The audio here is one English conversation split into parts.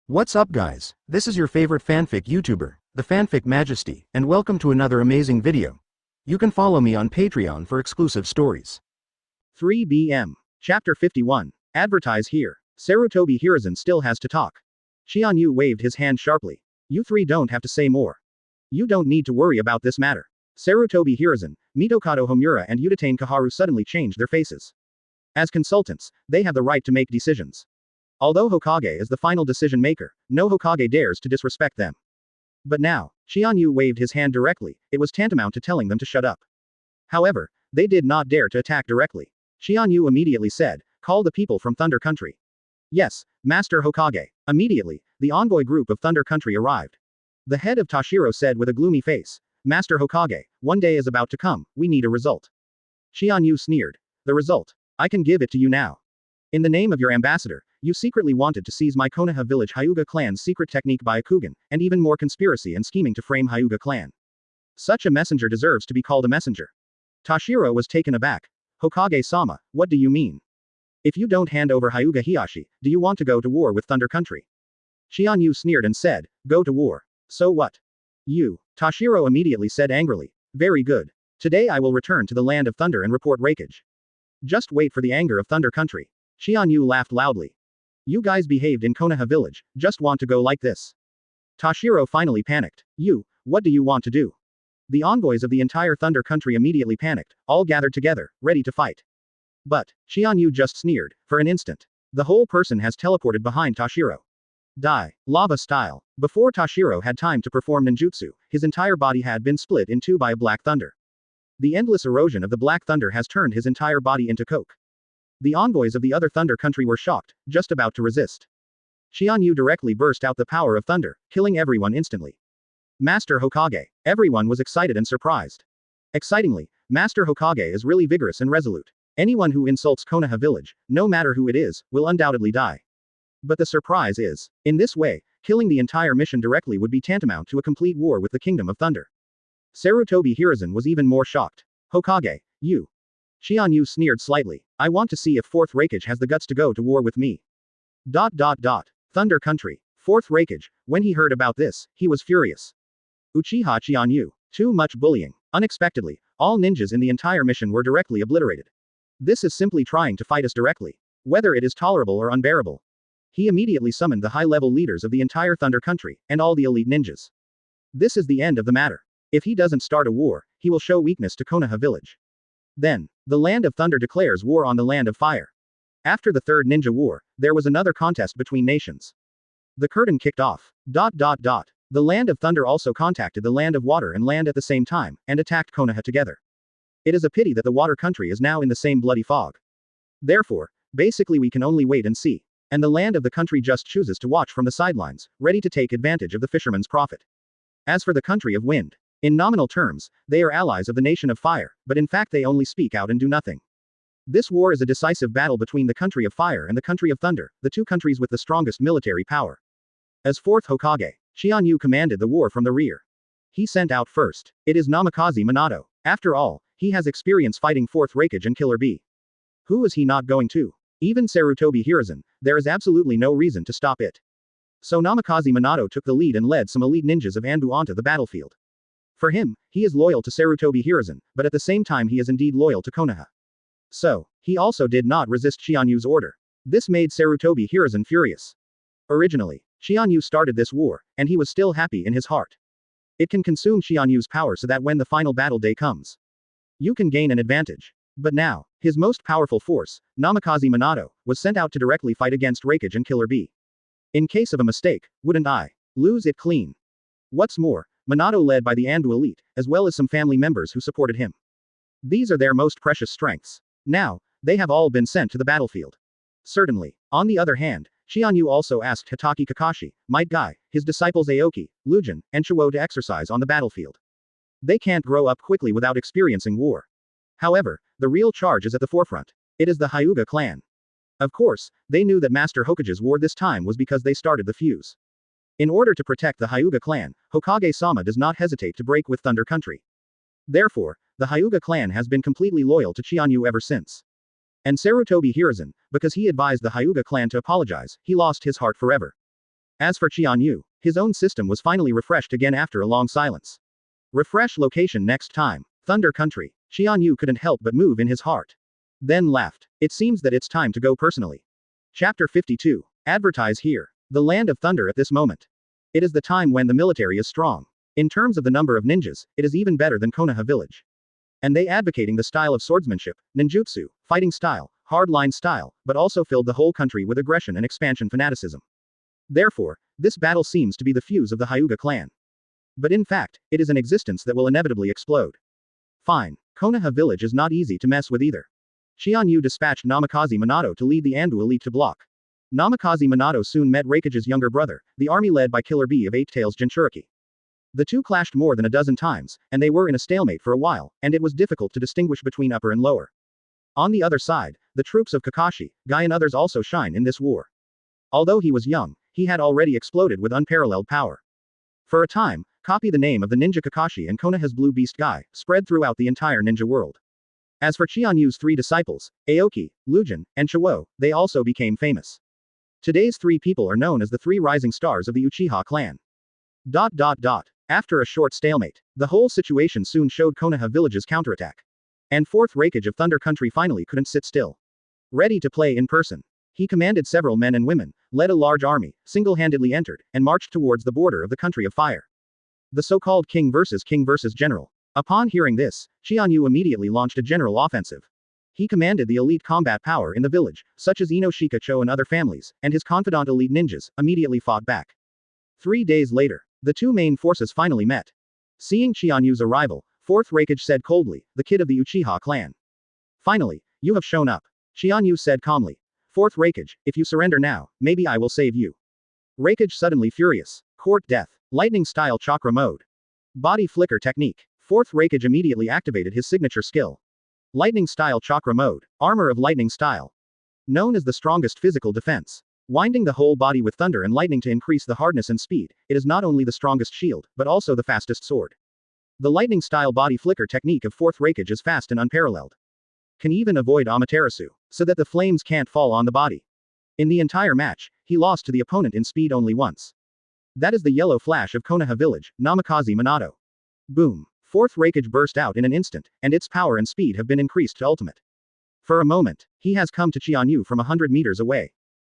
What's up guys, this is your favorite fanfic YouTuber, the Fanfic Majesty, and welcome to another amazing video. You can follow me on Patreon for exclusive stories. 3BM. Chapter 51. Advertise here. Sarutobi Hiruzen still has to talk. Qianyu waved his hand sharply. You three don't have to say more. You don't need to worry about this matter. Sarutobi Hiruzen, Mitokado Homura and Udatane Kaharu suddenly changed their faces. As consultants, they have the right to make decisions. Although Hokage is the final decision maker, no Hokage dares to disrespect them. But now, Qianyu waved his hand directly, it was tantamount to telling them to shut up. However, they did not dare to attack directly. Qianyu immediately said, call the people from Thunder Country. Yes, Master Hokage. Immediately, the envoy group of Thunder Country arrived. The head of Tashiro said with a gloomy face, Master Hokage, one day is about to come, we need a result. Qianyu sneered. The result? I can give it to you now. In the name of your ambassador, you secretly wanted to seize my Konoha village Hyuga clan's secret technique by Akugan, and even more conspiracy and scheming to frame Hyuga clan. Such a messenger deserves to be called a messenger. Tashiro was taken aback. Hokage-sama, what do you mean? If you don't hand over Hyuga Hiyashi, do you want to go to war with Thunder Country? Qianyu sneered and said, go to war. So what? You. Tashiro immediately said angrily. Very good. Today I will return to the land of thunder and report Raikage. Just wait for the anger of Thunder Country. Qianyu laughed loudly. You guys behaved in Konoha village, just want to go like this. Tashiro finally panicked. You, what do you want to do? The envoys of the entire Thunder Country immediately panicked, all gathered together, ready to fight. But, Qianyu just sneered, for an instant. The whole person has teleported behind Tashiro. Die. Lava style. Before Tashiro had time to perform ninjutsu, his entire body had been split in two by a black thunder. The endless erosion of the black thunder has turned his entire body into coke. The envoys of the other Thunder Country were shocked, just about to resist. Qianyu directly burst out the power of thunder, killing everyone instantly. Master Hokage. Everyone was excited and surprised. Excitingly, Master Hokage is really vigorous and resolute. Anyone who insults Konoha village, no matter who it is, will undoubtedly die. But the surprise is, in this way, killing the entire mission directly would be tantamount to a complete war with the Kingdom of Thunder. Sarutobi Hiruzen was even more shocked. Hokage, you. Qianyu sneered slightly. I want to see if 4th Raikage has the guts to go to war with me. Thunder Country. 4th Raikage. When he heard about this, he was furious. Uchiha Qianyu. Too much bullying. Unexpectedly, all ninjas in the entire mission were directly obliterated. This is simply trying to fight us directly. Whether it is tolerable or unbearable. He immediately summoned the high-level leaders of the entire Thunder Country, and all the elite ninjas. This is the end of the matter. If he doesn't start a war, he will show weakness to Konoha village. Then, the Land of Thunder declares war on the Land of Fire. After the Third Ninja War, there was another contest between nations. The curtain kicked off. The Land of Thunder also contacted the Land of Water and Land at the same time, and attacked Konoha together. It is a pity that the Water Country is now in the same bloody fog. Therefore, basically we can only wait and see. And the Land of the Country just chooses to watch from the sidelines, ready to take advantage of the fisherman's profit. As for the Country of Wind, in nominal terms, they are allies of the Nation of Fire, but in fact they only speak out and do nothing. This war is a decisive battle between the Country of Fire and the Country of Thunder, the two countries with the strongest military power. As 4th Hokage, Qianyu commanded the war from the rear. He sent out first. It is Namikaze Minato. After all, he has experience fighting 4th Raikage and Killer Bee. Who is he not going to? Even Sarutobi Hiruzen, there is absolutely no reason to stop it. So Namikaze Minato took the lead and led some elite ninjas of Anbu onto the battlefield. For him, he is loyal to Sarutobi Hiruzen, but at the same time he is indeed loyal to Konoha. So, he also did not resist Qianyu's order. This made Sarutobi Hiruzen furious. Originally, Qianyu started this war, and he was still happy in his heart. It can consume Qianyu's power so that when the final battle day comes, you can gain an advantage. But now, his most powerful force, Namikaze Minato, was sent out to directly fight against Raikage and Killer Bee. In case of a mistake, wouldn't I lose it clean? What's more, Minato led by the Anbu elite, as well as some family members who supported him. These are their most precious strengths. Now, they have all been sent to the battlefield. Certainly. On the other hand, Qianyu also asked Hitaki Kakashi, Might Guy, his disciples Aoki, Lujin, and Chuo to exercise on the battlefield. They can't grow up quickly without experiencing war. However, the real charge is at the forefront. It is the Hyuga clan. Of course, they knew that Master Hokage's war this time was because they started the fuse. In order to protect the Hyuga clan, Hokage-sama does not hesitate to break with Thunder Country. Therefore, the Hyuga clan has been completely loyal to Qianyu ever since. And Sarutobi Hiruzen, because he advised the Hyuga clan to apologize, he lost his heart forever. As for Qianyu, his own system was finally refreshed again after a long silence. Refresh location next time. Thunder Country. Qianyu couldn't help but move in his heart. Then laughed. It seems that it's time to go personally. Chapter 52. Advertise here. The land of thunder at this moment. It is the time when the military is strong. In terms of the number of ninjas, it is even better than Konoha village. And they advocating the style of swordsmanship, ninjutsu, fighting style, hardline style, but also filled the whole country with aggression and expansion fanaticism. Therefore, this battle seems to be the fuse of the Hyuga clan. But in fact, it is an existence that will inevitably explode. Fine. Konoha village is not easy to mess with either. Qianyu dispatched Namikaze Minato to lead the Anbu elite to block. Namikaze Minato soon met Raikage's younger brother, the army led by Killer Bee of Eight Tails Jinchuriki. The two clashed more than a dozen times, and they were in a stalemate for a while, and it was difficult to distinguish between upper and lower. On the other side, the troops of Kakashi, Guy and others also shine in this war. Although he was young, he had already exploded with unparalleled power. For a time, copy the name of the ninja Kakashi and Konoha's blue beast Guy, spread throughout the entire ninja world. As for Qianyu's three disciples, Aoki, Lujin, and Chiwo, they also became famous. Today's three people are known as the three rising stars of the Uchiha clan. After a short stalemate, the whole situation soon showed Konoha village's counterattack. And fourth Raikage of Thunder Country finally couldn't sit still. Ready to play in person. He commanded several men and women, led a large army, single-handedly entered, and marched towards the border of the country of fire. The so-called king versus general. Upon hearing this, Qianyu immediately launched a general offensive. He commanded the elite combat power in the village, such as Ino Shikacho and other families, and his confidant elite ninjas, immediately fought back. 3 days later, the two main forces finally met. Seeing Qianyu's arrival, fourth Raikage said coldly, the kid of the Uchiha clan. Finally, you have shown up. Qianyu said calmly. Fourth Raikage, if you surrender now, maybe I will save you. Raikage suddenly furious. Court death. Lightning style chakra mode. Body flicker technique. Fourth Raikage immediately activated his signature skill. Lightning style chakra mode. Armor of lightning style. Known as the strongest physical defense. Winding the whole body with thunder and lightning to increase the hardness and speed, it is not only the strongest shield, but also the fastest sword. The lightning style body flicker technique of fourth Raikage is fast and unparalleled. Can even avoid Amaterasu, so that the flames can't fall on the body. In the entire match, he lost to the opponent in speed only once. That is the yellow flash of Konoha village, Namikaze Minato. Boom. Fourth Raikage burst out in an instant, and its power and speed have been increased to ultimate. For a moment, he has come to Qianyu from 100 meters away.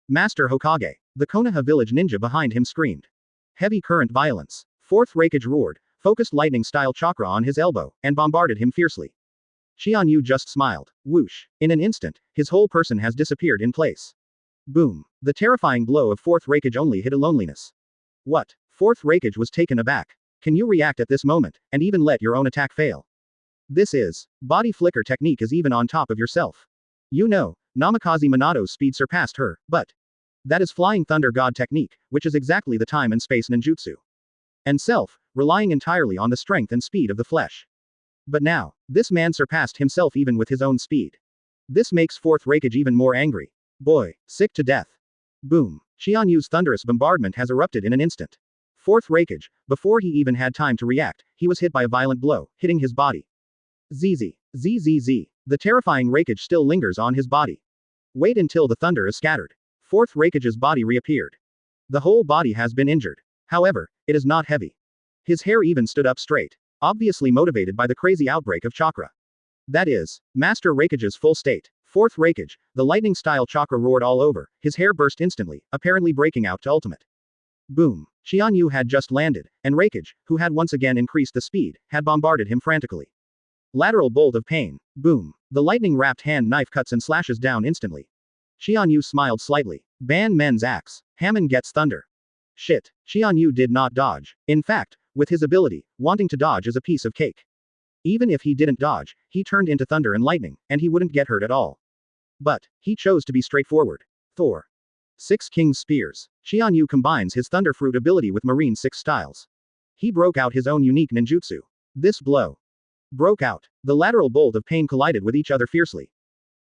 Master Hokage. The Konoha village ninja behind him screamed. Heavy current violence. Fourth Raikage roared, focused lightning style chakra on his elbow, and bombarded him fiercely. Qianyu just smiled. Whoosh. In an instant, his whole person has disappeared in place. Boom. The terrifying blow of fourth Raikage only hit a loneliness. What? Fourth Raikage was taken aback. Can you react at this moment, and even let your own attack fail? This is. Body flicker technique is even on top of yourself. You know, Namikaze Minato's speed surpassed her, but that is Flying Thunder God technique, which is exactly the time and space ninjutsu. And self, relying entirely on the strength and speed of the flesh. But now, this man surpassed himself even with his own speed. This makes fourth Raikage even more angry. Boy, sick to death. Boom. Qianyu's thunderous bombardment has erupted in an instant. Fourth Raikage, before he even had time to react, he was hit by a violent blow, hitting his body. ZZ. The terrifying Raikage still lingers on his body. Wait until the thunder is scattered. Fourth Raikage's body reappeared. The whole body has been injured. However, it is not heavy. His hair even stood up straight. Obviously motivated by the crazy outbreak of chakra. That is, Master Raikage's full state. Fourth Raikage, the lightning style chakra roared all over, his hair burst instantly, apparently breaking out to ultimate. Boom. Qianyu had just landed, and Raikage, who had once again increased the speed, had bombarded him frantically. Lateral bolt of pain. Boom. The lightning-wrapped hand knife cuts and slashes down instantly. Qianyu smiled slightly. Ban Men's axe. Hammon gets thunder. Shit. Qianyu did not dodge. In fact, with his ability, wanting to dodge is a piece of cake. Even if he didn't dodge, he turned into thunder and lightning, and he wouldn't get hurt at all. But he chose to be straightforward. Thor. 6 King's Spears. Qianyu combines his Thunder Fruit ability with Marine 6 styles. He broke out his own unique ninjutsu. This blow broke out. The lateral bolt of pain collided with each other fiercely.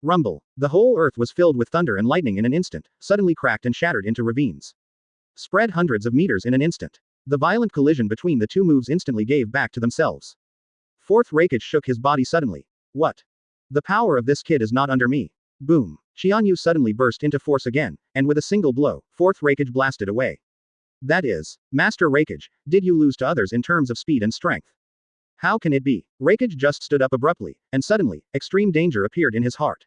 Rumble. The whole earth was filled with thunder and lightning in an instant, suddenly cracked and shattered into ravines. Spread hundreds of meters in an instant. The violent collision between the two moves instantly gave back to themselves. Fourth Raikage shook his body suddenly. What? The power of this kid is not under me. Boom. Qianyu suddenly burst into force again, and with a single blow, fourth Raikage blasted away. That is, Master Rakage, did you lose to others in terms of speed and strength? How can it be? Rakage just stood up abruptly, and suddenly, extreme danger appeared in his heart.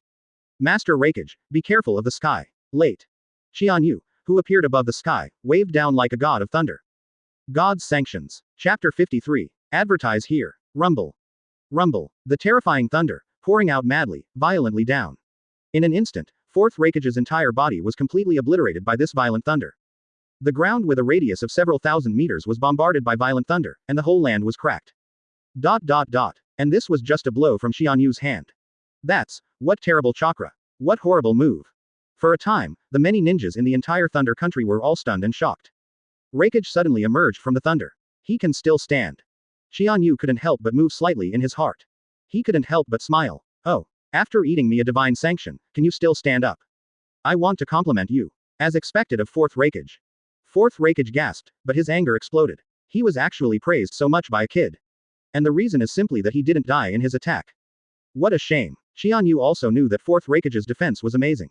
Master Rakage, be careful of the sky. Late. Qianyu, who appeared above the sky, waved down like a god of thunder. God's sanctions. Chapter 53. Advertise here. Rumble. Rumble. The terrifying thunder, pouring out madly, violently down. In an instant, Fourth Rakage's entire body was completely obliterated by this violent thunder. The ground with a radius of several thousand meters was bombarded by violent thunder, and the whole land was cracked. ... And this was just a blow from Qianyu's hand. What terrible chakra. What horrible move. For a time, the many ninjas in the entire Thunder Country were all stunned and shocked. Rakage suddenly emerged from the thunder. He can still stand. Qianyu couldn't help but move slightly in his heart. He couldn't help but smile. Oh, after eating me a divine sanction, can you still stand up? I want to compliment you. As expected of Fourth Rakage. Fourth Rakage gasped, but his anger exploded. He was actually praised so much by a kid. And the reason is simply that he didn't die in his attack. What a shame. Qianyu also knew that Fourth Rakage's defense was amazing.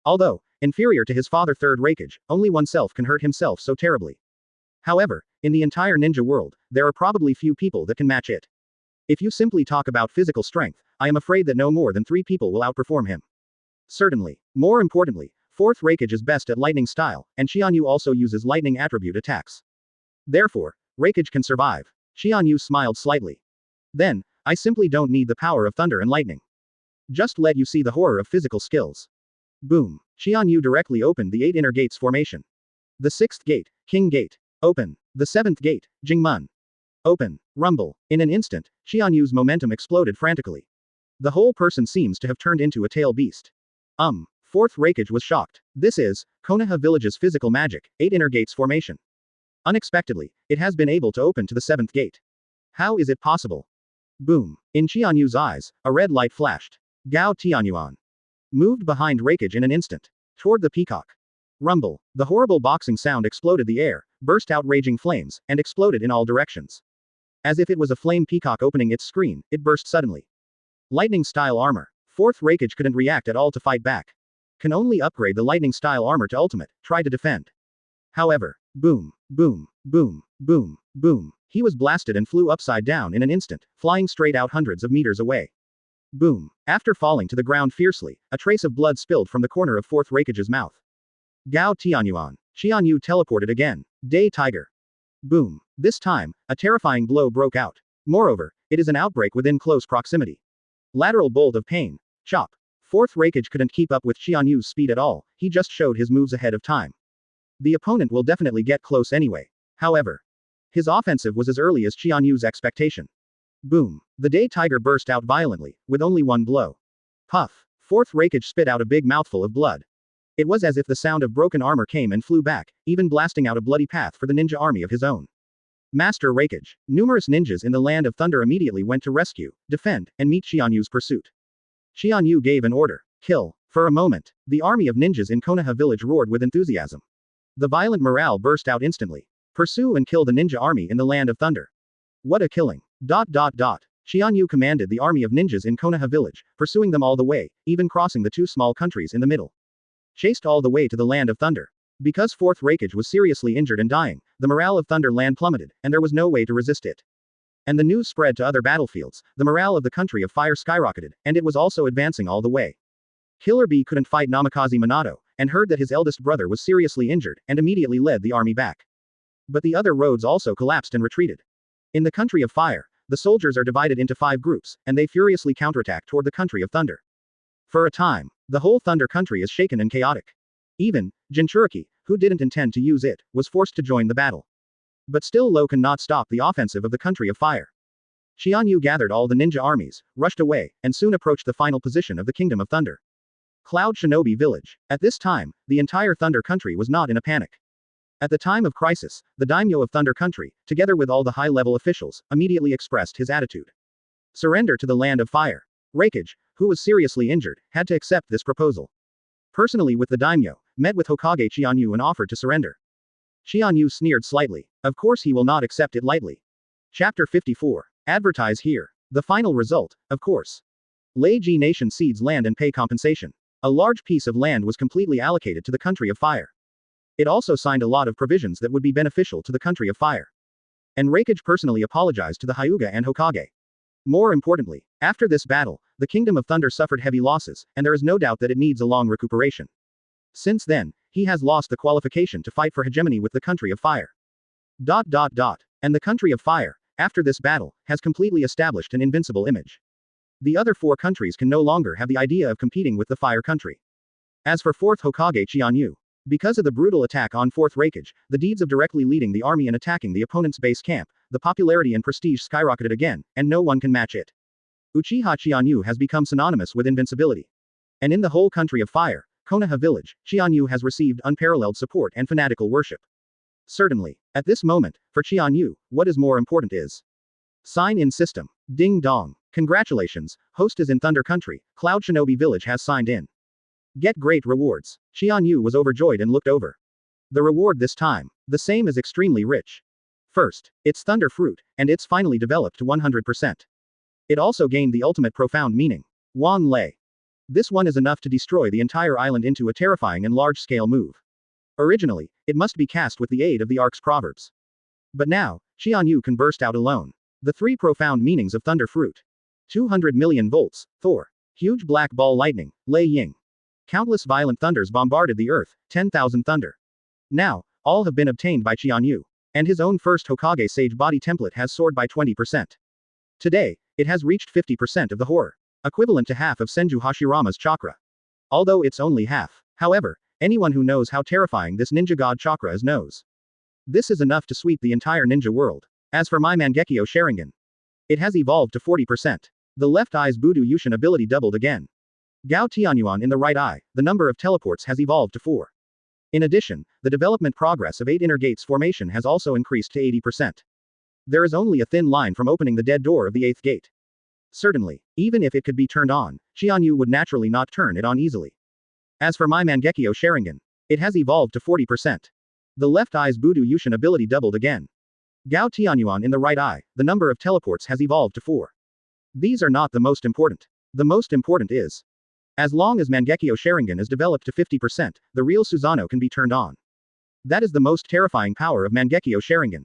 Although inferior to his father Third Rakage, only oneself can hurt himself so terribly. However, in the entire ninja world, there are probably few people that can match it. If you simply talk about physical strength, I am afraid that no more than 3 people will outperform him. Certainly. More importantly, Fourth Rakage is best at lightning style, and Qianyu also uses lightning attribute attacks. Therefore, Rakage can survive. Qianyu smiled slightly. Then, I simply don't need the power of thunder and lightning. Just let you see the horror of physical skills. Boom. Qianyu directly opened the 8 inner gates formation. The 6th gate, King Gate. Open. The 7th gate, Jingmun. Open. Rumble. In an instant, Qianyu's momentum exploded frantically. The whole person seems to have turned into a tail beast. Fourth Rakage was shocked. This is Konoha Village's physical magic, 8 inner gates formation. Unexpectedly, it has been able to open to the 7th gate. How is it possible? Boom. In Qianyu's eyes, a red light flashed. Gao Tianyuan moved behind Rakage in an instant. Toward the peacock. Rumble. The horrible boxing sound exploded the air, burst out raging flames, and exploded in all directions. As if it was a flame peacock opening its screen, it burst suddenly. Lightning-style armor. Fourth Rakage couldn't react at all to fight back. Can only upgrade the lightning-style armor to ultimate, try to defend. However, boom, boom, boom, boom, boom. He was blasted and flew upside down in an instant, flying straight out hundreds of meters away. Boom. After falling to the ground fiercely, a trace of blood spilled from the corner of Fourth Rakage's mouth. Gao Tianyuan. Qianyu teleported again. Day Tiger. Boom. This time, a terrifying blow broke out. Moreover, it is an outbreak within close proximity. Lateral bolt of pain. Chop. Fourth Rakage couldn't keep up with Qianyu's speed at all, he just showed his moves ahead of time. The opponent will definitely get close anyway. However, his offensive was as early as Qianyu's expectation. Boom. The Day Tiger burst out violently, with only one blow. Puff. Fourth Rakage spit out a big mouthful of blood. It was as if the sound of broken armor came and flew back, even blasting out a bloody path for the ninja army of his own. Master Rakage. Numerous ninjas in the Land of Thunder immediately went to rescue, defend, and meet Qianyu's pursuit. Qianyu gave an order. Kill. For a moment, the army of ninjas in Konoha village roared with enthusiasm. The violent morale burst out instantly. Pursue and kill the ninja army in the Land of Thunder. What a killing. ... Qianyu commanded the army of ninjas in Konoha village, pursuing them all the way, even crossing the 2 small countries in the middle. Chased all the way to the Land of Thunder. Because Fourth Rakage was seriously injured and dying, the morale of Thunder Land plummeted, and there was no way to resist it. And the news spread to other battlefields, the morale of the country of fire skyrocketed, and it was also advancing all the way. Killer Bee couldn't fight Namikaze Minato, and heard that his eldest brother was seriously injured, and immediately led the army back. But the other roads also collapsed and retreated. In the country of fire, the soldiers are divided into 5 groups, and they furiously counterattack toward the country of thunder. For a time, the whole Thunder Country is shaken and chaotic. Even Jinchuriki, who didn't intend to use it, was forced to join the battle. But still Lo cannot stop the offensive of the country of fire. Qianyu gathered all the ninja armies, rushed away, and soon approached the final position of the Kingdom of Thunder. Cloud Shinobi Village. At this time, the entire Thunder Country was not in a panic. At the time of crisis, the daimyo of Thunder Country, together with all the high-level officials, immediately expressed his attitude. Surrender to the Land of Fire. Rakage, who was seriously injured, had to accept this proposal. Personally with the daimyo, met with Hokage Qianyu and offered to surrender. Qianyu sneered slightly. Of course he will not accept it lightly. Chapter 54. Advertise here. The final result, of course. Leiji Nation cedes land and pay compensation. A large piece of land was completely allocated to the country of fire. It also signed a lot of provisions that would be beneficial to the country of fire. And Raikage personally apologized to the Hyuga and Hokage. More importantly, after this battle, the Kingdom of Thunder suffered heavy losses, and there is no doubt that it needs a long recuperation. Since then, he has lost the qualification to fight for hegemony with the country of fire. And the country of fire, after this battle, has completely established an invincible image. The other 4 countries can no longer have the idea of competing with the fire country. As for 4th Hokage Qianyu, because of the brutal attack on 4th Raikage, the deeds of directly leading the army and attacking the opponent's base camp, the popularity and prestige skyrocketed again, and no one can match it. Uchiha Qianyu has become synonymous with invincibility. And in the whole country of fire, Konoha village, Qianyu has received unparalleled support and fanatical worship. Certainly, at this moment, for Qianyu, what is more important is sign-in system. Ding dong. Congratulations, host is in Thunder Country, Cloud Shinobi Village has signed in. Get great rewards. Qianyu was overjoyed and looked over. The reward this time, the same is extremely rich. First, it's Thunder Fruit, and it's finally developed to 100%. It also gained the ultimate profound meaning. Wan Lei. This one is enough to destroy the entire island into a terrifying and large-scale move. Originally, it must be cast with the aid of the Ark's proverbs. But now, Qianyu can burst out alone. The 3 profound meanings of Thunder Fruit. 200 million volts, Thor. Huge black ball lightning, Lei Ying. Countless violent thunders bombarded the earth, 10,000 thunder. Now, all have been obtained by Qianyu. And his own first Hokage Sage body template has soared by 20%. Today, it has reached 50% of the horror. Equivalent to half of Senju Hashirama's chakra. Although it's only half. However, anyone who knows how terrifying this ninja god chakra is knows. This is enough to sweep the entire ninja world. As for my Mangekyo Sharingan, it has evolved to 40%. The left eye's Budo Yushin ability doubled again. Gao Tianyuan in the right eye, the number of teleports has evolved to 4. In addition, the development progress of 8 inner gates formation has also increased to 80%. There is only a thin line from opening the dead door of the 8th gate. Certainly, even if it could be turned on, Qianyu would naturally not turn it on easily. As for my Mangekyo Sharingan, it has evolved to 40%. The left eye's Budo Yushin ability doubled again. Gao Tianyuan in the right eye, the number of teleports has evolved to 4. These are not the most important. The most important is, as long as Mangekyo Sharingan is developed to 50%, the real Susanoo can be turned on. That is the most terrifying power of Mangekyo Sharingan.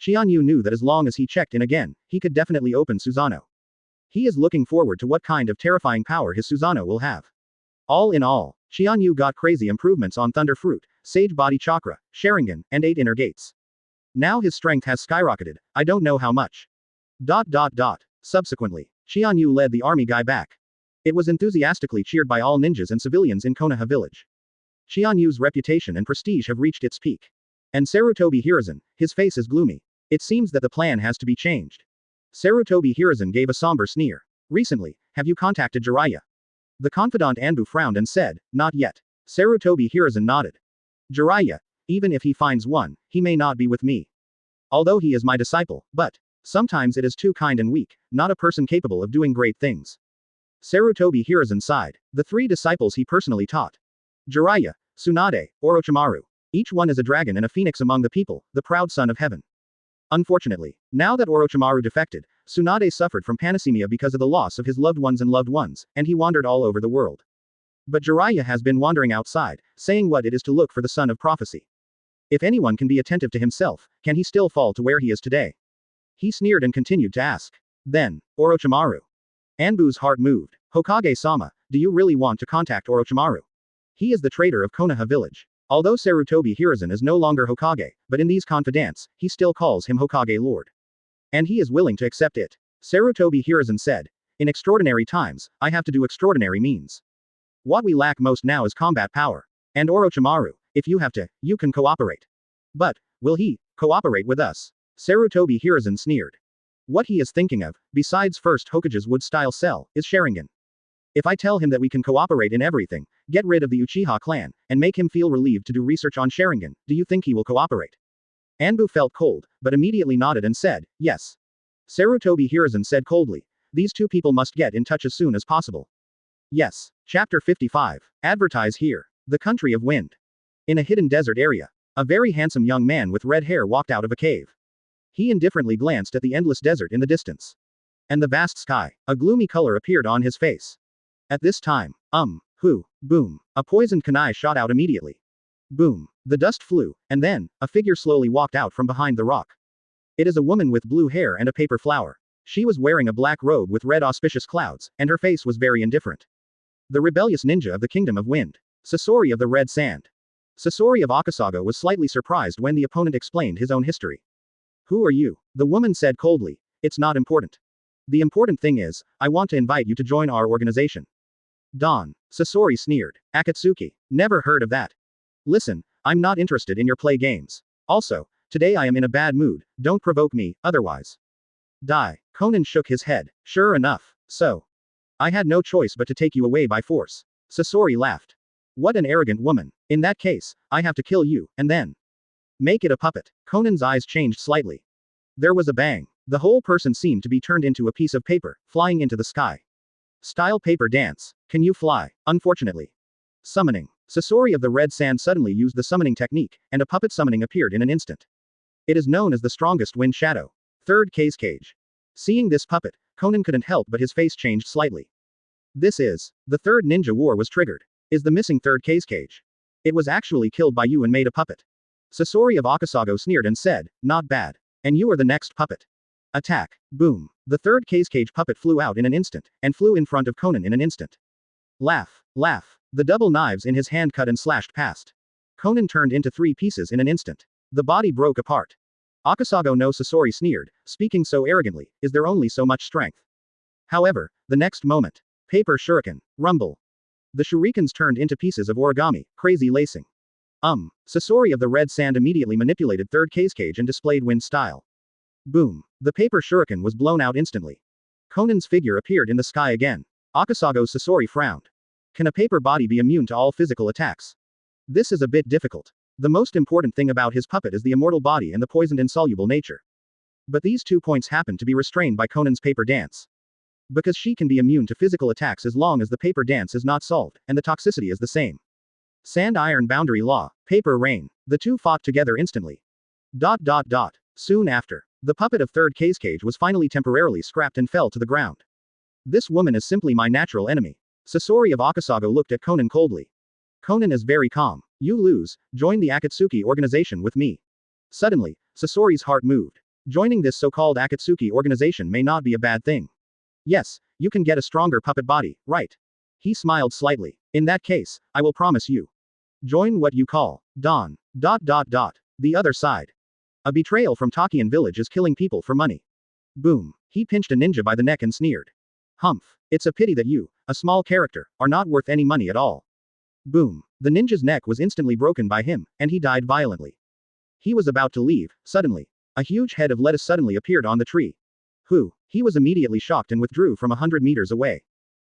Qianyu knew that as long as he checked in again, he could definitely open Susanoo. He is looking forward to what kind of terrifying power his Susanoo will have. All in all, Qianyu got crazy improvements on Thunder Fruit, Sage Body Chakra, Sharingan, and 8 inner gates. Now his strength has skyrocketed, I don't know how much. Subsequently, Qianyu led the army guy back. It was enthusiastically cheered by all ninjas and civilians in Konoha village. Qianyu's reputation and prestige have reached its peak. And Sarutobi Hiruzen, his face is gloomy. It seems that the plan has to be changed. Sarutobi Hiruzen gave a somber sneer. Recently, have you contacted Jiraiya? The confidant Anbu frowned and said, not yet. Sarutobi Hiruzen nodded. Jiraiya, even if he finds one, he may not be with me. Although he is my disciple, but sometimes it is too kind and weak, not a person capable of doing great things. Sarutobi Hiruzen sighed. The 3 disciples he personally taught. Jiraiya, Tsunade, Orochimaru. Each one is a dragon and a phoenix among the people, the proud son of heaven. Unfortunately, now that Orochimaru defected, Tsunade suffered from panicemia because of the loss of his loved ones, and he wandered all over the world. But Jiraiya has been wandering outside, saying what it is to look for the son of prophecy. If anyone can be attentive to himself, can he still fall to where he is today? He sneered and continued to ask. Then, Orochimaru. Anbu's heart moved. Hokage-sama, do you really want to contact Orochimaru? He is the traitor of Konoha village. Although Sarutobi Hiruzen is no longer Hokage, but in these confidants, he still calls him Hokage Lord. And he is willing to accept it. Sarutobi Hiruzen said. In extraordinary times, I have to do extraordinary means. What we lack most now is combat power. And Orochimaru, if you have to, you can cooperate. But, will he cooperate with us? Sarutobi Hiruzen sneered. What he is thinking of, besides first Hokage's wood-style cell, is Sharingan. If I tell him that we can cooperate in everything, get rid of the Uchiha clan, and make him feel relieved to do research on Sharingan, do you think he will cooperate? Anbu felt cold, but immediately nodded and said, yes. Sarutobi Hiruzen said coldly, these 2 people must get in touch as soon as possible. Yes. Chapter 55. Advertise here. The country of wind. In a hidden desert area, a very handsome young man with red hair walked out of a cave. He indifferently glanced at the endless desert in the distance. And the vast sky. A gloomy color appeared on his face. At this time, boom. A poisoned kunai shot out immediately. Boom. The dust flew, and then, a figure slowly walked out from behind the rock. It is a woman with blue hair and a paper flower. She was wearing a black robe with red auspicious clouds, and her face was very indifferent. The rebellious ninja of the Kingdom of Wind. Sasori of the Red Sand. Sasori of Akasago was slightly surprised when the opponent explained his own history. Who are you? The woman said coldly. It's not important. The important thing is, I want to invite you to join our organization. Dawn. Sasori sneered. Akatsuki. Never heard of that. Listen, I'm not interested in your play games. Also, today I am in a bad mood, don't provoke me, otherwise. Die. Conan shook his head. Sure enough, so. I had no choice but to take you away by force. Sasori laughed. What an arrogant woman. In that case, I have to kill you, and then make it a puppet. Conan's eyes changed slightly. There was a bang. The whole person seemed to be turned into a piece of paper, flying into the sky. Style paper dance. Can you fly? Unfortunately. Summoning. Sasori of the Red Sand suddenly used the summoning technique, and a puppet summoning appeared in an instant. It is known as the strongest wind shadow. Third cage. Seeing this puppet, Conan couldn't help but his face changed slightly. This is. The third ninja war was triggered. Is the missing third cage. It was actually killed by you and made a puppet. Sasori of Akasago sneered and said, not bad. And you are the next puppet. Attack. Boom. The third cage puppet flew out in an instant, and flew in front of Conan in an instant. Laugh. The double knives in his hand cut and slashed past. Conan turned into 3 pieces in an instant. The body broke apart. Akasago no Sasori sneered, speaking so arrogantly, is there only so much strength? However, the next moment. Paper shuriken. Rumble. The shurikens turned into pieces of origami, crazy lacing. Sasori of the Red Sand immediately manipulated third cage and displayed wind style. Boom. The paper shuriken was blown out instantly. Conan's figure appeared in the sky again. Akasago's Sasori frowned. Can a paper body be immune to all physical attacks? This is a bit difficult. The most important thing about his puppet is the immortal body and the poisoned insoluble nature. But these 2 points happen to be restrained by Conan's paper dance. Because she can be immune to physical attacks as long as the paper dance is not solved, and the toxicity is the same. Sand iron boundary law, paper rain. The two fought together instantly. Soon after, the puppet of third cage was finally temporarily scrapped and fell to the ground. This woman is simply my natural enemy. Sasori of Akasago looked at Conan coldly. Conan is very calm. You lose, join the Akatsuki organization with me. Suddenly, Sasori's heart moved. Joining this so-called Akatsuki organization may not be a bad thing. Yes, you can get a stronger puppet body, right? He smiled slightly. In that case, I will promise you. Join what you call, Dawn. The other side. A betrayal from Takian village is killing people for money. Boom. He pinched a ninja by the neck and sneered. Humph. It's a pity that you, a small character, are not worth any money at all. Boom. The ninja's neck was instantly broken by him, and he died violently. He was about to leave, suddenly. A huge head of lettuce suddenly appeared on the tree. Who? He was immediately shocked and withdrew from 100 meters away.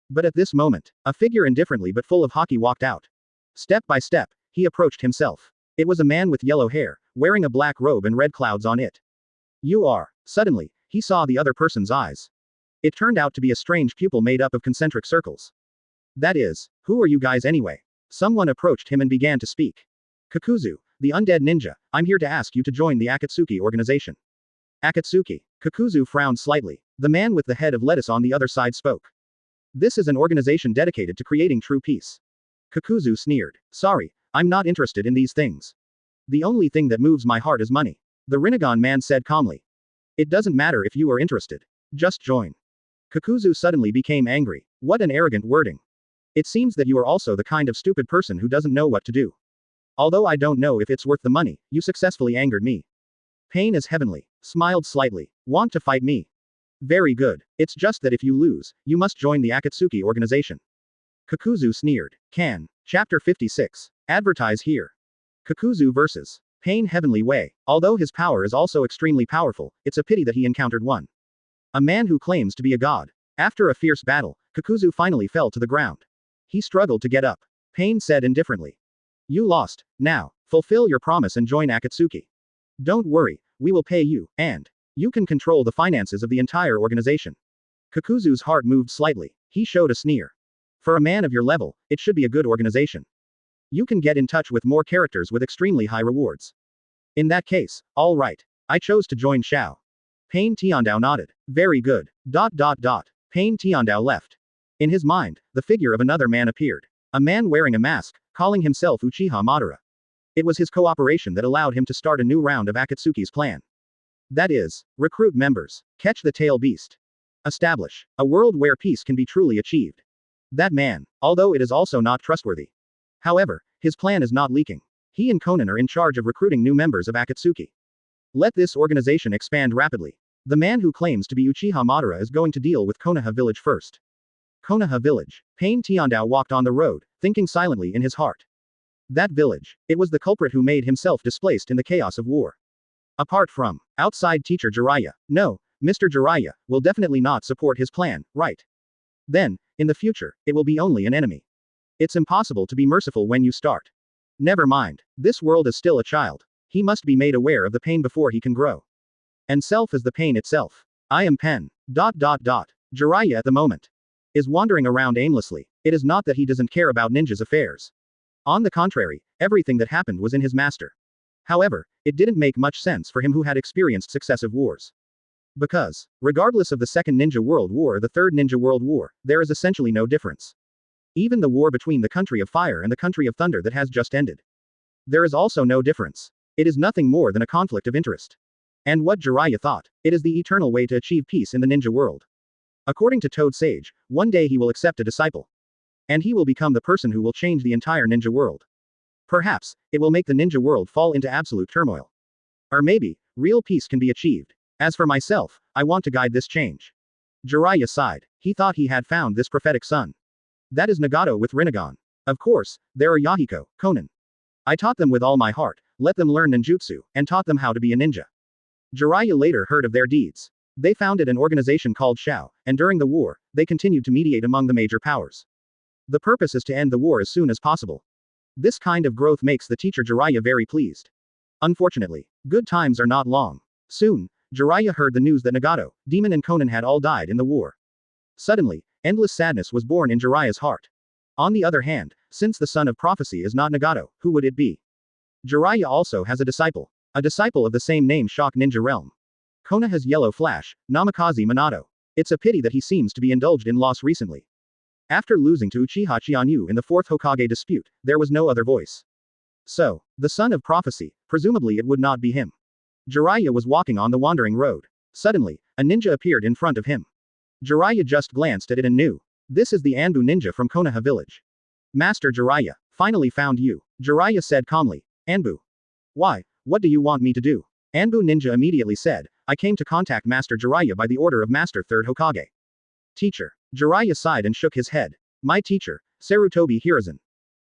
But at this moment, a figure indifferently but full of Haki walked out. Step by step, he approached himself. It was a man with yellow hair, wearing a black robe and red clouds on it. You are. Suddenly, he saw the other person's eyes. It turned out to be a strange pupil made up of concentric circles. That is, who are you guys anyway? Someone approached him and began to speak. Kakuzu, the undead ninja, I'm here to ask you to join the Akatsuki organization. Akatsuki. Kakuzu frowned slightly. The man with the head of lettuce on the other side spoke. This is an organization dedicated to creating true peace. Kakuzu sneered. Sorry, I'm not interested in these things. The only thing that moves my heart is money. The Rinnegan man said calmly. It doesn't matter if you are interested. Just join. Kakuzu suddenly became angry. What an arrogant wording. It seems that you are also the kind of stupid person who doesn't know what to do. Although I don't know if it's worth the money, you successfully angered me. Pain is heavenly. Smiled slightly. Want to fight me? Very good. It's just that if you lose, you must join the Akatsuki organization. Kakuzu sneered. Can. Chapter 56. Advertise here. Kakuzu vs. Pain Heavenly Way. Although his power is also extremely powerful, it's a pity that he encountered one. A man who claims to be a god. After a fierce battle, Kakuzu finally fell to the ground. He struggled to get up. Pain said indifferently. You lost. Now, fulfill your promise and join Akatsuki. Don't worry, we will pay you, and you can control the finances of the entire organization. Kakuzu's heart moved slightly. He showed a sneer. For a man of your level, it should be a good organization. You can get in touch with more characters with extremely high rewards. In that case, all right. I chose to join Shao. Pain Tiandao nodded. Very good. Pain Tiandao left. In his mind, the figure of another man appeared. A man wearing a mask, calling himself Uchiha Madara. It was his cooperation that allowed him to start a new round of Akatsuki's plan. That is, recruit members, catch the tail beast, establish a world where peace can be truly achieved. That man, although it is also not trustworthy. However, his plan is not leaking. He and Conan are in charge of recruiting new members of Akatsuki. Let this organization expand rapidly. The man who claims to be Uchiha Madara is going to deal with Konoha village first. Konoha village. Pain Tiandao walked on the road, thinking silently in his heart. That village. It was the culprit who made himself displaced in the chaos of war. Apart from outside teacher Jiraiya, no, Mr. Jiraiya will definitely not support his plan, right? Then, in the future, it will be only an enemy. It's impossible to be merciful when you start. Never mind, this world is still a child. He must be made aware of the pain before he can grow. And self is the pain itself. I am Pen. Jiraiya at the moment is wandering around aimlessly. It is not that he doesn't care about ninjas' affairs. On the contrary, everything that happened was in his master. However, it didn't make much sense for him who had experienced successive wars. Because, regardless of the Second Ninja World War or the Third Ninja World War, there is essentially no difference. Even the war between the Country of Fire and the Country of Thunder that has just ended. There is also no difference. It is nothing more than a conflict of interest. And what Jiraiya thought, it is the eternal way to achieve peace in the ninja world. According to Toad Sage, one day he will accept a disciple. And he will become the person who will change the entire ninja world. Perhaps, it will make the ninja world fall into absolute turmoil. Or maybe, real peace can be achieved. As for myself, I want to guide this change. Jiraiya sighed. He thought he had found this prophetic son. That is Nagato with Rinnegan. Of course, there are Yahiko, Conan. I taught them with all my heart, let them learn ninjutsu, and taught them how to be a ninja. Jiraiya later heard of their deeds. They founded an organization called Shao, and during the war, they continued to mediate among the major powers. The purpose is to end the war as soon as possible. This kind of growth makes the teacher Jiraiya very pleased. Unfortunately, good times are not long. Soon, Jiraiya heard the news that Nagato, Demon and Conan had all died in the war. Suddenly, endless sadness was born in Jiraiya's heart. On the other hand, since the son of prophecy is not Nagato, who would it be? Jiraiya also has a disciple of the same name Shock Ninja Realm. Konoha's yellow flash, Namikaze Minato. It's a pity that he seems to be indulged in loss recently. After losing to Uchiha Qianyu in the fourth Hokage dispute, there was no other voice. So, the son of prophecy, presumably it would not be him. Jiraiya was walking on the wandering road. Suddenly, a ninja appeared in front of him. Jiraiya just glanced at it and knew. This is the Anbu ninja from Konoha village. Master Jiraiya, finally found you, Jiraiya said calmly. Anbu. Why, what do you want me to do? Anbu ninja immediately said, I came to contact Master Jiraiya by the order of Master Third Hokage. Teacher. Jiraiya sighed and shook his head. My teacher, Sarutobi Hiruzen.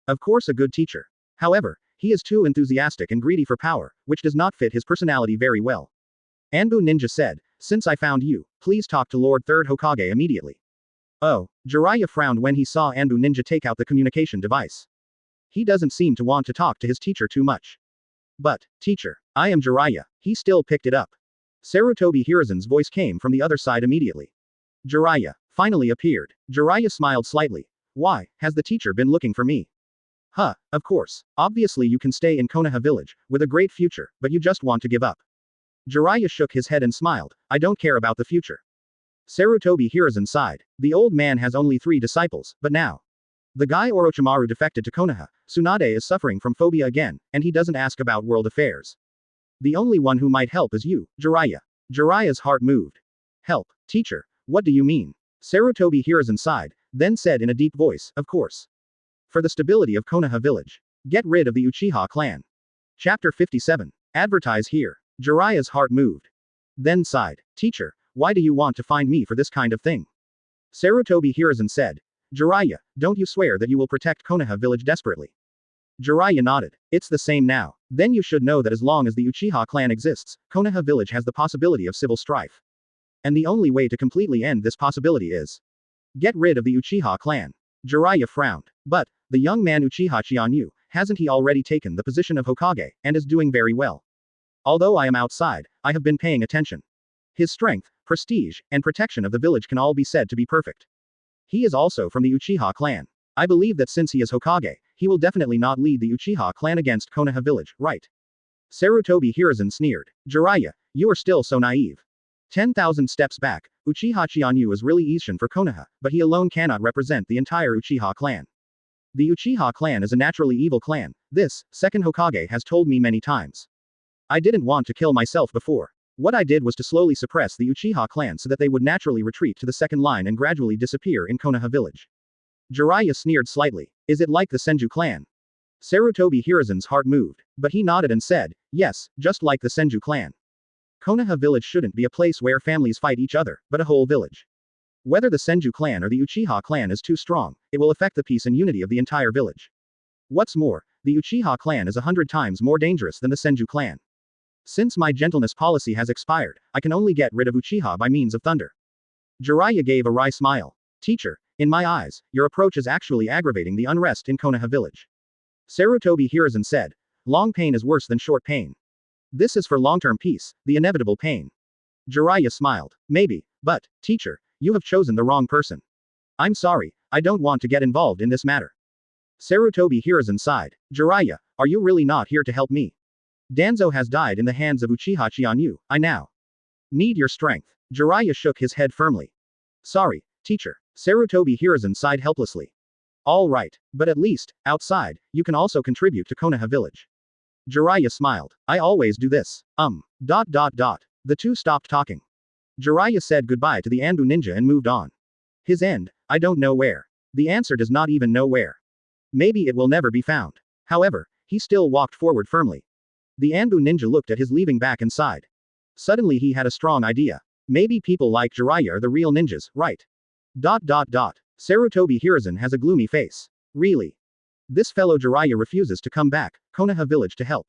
Of course a good teacher. However, he is too enthusiastic and greedy for power, which does not fit his personality very well. Anbu ninja said, since I found you, please talk to Lord Third Hokage immediately. Oh, Jiraiya frowned when he saw Anbu ninja take out the communication device. He doesn't seem to want to talk to his teacher too much. But, teacher, I am Jiraiya. He still picked it up. Sarutobi Hiruzen's voice came from the other side immediately. Jiraiya finally appeared. Jiraiya smiled slightly. Why, has the teacher been looking for me? Huh, of course. Obviously you can stay in Konoha village, with a great future, but you just want to give up. Jiraiya shook his head and smiled. I don't care about the future. Sarutobi Hiruzen sighed. The old man has only 3 disciples, but now. The guy Orochimaru defected to Konoha, Tsunade is suffering from phobia again, and he doesn't ask about world affairs. The only one who might help is you, Jiraiya. Jiraiya's heart moved. Help, teacher, what do you mean? Sarutobi Hiruzen sighed, then said in a deep voice, of course. For the stability of Konoha village. Get rid of the Uchiha clan. Chapter 57. Advertise here. Jiraiya's heart moved. Then sighed. Teacher, why do you want to find me for this kind of thing? Sarutobi Hiruzen said. Jiraiya, don't you swear that you will protect Konoha village desperately? Jiraiya nodded. It's the same now. Then you should know that as long as the Uchiha clan exists, Konoha village has the possibility of civil strife. And the only way to completely end this possibility is get rid of the Uchiha clan. Jiraiya frowned. But, the young man Uchiha Qianyu, hasn't he already taken the position of Hokage, and is doing very well? Although I am outside, I have been paying attention. His strength, prestige, and protection of the village can all be said to be perfect. He is also from the Uchiha clan. I believe that since he is Hokage, he will definitely not lead the Uchiha clan against Konoha village, right? Sarutobi Hiruzen sneered. Jiraiya, you are still so naive. 10,000 steps back, Uchiha Qianyu is really Ishin for Konoha, but he alone cannot represent the entire Uchiha clan. The Uchiha clan is a naturally evil clan, This, second Hokage has told me many times. I didn't want to kill myself before. What I did was to slowly suppress the Uchiha clan so that they would naturally retreat to the second line and gradually disappear in Konoha village. Jiraiya sneered slightly. Is it like the Senju clan? Sarutobi Hiruzen's heart moved, but he nodded and said, yes, just like the Senju clan. Konoha village shouldn't be a place where families fight each other, but a whole village. Whether the Senju clan or the Uchiha clan is too strong, it will affect the peace and unity of the entire village. What's more, the Uchiha clan is 100 times more dangerous than the Senju clan. Since my gentleness policy has expired, I can only get rid of Uchiha by means of thunder. Jiraiya gave a wry smile. Teacher, in my eyes, your approach is actually aggravating the unrest in Konoha village. Sarutobi Hiruzen said, long pain is worse than short pain. This is for long-term peace, the inevitable pain. Jiraiya smiled. Maybe, but, teacher, you have chosen the wrong person. I'm sorry, I don't want to get involved in this matter. Sarutobi Hiruzen sighed. Jiraiya, are you really not here to help me? Danzo has died in the hands of Uchiha Qianyu. I now need your strength. Jiraiya shook his head firmly. Sorry, teacher. Sarutobi Hiruzen sighed helplessly. All right, but at least, outside, you can also contribute to Konoha village. Jiraiya smiled. I always do this. The two stopped talking. Jiraiya said goodbye to the Anbu ninja and moved on. His end, I don't know where. The answer does not even know where. Maybe it will never be found. However, he still walked forward firmly. The Anbu ninja looked at his leaving back and sighed. Suddenly he had a strong idea. Maybe people like Jiraiya are the real ninjas, right? Sarutobi Hiruzen has a gloomy face. Really? This fellow Jiraiya refuses to come back, Konoha village to help.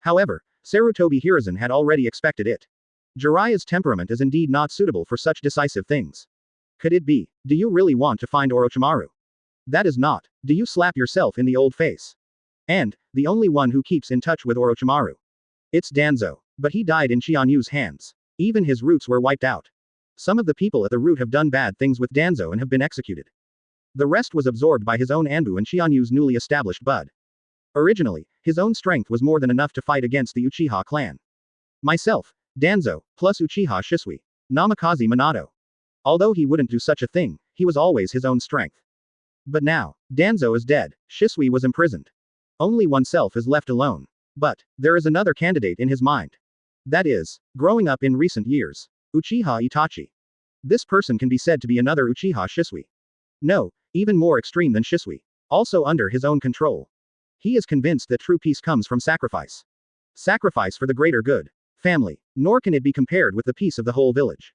However, Sarutobi Hiruzen had already expected it. Jiraiya's temperament is indeed not suitable for such decisive things. Could it be? Do you really want to find Orochimaru? That is not. Do you slap yourself in the old face? And, the only one who keeps in touch with Orochimaru. It's Danzo. But he died in Qianyu's hands. Even his roots were wiped out. Some of the people at the root have done bad things with Danzo and have been executed. The rest was absorbed by his own Anbu and Qianyu's newly established bud. Originally, his own strength was more than enough to fight against the Uchiha clan. Myself, Danzo, plus Uchiha Shisui. Namikaze Minato. Although he wouldn't do such a thing, he was always his own strength. But now, Danzo is dead, Shisui was imprisoned. Only oneself is left alone. But, there is another candidate in his mind. That is, growing up in recent years. Uchiha Itachi. This person can be said to be another Uchiha Shisui. No, even more extreme than Shisui. Also under his own control. He is convinced that true peace comes from sacrifice. Sacrifice for the greater good. Family. Nor can it be compared with the peace of the whole village.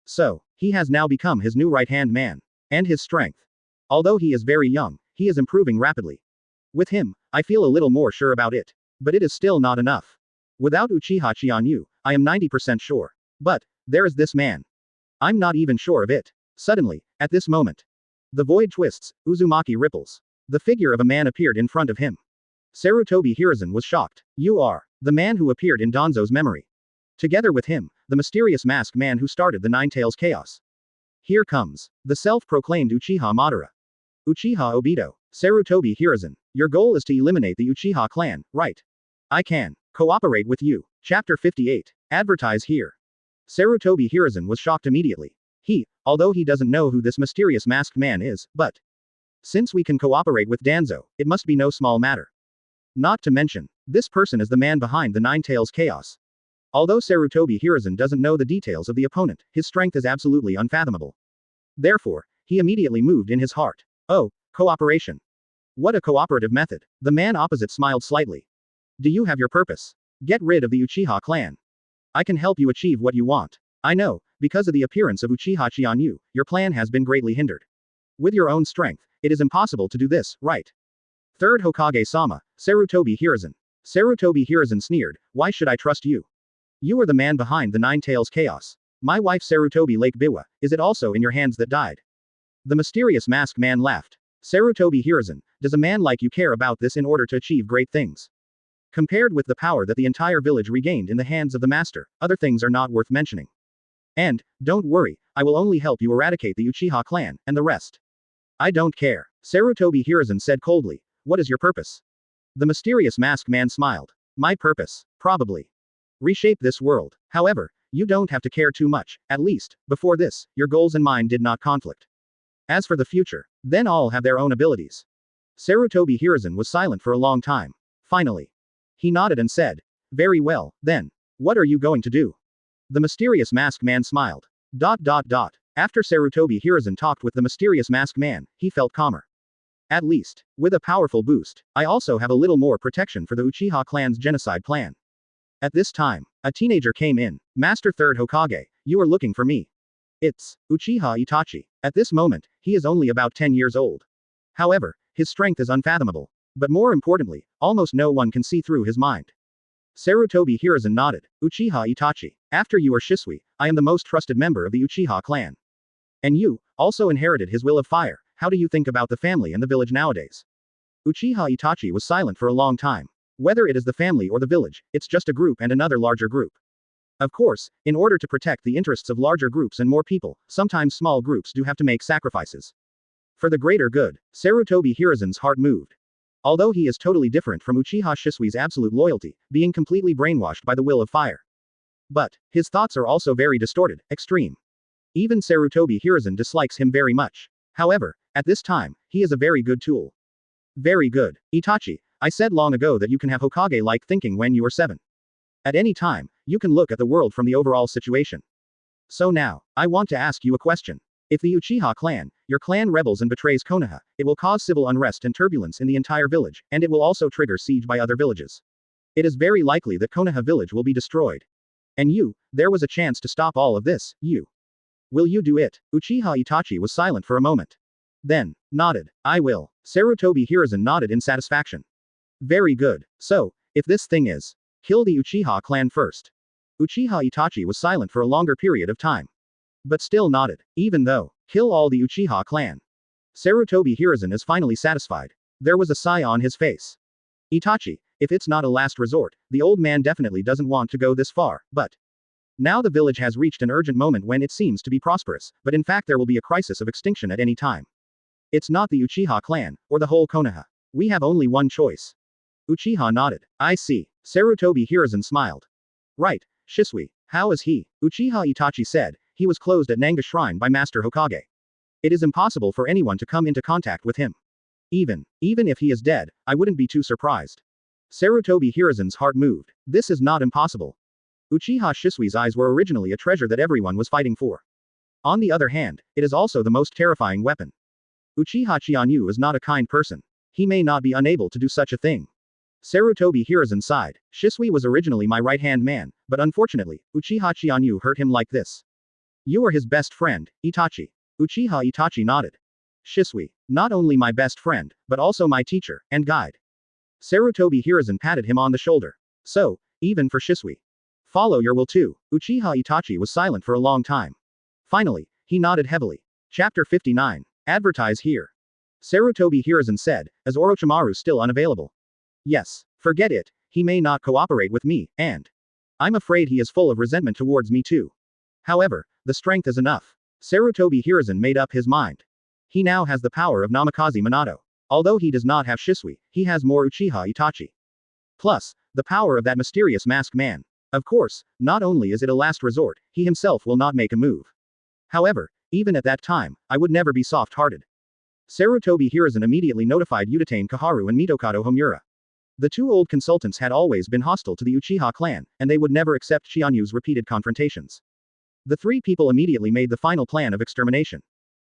So, he has now become his new right-hand man. And his strength. Although he is very young, he is improving rapidly. With him, I feel a little more sure about it. But it is still not enough. Without Uchiha Qianyu, I am 90% sure. But, there is this man. I'm not even sure of it. Suddenly, at this moment. The void twists, Uzumaki ripples. The figure of a man appeared in front of him. Sarutobi Hiruzen was shocked. You are the man who appeared in Danzo's memory. Together with him, the mysterious masked man who started the Nine Tails chaos. Here comes the self-proclaimed Uchiha Madara. Uchiha Obito. Sarutobi Hiruzen. Your goal is to eliminate the Uchiha clan, right? I can cooperate with you. Chapter 58. Advertise here. Sarutobi Hiruzen was shocked immediately. Although he doesn't know who this mysterious masked man is, but since we can cooperate with Danzo, it must be no small matter. Not to mention, this person is the man behind the Nine Tails chaos. Although Sarutobi Hiruzen doesn't know the details of the opponent, his strength is absolutely unfathomable. Therefore, he immediately moved in his heart. Oh, cooperation. What a cooperative method. The man opposite smiled slightly. Do you have your purpose? Get rid of the Uchiha clan. I can help you achieve what you want. I know, because of the appearance of Uchiha Qianyu, your plan has been greatly hindered. With your own strength, it is impossible to do this, right? Third Hokage-sama, Sarutobi Hiruzen. Sarutobi Hiruzen sneered, why should I trust you? You are the man behind the Nine Tails chaos. My wife Sarutobi Lake Biwa, is it also in your hands that died? The mysterious masked man laughed. Sarutobi Hiruzen, does a man like you care about this in order to achieve great things? Compared with the power that the entire village regained in the hands of the master, other things are not worth mentioning. And, don't worry, I will only help you eradicate the Uchiha clan, and the rest. I don't care. Sarutobi Hiruzen said coldly, what is your purpose? The mysterious masked man smiled. My purpose, probably. Reshape this world. However, you don't have to care too much, at least, before this, your goals and mine did not conflict. As for the future, then all have their own abilities. Sarutobi Hiruzen was silent for a long time. Finally. He nodded and said, "Very well, then. What are you going to do?" The mysterious masked man smiled. After Sarutobi Hiruzen talked with the mysterious masked man, he felt calmer. At least, with a powerful boost, I also have a little more protection for the Uchiha clan's genocide plan. At this time, a teenager came in. "Master Third Hokage, you are looking for me." It's Uchiha Itachi. At this moment, he is only about 10 years old. However, his strength is unfathomable. But more importantly, almost no one can see through his mind. Sarutobi Hiruzen nodded. "Uchiha Itachi, after you are Shisui, I am the most trusted member of the Uchiha clan. And you, also inherited his will of fire. How do you think about the family and the village nowadays?" Uchiha Itachi was silent for a long time. Whether it is the family or the village, it's just a group and another larger group. Of course, in order to protect the interests of larger groups and more people, sometimes small groups do have to make sacrifices. For the greater good, Sarutobi Hiruzen's heart moved. Although he is totally different from Uchiha Shisui's absolute loyalty, being completely brainwashed by the will of fire. But, his thoughts are also very distorted, extreme. Even Sarutobi Hiruzen dislikes him very much. However, at this time, he is a very good tool. "Very good, Itachi, I said long ago that you can have Hokage-like thinking when you are 7. At any time, you can look at the world from the overall situation. So now, I want to ask you a question. If the Uchiha clan, your clan rebels and betrays Konoha, it will cause civil unrest and turbulence in the entire village, and it will also trigger siege by other villages. It is very likely that Konoha village will be destroyed. And you, there was a chance to stop all of this, you. Will you do it?" Uchiha Itachi was silent for a moment. Then, nodded. "I will." Sarutobi Hiruzen nodded in satisfaction. "Very good. So, if this thing is, kill the Uchiha clan first." Uchiha Itachi was silent for a longer period of time. But still nodded. Even though, kill all the Uchiha clan. Sarutobi Hiruzen is finally satisfied. There was a sigh on his face. "Itachi, if it's not a last resort, the old man definitely doesn't want to go this far, but now the village has reached an urgent moment when it seems to be prosperous, but in fact there will be a crisis of extinction at any time. It's not the Uchiha clan, or the whole Konoha. We have only one choice." Uchiha nodded. "I see." Sarutobi Hiruzen smiled. "Right, Shisui, how is he?" Uchiha Itachi said. "He was closed at Naga Shrine by Master Hokage. It is impossible for anyone to come into contact with him. Even if he is dead, I wouldn't be too surprised." Sarutobi Hiruzen's heart moved. This is not impossible. Uchiha Shisui's eyes were originally a treasure that everyone was fighting for. On the other hand, it is also the most terrifying weapon. Uchiha Qianyu is not a kind person. He may not be unable to do such a thing. Sarutobi Hiruzen sighed. "Shisui was originally my right-hand man, but unfortunately, Uchiha Qianyu hurt him like this." "You are his best friend, Itachi." Uchiha Itachi nodded. "Shisui, not only my best friend, but also my teacher and guide." Sarutobi Hiruzen patted him on the shoulder. "So, even for Shisui. Follow your will too." Uchiha Itachi was silent for a long time. Finally, he nodded heavily. Chapter 59. Advertise here. Sarutobi Hiruzen said, "Is Orochimaru still unavailable?" "Yes. Forget it, he may not cooperate with me, and I'm afraid he is full of resentment towards me too. However, the strength is enough." Sarutobi Hiruzen made up his mind. He now has the power of Namikaze Minato. Although he does not have Shisui, he has more Uchiha Itachi. Plus, the power of that mysterious masked man. Of course, not only is it a last resort, he himself will not make a move. However, even at that time, I would never be soft-hearted. Sarutobi Hiruzen immediately notified Udatane Kaharu and Mitokado Homura. The two old consultants had always been hostile to the Uchiha clan, and they would never accept Qianyu's repeated confrontations. The three people immediately made the final plan of extermination.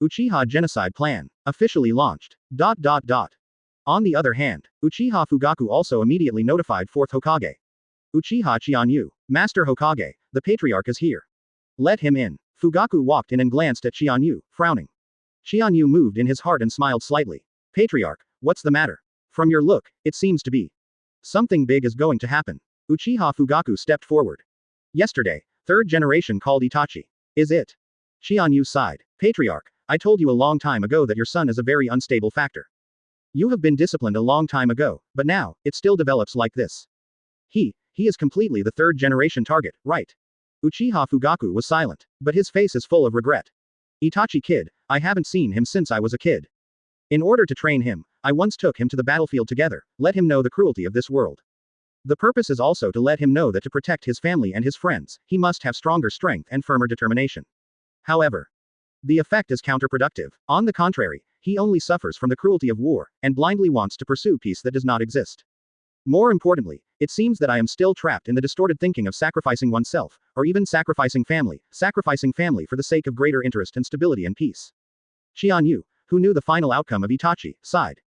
Uchiha Genocide Plan. Officially launched. On the other hand, Uchiha Fugaku also immediately notified 4th Hokage. "Uchiha Qianyu, Master Hokage, the patriarch is here. Let him in." Fugaku walked in and glanced at Qianyu, frowning. Qianyu moved in his heart and smiled slightly. "Patriarch, what's the matter? From your look, it seems to be something big is going to happen." Uchiha Fugaku stepped forward. "Yesterday, 3rd generation called Itachi. Is it?" Qianyu sighed. "Patriarch, I told you a long time ago that your son is a very unstable factor. You have been disciplined a long time ago, but now, it still develops like this. He is completely the 3rd generation target, right?" Uchiha Fugaku was silent, but his face is full of regret. "Itachi kid, I haven't seen him since I was a kid. In order to train him, I once took him to the battlefield together, let him know the cruelty of this world. The purpose is also to let him know that to protect his family and his friends, he must have stronger strength and firmer determination. However, the effect is counterproductive. On the contrary, he only suffers from the cruelty of war, and blindly wants to pursue peace that does not exist. More importantly, it seems that I am still trapped in the distorted thinking of sacrificing oneself, or even sacrificing family for the sake of greater interest and stability and peace. Qianyu, who knew the final outcome of Itachi, sighed.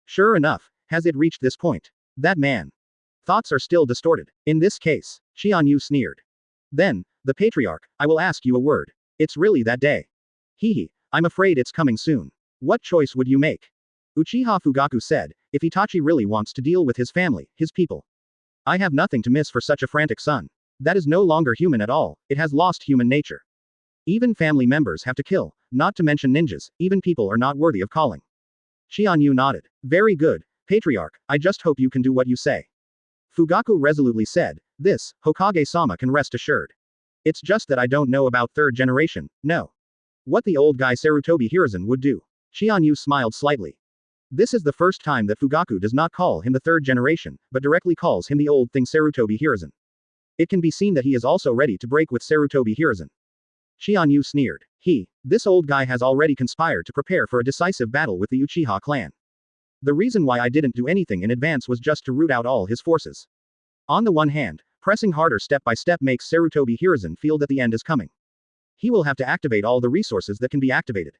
Sure enough, has it reached this point? That man. Thoughts are still distorted. In this case, Qianyu sneered. Then, the patriarch, I will ask you a word. It's really that day. Hehe, I'm afraid it's coming soon. What choice would you make? Uchiha Fugaku said, if Itachi really wants to deal with his family, his people. I have nothing to miss for such a frantic son. That is no longer human at all, it has lost human nature. Even family members have to kill, not to mention ninjas, even people are not worthy of calling. Qianyu nodded. Very good, patriarch, I just hope you can do what you say. Fugaku resolutely said, this, Hokage-sama can rest assured. It's just that I don't know about third generation, no. What the old guy Sarutobi Hiruzen would do. Qianyu smiled slightly. This is the first time that Fugaku does not call him the third generation, but directly calls him the old thing Sarutobi Hiruzen. It can be seen that he is also ready to break with Sarutobi Hiruzen. Qianyu sneered. This old guy has already conspired to prepare for a decisive battle with the Uchiha clan. The reason why I didn't do anything in advance was just to root out all his forces. On the one hand, pressing harder step by step makes Sarutobi Hiruzen feel that the end is coming. He will have to activate all the resources that can be activated.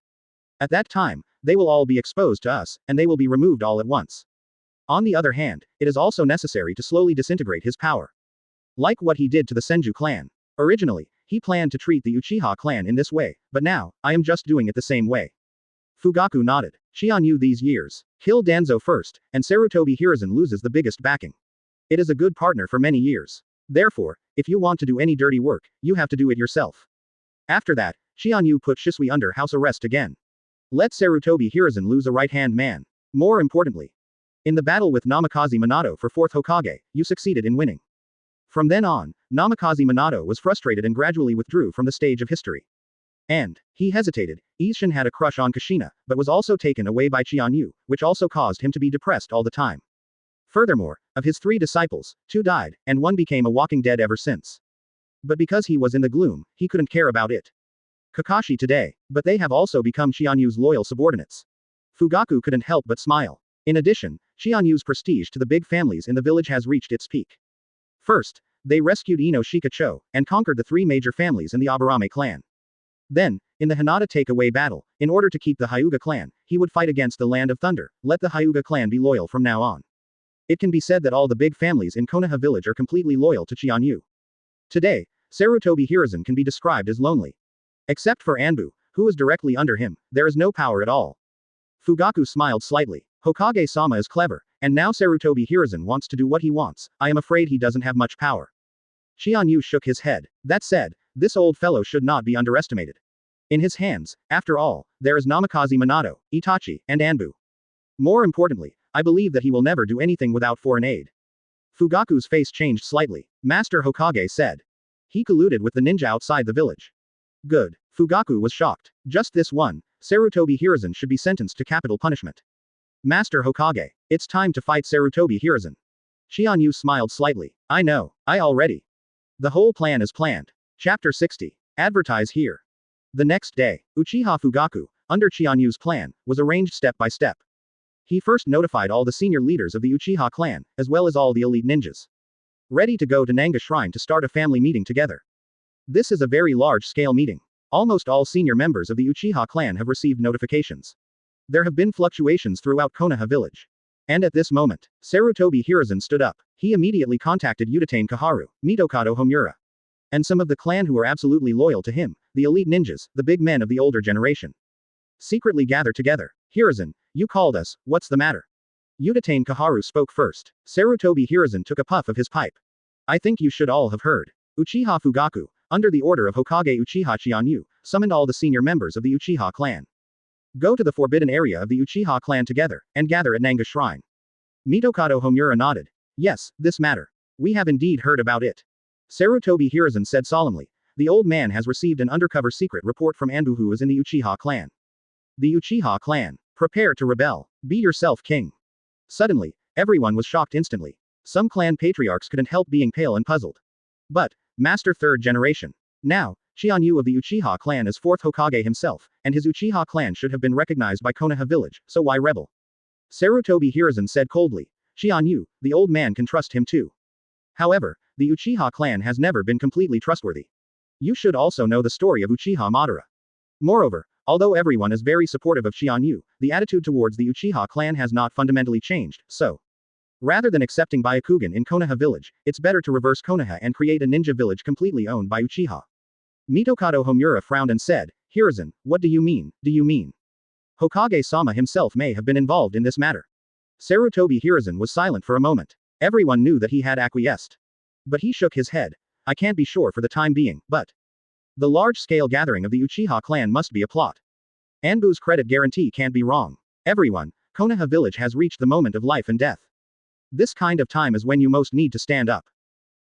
At that time, they will all be exposed to us, and they will be removed all at once. On the other hand, it is also necessary to slowly disintegrate his power. Like what he did to the Senju clan. Originally, he planned to treat the Uchiha clan in this way, but now, I am just doing it the same way. Fugaku nodded. Qianyu these years. Kill Danzo first, and Sarutobi Hiruzen loses the biggest backing. It is a good partner for many years. Therefore, if you want to do any dirty work, you have to do it yourself. After that, Qianyu put Shisui under house arrest again. Let Sarutobi Hiruzen lose a right-hand man. More importantly, in the battle with Namikaze Minato for 4th Hokage, you succeeded in winning. From then on, Namikaze Minato was frustrated and gradually withdrew from the stage of history. And, he hesitated, Isshin had a crush on Kushina, but was also taken away by Qianyu, which also caused him to be depressed all the time. Furthermore, of his 3 disciples, 2 died, and 1 became a walking dead ever since. But because he was in the gloom, he couldn't care about it. Kakashi today, but they have also become Qianyu's loyal subordinates. Fugaku couldn't help but smile. In addition, Qianyu's prestige to the big families in the village has reached its peak. First, they rescued Ino Shikacho, and conquered the 3 major families in the Aburame clan. Then, in the Hinata takeaway battle, in order to keep the Hyuga clan, he would fight against the Land of Thunder, let the Hyuga clan be loyal from now on. It can be said that all the big families in Konoha village are completely loyal to Qianyu. Today, Sarutobi Hiruzen can be described as lonely. Except for Anbu, who is directly under him, there is no power at all. Fugaku smiled slightly. Hokage-sama is clever, and now Sarutobi Hiruzen wants to do what he wants, I am afraid he doesn't have much power. Qianyu shook his head. That said, this old fellow should not be underestimated. In his hands, after all, there is Namikaze Minato, Itachi, and Anbu. More importantly, I believe that he will never do anything without foreign aid. Fugaku's face changed slightly. Master Hokage said. He colluded with the ninja outside the village. Good. Fugaku was shocked. Just this one, Sarutobi Hiruzen should be sentenced to capital punishment. Master Hokage, it's time to fight Sarutobi Hiruzen. Qianyu smiled slightly. I know, I already. The whole plan is planned. Chapter 60. Advertise here. The next day, Uchiha Fugaku, under Qianyu's plan, was arranged step by step. He first notified all the senior leaders of the Uchiha clan, as well as all the elite ninjas. Ready to go to Naga Shrine to start a family meeting together. This is a very large-scale meeting. Almost all senior members of the Uchiha clan have received notifications. There have been fluctuations throughout Konoha village. And at this moment, Sarutobi Hiruzen stood up. He immediately contacted Uchiha Kaharu, Mitokado Homura, and some of the clan who are absolutely loyal to him, the elite ninjas, the big men of the older generation. Secretly gather together. Hiruzen, you called us, what's the matter? Uchiha Kaharu spoke first. Sarutobi Hiruzen took a puff of his pipe. I think you should all have heard. Uchiha Fugaku, under the order of Hokage Uchiha Qianyu, summoned all the senior members of the Uchiha clan. Go to the forbidden area of the Uchiha clan together, and gather at Naga Shrine. Mitokado Homura nodded. Yes, this matter. We have indeed heard about it. Sarutobi Hiruzen said solemnly. The old man has received an undercover secret report from Anbu who is in the Uchiha clan. The Uchiha clan. Prepare to rebel. Be yourself king. Suddenly, everyone was shocked instantly. Some clan patriarchs couldn't help being pale and puzzled. But, Master third generation. Now, Qianyu of the Uchiha clan is 4th Hokage himself, and his Uchiha clan should have been recognized by Konoha village, so why rebel? Sarutobi Hiruzen said coldly. Qianyu, the old man can trust him too. However, the Uchiha clan has never been completely trustworthy. You should also know the story of Uchiha Madara. Moreover, although everyone is very supportive of Qianyu, the attitude towards the Uchiha clan has not fundamentally changed, so rather than accepting Byakugan in Konoha village, it's better to reverse Konoha and create a ninja village completely owned by Uchiha. Mitokado Homura frowned and said, Hiruzen, what do you mean? Hokage-sama himself may have been involved in this matter. Sarutobi Hiruzen was silent for a moment. Everyone knew that he had acquiesced. But he shook his head. I can't be sure for the time being, but the large-scale gathering of the Uchiha clan must be a plot. Anbu's credit guarantee can't be wrong. Everyone, Konoha village has reached the moment of life and death. This kind of time is when you most need to stand up.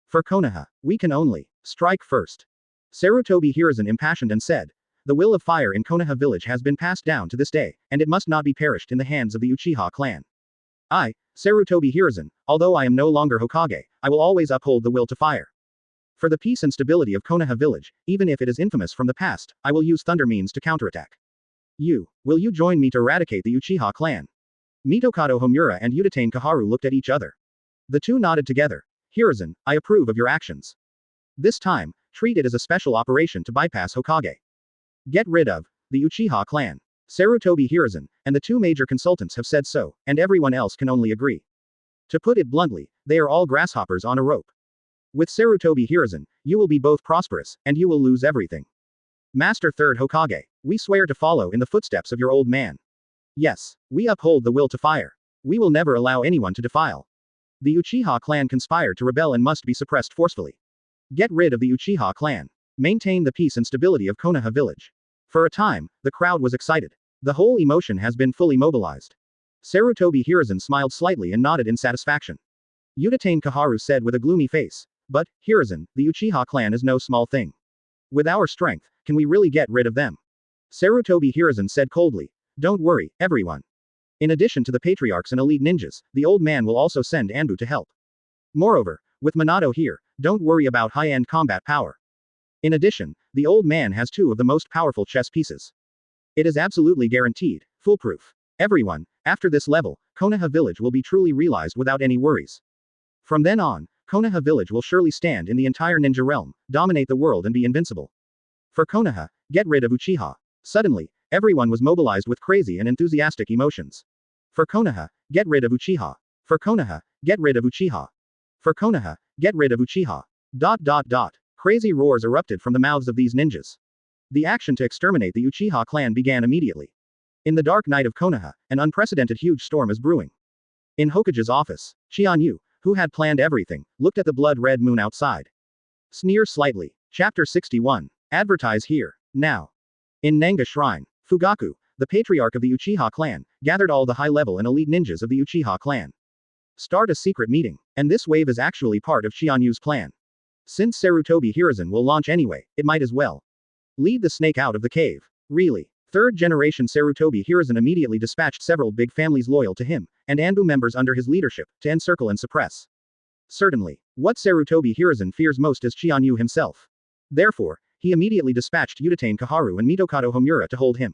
For Konoha, we can only strike first. Sarutobi Hiruzen impassioned and said, the will of fire in Konoha village has been passed down to this day, and it must not be perished in the hands of the Uchiha clan. I, Sarutobi Hiruzen, although I am no longer Hokage, I will always uphold the will to fire. For the peace and stability of Konoha village, even if it is infamous from the past, I will use thunder means to counterattack. Will you join me to eradicate the Uchiha clan? Mitokado Homura and Uchiha Kaharu looked at each other. The two nodded together. Hiruzen, I approve of your actions. This time, treat it as a special operation to bypass Hokage. Get rid of the Uchiha clan. Sarutobi Hiruzen and the two major consultants have said so, and everyone else can only agree. To put it bluntly, they are all grasshoppers on a rope. With Sarutobi Hiruzen, you will be both prosperous, and you will lose everything. Master Third Hokage, we swear to follow in the footsteps of your old man. Yes, we uphold the will to fire. We will never allow anyone to defile. The Uchiha clan conspired to rebel and must be suppressed forcefully. Get rid of the Uchiha clan. Maintain the peace and stability of Konoha village. For a time, the crowd was excited. The whole emotion has been fully mobilized. Sarutobi Hiruzen smiled slightly and nodded in satisfaction. Uchiha Kaharu said with a gloomy face, but, Hiruzen, the Uchiha clan is no small thing. With our strength, can we really get rid of them? Sarutobi Hiruzen said coldly, don't worry, everyone. In addition to the patriarchs and elite ninjas, the old man will also send Anbu to help. Moreover, with Minato here, don't worry about high-end combat power. In addition, the old man has two of the most powerful chess pieces. It is absolutely guaranteed, foolproof. Everyone, after this level, Konoha village will be truly realized without any worries. From then on, Konoha village will surely stand in the entire ninja realm, dominate the world and be invincible. For Konoha, get rid of Uchiha. Suddenly, everyone was mobilized with crazy and enthusiastic emotions. For Konoha, get rid of Uchiha. For Konoha, get rid of Uchiha. For Konoha, get rid of Uchiha. ... Crazy roars erupted from the mouths of these ninjas. The action to exterminate the Uchiha clan began immediately. In the dark night of Konoha, an unprecedented huge storm is brewing. In Hokage's office, Qianyu, who had planned everything, looked at the blood-red moon outside. Sneer slightly. Chapter 61. Advertise here. Now. In Naga Shrine, Fugaku, the patriarch of the Uchiha clan, gathered all the high-level and elite ninjas of the Uchiha clan. Start a secret meeting, and this wave is actually part of Qianyu's plan. Since Sarutobi Hiruzen will launch anyway, it might as well lead the snake out of the cave. Really. Third-generation Sarutobi Hiruzen immediately dispatched several big families loyal to him, and Anbu members under his leadership, to encircle and suppress. Certainly, what Sarutobi Hiruzen fears most is Qianyu himself. Therefore, he immediately dispatched Uchiha Kaharu and Mitokado Homura to hold him.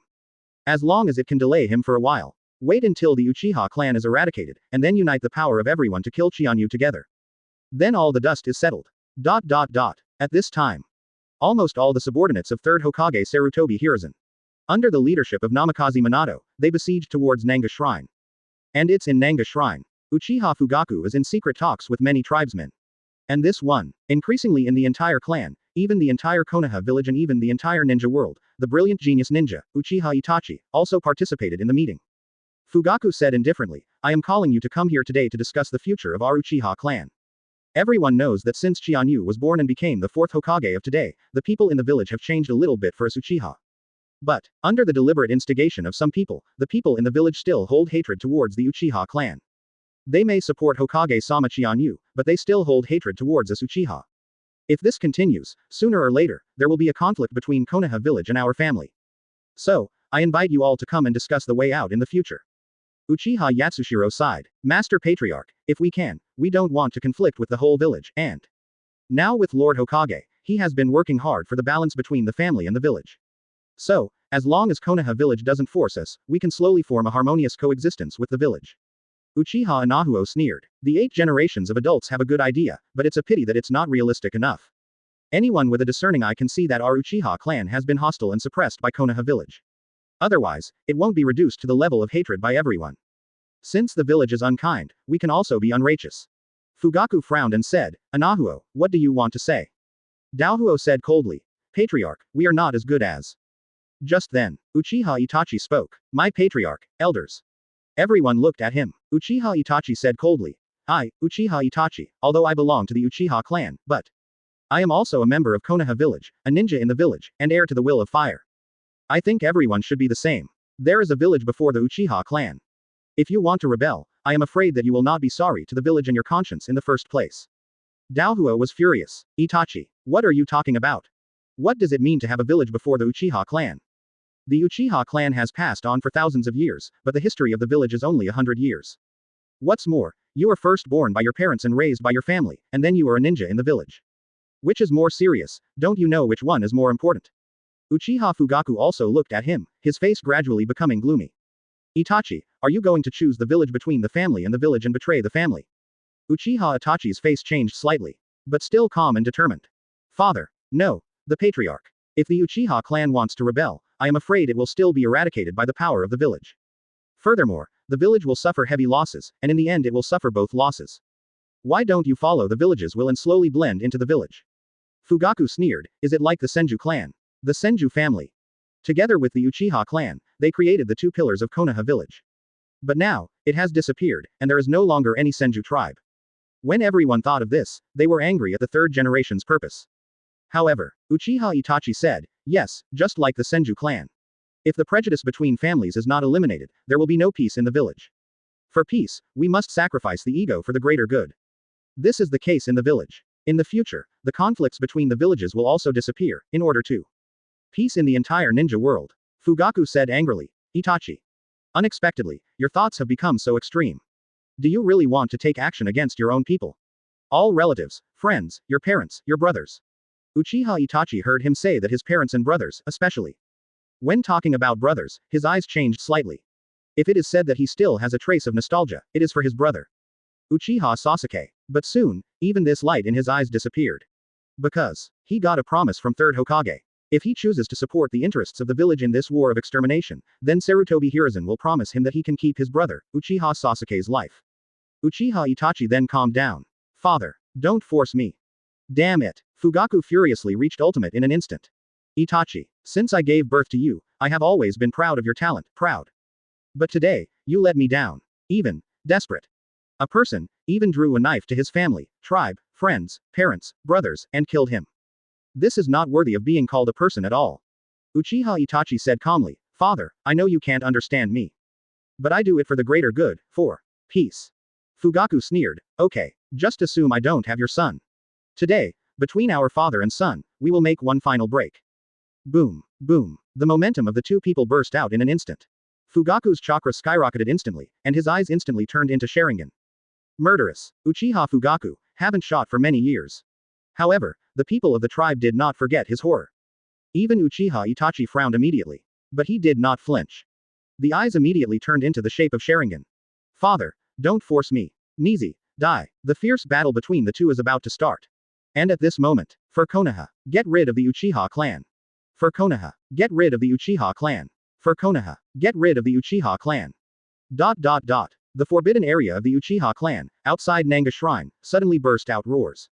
As long as it can delay him for a while. Wait until the Uchiha clan is eradicated, and then unite the power of everyone to kill Qianyu together. Then all the dust is settled. ... At this time, almost all the subordinates of 3rd Hokage Sarutobi Hiruzen, under the leadership of Namikaze Minato, they besieged towards Naga Shrine. And it's in Naga Shrine. Uchiha Fugaku is in secret talks with many tribesmen. And this one, increasingly in the entire clan, even the entire Konoha village and even the entire ninja world, the brilliant genius ninja, Uchiha Itachi, also participated in the meeting. Fugaku said indifferently, I am calling you to come here today to discuss the future of our Uchiha clan. Everyone knows that since Qianyu was born and became the 4th Hokage of today, the people in the village have changed a little bit for us Uchiha. But, under the deliberate instigation of some people, the people in the village still hold hatred towards the Uchiha clan. They may support Hokage-sama Qianyu, but they still hold hatred towards us Uchiha. If this continues, sooner or later, there will be a conflict between Konoha village and our family. So, I invite you all to come and discuss the way out in the future. Uchiha Yatsushiro sighed. Master Patriarch, if we can, we don't want to conflict with the whole village, and now with Lord Hokage, he has been working hard for the balance between the family and the village. So, as long as Konoha village doesn't force us, we can slowly form a harmonious coexistence with the village. Uchiha Anahuo sneered. The 8 generations of adults have a good idea, but it's a pity that it's not realistic enough. Anyone with a discerning eye can see that our Uchiha clan has been hostile and suppressed by Konoha village. Otherwise, it won't be reduced to the level of hatred by everyone. Since the village is unkind, we can also be unrighteous. Fugaku frowned and said, Anahuo, what do you want to say? Daohuo said coldly, Patriarch, we are not as good as. Just then, Uchiha Itachi spoke. My patriarch, elders. Everyone looked at him. Uchiha Itachi said coldly, I, Uchiha Itachi, although I belong to the Uchiha clan, but I am also a member of Konoha village, a ninja in the village, and heir to the will of fire. I think everyone should be the same. There is a village before the Uchiha clan. If you want to rebel, I am afraid that you will not be sorry to the village and your conscience in the first place. Daohuo was furious. Itachi, what are you talking about? What does it mean to have a village before the Uchiha clan? The Uchiha clan has passed on for thousands of years, but the history of the village is only 100 years. What's more, you were first born by your parents and raised by your family, and then you are a ninja in the village. Which is more serious? Don't you know which one is more important? Uchiha Fugaku also looked at him, his face gradually becoming gloomy. Itachi, are you going to choose the village between the family and the village and betray the family? Uchiha Itachi's face changed slightly, but still calm and determined. Father, no, the patriarch. If the Uchiha clan wants to rebel, I am afraid it will still be eradicated by the power of the village. Furthermore, the village will suffer heavy losses, and in the end it will suffer both losses. Why don't you follow the village's will and slowly blend into the village? Fugaku sneered, is it like the Senju clan? The Senju family. Together with the Uchiha clan, they created the 2 pillars of Konoha village. But now, it has disappeared, and there is no longer any Senju tribe. When everyone thought of this, they were angry at the 3rd generation's purpose. However, Uchiha Itachi said, yes, just like the Senju clan. If the prejudice between families is not eliminated, there will be no peace in the village. For peace, we must sacrifice the ego for the greater good. This is the case in the village. In the future, the conflicts between the villages will also disappear, in order to peace in the entire ninja world. Fugaku said angrily, Itachi. Unexpectedly, your thoughts have become so extreme. Do you really want to take action against your own people? All relatives, friends, your parents, your brothers. Uchiha Itachi heard him say that his parents and brothers, especially. When talking about brothers, his eyes changed slightly. If it is said that he still has a trace of nostalgia, it is for his brother. Uchiha Sasuke. But soon, even this light in his eyes disappeared. Because he got a promise from 3rd Hokage. If he chooses to support the interests of the village in this war of extermination, then Sarutobi Hiruzen will promise him that he can keep his brother, Uchiha Sasuke's life. Uchiha Itachi then calmed down. Father, don't force me. Damn it. Fugaku furiously reached ultimate in an instant. Itachi, since I gave birth to you, I have always been proud of your talent, proud. But today, you let me down. Even, desperate. A person, even drew a knife to his family, tribe, friends, parents, brothers, and killed him. This is not worthy of being called a person at all. Uchiha Itachi said calmly, Father, I know you can't understand me. But I do it for the greater good, for peace. Fugaku sneered, okay, just assume I don't have your son. Today, between our father and son, we will make one final break. Boom, boom. The momentum of the 2 people burst out in an instant. Fugaku's chakra skyrocketed instantly, and his eyes instantly turned into Sharingan. Murderous. Uchiha Fugaku haven't shot for many years. However, the people of the tribe did not forget his horror. Even Uchiha Itachi frowned immediately. But he did not flinch. The eyes immediately turned into the shape of Sharingan. Father, don't force me. Nizi, die. The fierce battle between the 2 is about to start. And at this moment, for Konoha, get rid of the Uchiha clan. For Konoha, get rid of the Uchiha clan. For Konoha, get rid of the Uchiha clan. ... The forbidden area of the Uchiha clan, outside Naga Shrine, suddenly burst out roars.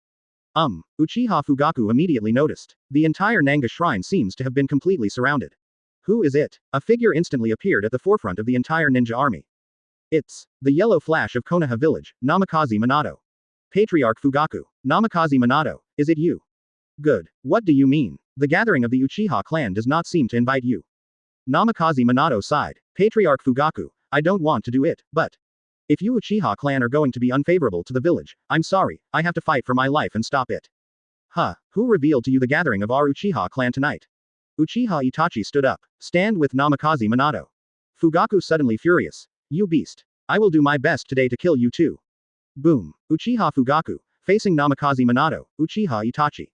Uchiha Fugaku immediately noticed. The entire Naga Shrine seems to have been completely surrounded. Who is it? A figure instantly appeared at the forefront of the entire ninja army. It's the yellow flash of Konoha village, Namikaze Minato. Patriarch Fugaku. Namikaze Minato, is it you? Good. What do you mean? The gathering of the Uchiha clan does not seem to invite you. Namikaze Minato sighed. Patriarch Fugaku, I don't want to do it, but if you Uchiha clan are going to be unfavorable to the village, I'm sorry, I have to fight for my life and stop it. Huh, who revealed to you the gathering of our Uchiha clan tonight? Uchiha Itachi stood up. Stand with Namikaze Minato. Fugaku suddenly furious. You beast. I will do my best today to kill you too. Boom. Uchiha Fugaku, facing Namikaze Minato, Uchiha Itachi.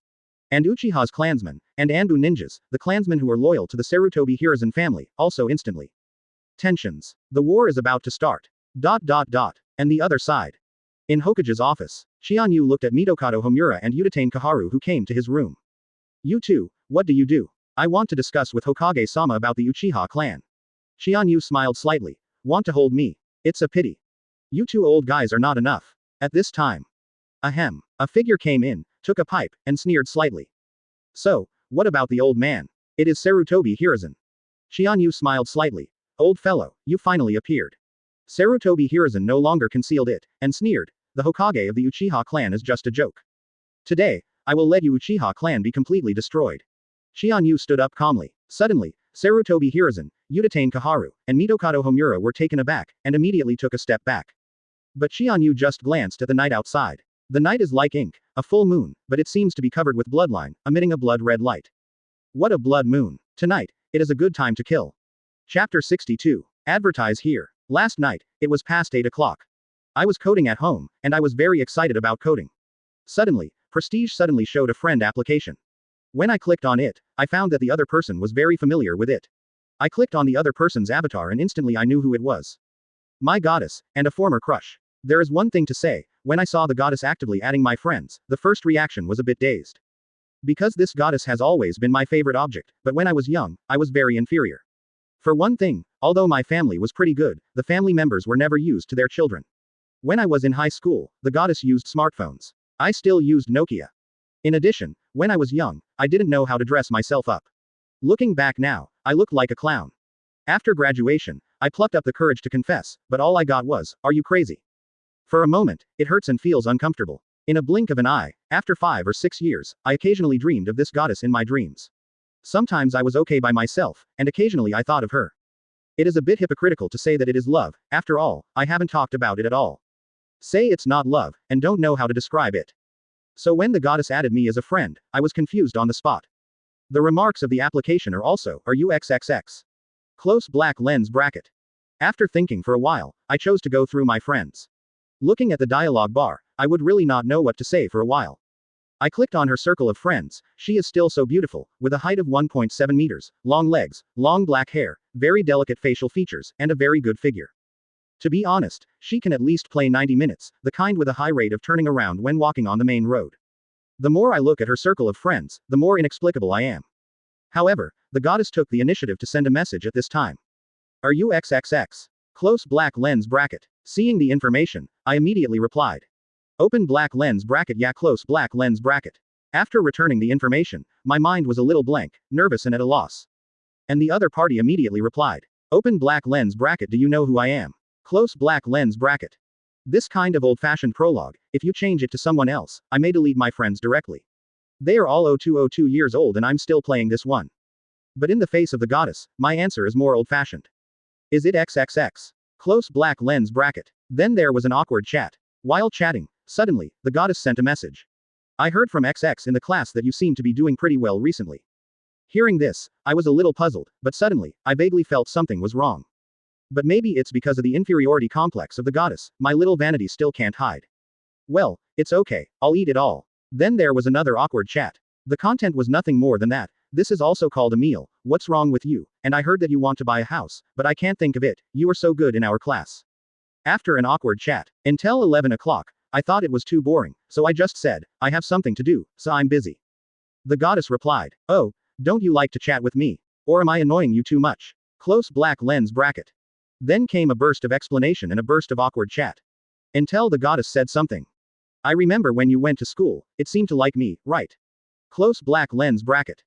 And Uchiha's clansmen, and Anbu ninjas, the clansmen who are loyal to the Sarutobi Hiruzen family, also instantly. Tensions. The war is about to start. And the other side. In Hokage's office, Qianyu looked at Mitokado Homura and Udatane Kaharu who came to his room. You two, what do you do? I want to discuss with Hokage-sama about the Uchiha clan. Qianyu smiled slightly. Want to hold me? It's a pity. You two old guys are not enough. At this time. Ahem. A figure came in, took a pipe, and sneered slightly. So, what about the old man? It is Sarutobi Hiruzen. Qianyu smiled slightly. Old fellow, you finally appeared. Sarutobi Hiruzen no longer concealed it, and sneered. The Hokage of the Uchiha clan is just a joke. Today, I will let you Uchiha clan be completely destroyed. Qianyu stood up calmly. Suddenly, Sarutobi Hiruzen, Udatane Kaharu, and Mitokado Homura were taken aback, and immediately took a step back. But Qianyu just glanced at the night outside. The night is like ink, a full moon, but it seems to be covered with bloodline, emitting a blood-red light. What a blood moon. Tonight, it is a good time to kill. Chapter 62. Advertise here. Last night, it was past 8 o'clock. I was coding at home, and I was very excited about coding. Suddenly, Prestige suddenly showed a friend application. When I clicked on it, I found that the other person was very familiar with it. I clicked on the other person's avatar and instantly I knew who it was. My goddess, and a former crush. There is one thing to say, when I saw the goddess actively adding my friends, the first reaction was a bit dazed. Because this goddess has always been my favorite object, but when I was young, I was very inferior. For one thing, although my family was pretty good, the family members were never used to their children. When I was in high school, the goddess used smartphones. I still used Nokia. In addition, when I was young, I didn't know how to dress myself up. Looking back now, I looked like a clown. After graduation, I plucked up the courage to confess, but all I got was, "Are you crazy?" For a moment, it hurts and feels uncomfortable. In a blink of an eye, after 5 or 6 years, I occasionally dreamed of this goddess in my dreams. Sometimes I was okay by myself, and occasionally I thought of her. It is a bit hypocritical to say that it is love, after all, I haven't talked about it at all. Say it's not love, and don't know how to describe it. So when the goddess added me as a friend, I was confused on the spot. The remarks of the application are also, "Are you XXX?" Close black lens bracket. After thinking for a while, I chose to go through my friends. Looking at the dialogue bar, I would really not know what to say for a while. I clicked on her circle of friends. She is still so beautiful, with a height of 1.7 meters, long legs, long black hair, very delicate facial features, and a very good figure. To be honest, she can at least play 90 minutes, the kind with a high rate of turning around when walking on the main road. The more I look at her circle of friends, the more inexplicable I am. However, the goddess took the initiative to send a message at this time. Are you XXX? Close black lens bracket. Seeing the information, I immediately replied. Open black lens bracket, yeah, close black lens bracket. After returning the information, my mind was a little blank, nervous and at a loss. And the other party immediately replied. Open black lens bracket, do you know who I am? Close black lens bracket. This kind of old-fashioned prologue, if you change it to someone else, I may delete my friends directly. They are all 0202 years old and I'm still playing this one. But in the face of the goddess, my answer is more old-fashioned. Is it XXX? Close black lens bracket. Then there was an awkward chat. While chatting, suddenly, the goddess sent a message. I heard from XX in the class that you seem to be doing pretty well recently. Hearing this, I was a little puzzled, but suddenly, I vaguely felt something was wrong. But maybe it's because of the inferiority complex of the goddess, my little vanity still can't hide. Well, it's okay, I'll eat it all. Then there was another awkward chat. The content was nothing more than that. This is also called a meal, what's wrong with you, and I heard that you want to buy a house, but I can't think of it, you are so good in our class. After an awkward chat, until 11 o'clock, I thought it was too boring, so I just said, I have something to do, so I'm busy. The goddess replied, oh, don't you like to chat with me? Or am I annoying you too much? Close black lens bracket. Then came a burst of explanation and a burst of awkward chat. Until the goddess said something. I remember when you went to school, it seemed to like me, right? Close black lens bracket.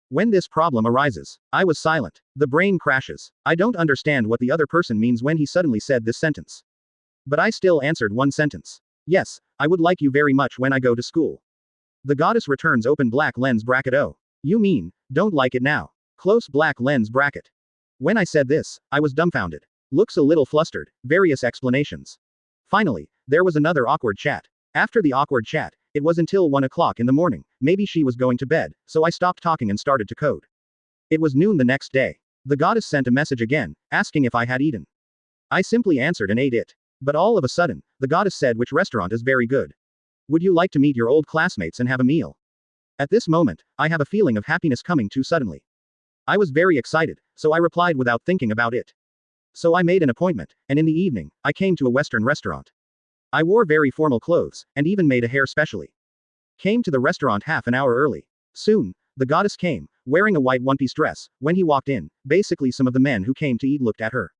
When this problem arises, I was silent. The brain crashes. I don't understand what the other person means when he suddenly said this sentence. But I still answered one sentence. Yes, I would like you very much when I go to school. The goddess returns open black lens bracket. Oh. You mean, don't like it now? Close black lens bracket. When I said this, I was dumbfounded. Looks a little flustered, various explanations. Finally, there was another awkward chat. After the awkward chat, it was until 1 o'clock in the morning, maybe she was going to bed, so I stopped talking and started to code. It was noon the next day. The goddess sent a message again, asking if I had eaten. I simply answered and ate it. But all of a sudden, the goddess said which restaurant is very good. Would you like to meet your old classmates and have a meal? At this moment, I have a feeling of happiness coming too suddenly. I was very excited, so I replied without thinking about it. So I made an appointment, and in the evening, I came to a Western restaurant. I wore very formal clothes, and even made a hair specially. Came to the restaurant half an hour early. Soon, the goddess came, wearing a white one-piece dress. When he walked in, basically some of the men who came to eat looked at her.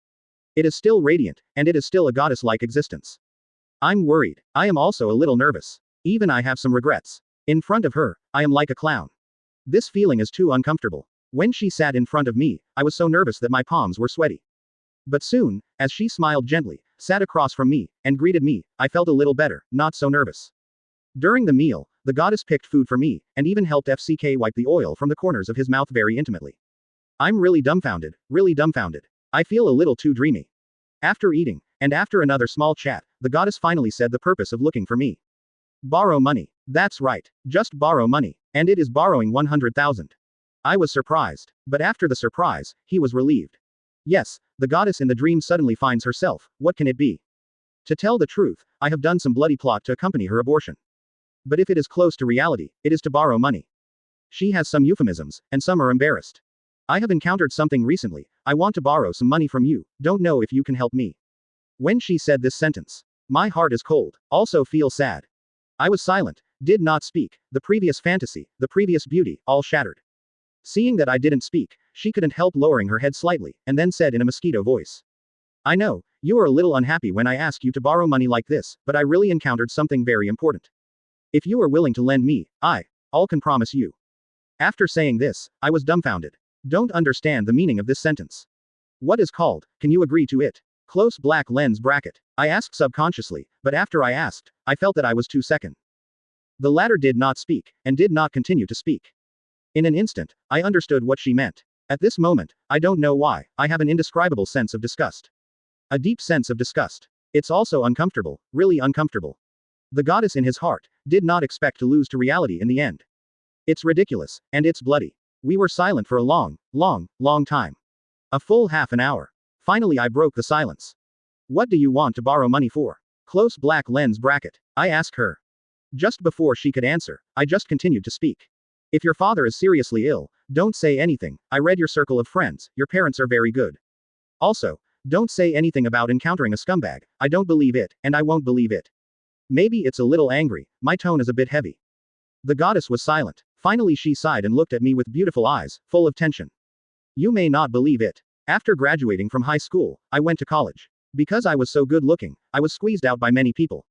It is still radiant, and it is still a goddess-like existence. I'm worried. I am also a little nervous. Even I have some regrets. In front of her, I am like a clown. This feeling is too uncomfortable. When she sat in front of me, I was so nervous that my palms were sweaty. But soon, as she smiled gently, sat across from me, and greeted me, I felt a little better, not so nervous. During the meal, the goddess picked food for me, and even helped FCK wipe the oil from the corners of his mouth very intimately. I'm really dumbfounded, really dumbfounded. I feel a little too dreamy. After eating, and after another small chat, the goddess finally said the purpose of looking for me. Borrow money. That's right. Just borrow money. And it is borrowing 100,000. I was surprised. But after the surprise, he was relieved. Yes, the goddess in the dream suddenly finds herself. What can it be? To tell the truth, I have done some bloody plot to accompany her abortion. But if it is close to reality, it is to borrow money. She has some euphemisms, and some are embarrassed. I have encountered something recently. I want to borrow some money from you. Don't know if you can help me. When she said this sentence, my heart is cold. Also feel sad. I was silent, did not speak. The previous fantasy, the previous beauty, all shattered. Seeing that I didn't speak, she couldn't help lowering her head slightly, and then said in a mosquito voice. I know, you are a little unhappy when I ask you to borrow money like this, but I really encountered something very important. If you are willing to lend me, all can promise you. After saying this, I was dumbfounded. Don't understand the meaning of this sentence. What is called, can you agree to it? Close black lens bracket. I asked subconsciously, but after I asked, I felt that I was too second. The latter did not speak, and did not continue to speak. In an instant, I understood what she meant. At this moment, I don't know why, I have an indescribable sense of disgust. A deep sense of disgust. It's also uncomfortable, really uncomfortable. The goddess in his heart did not expect to lose to reality in the end. It's ridiculous, and it's bloody. We were silent for a long, long, long time. A full half an hour. Finally I broke the silence. What do you want to borrow money for? Close black lens bracket. I asked her. Just before she could answer, I just continued to speak. If your father is seriously ill, don't say anything. I read your circle of friends, your parents are very good. Also, don't say anything about encountering a scumbag. I don't believe it, and I won't believe it. Maybe it's a little angry, my tone is a bit heavy. The goddess was silent. Finally she sighed and looked at me with beautiful eyes, full of tension. You may not believe it. After graduating from high school, I went to college. Because I was so good looking, I was squeezed out by many people.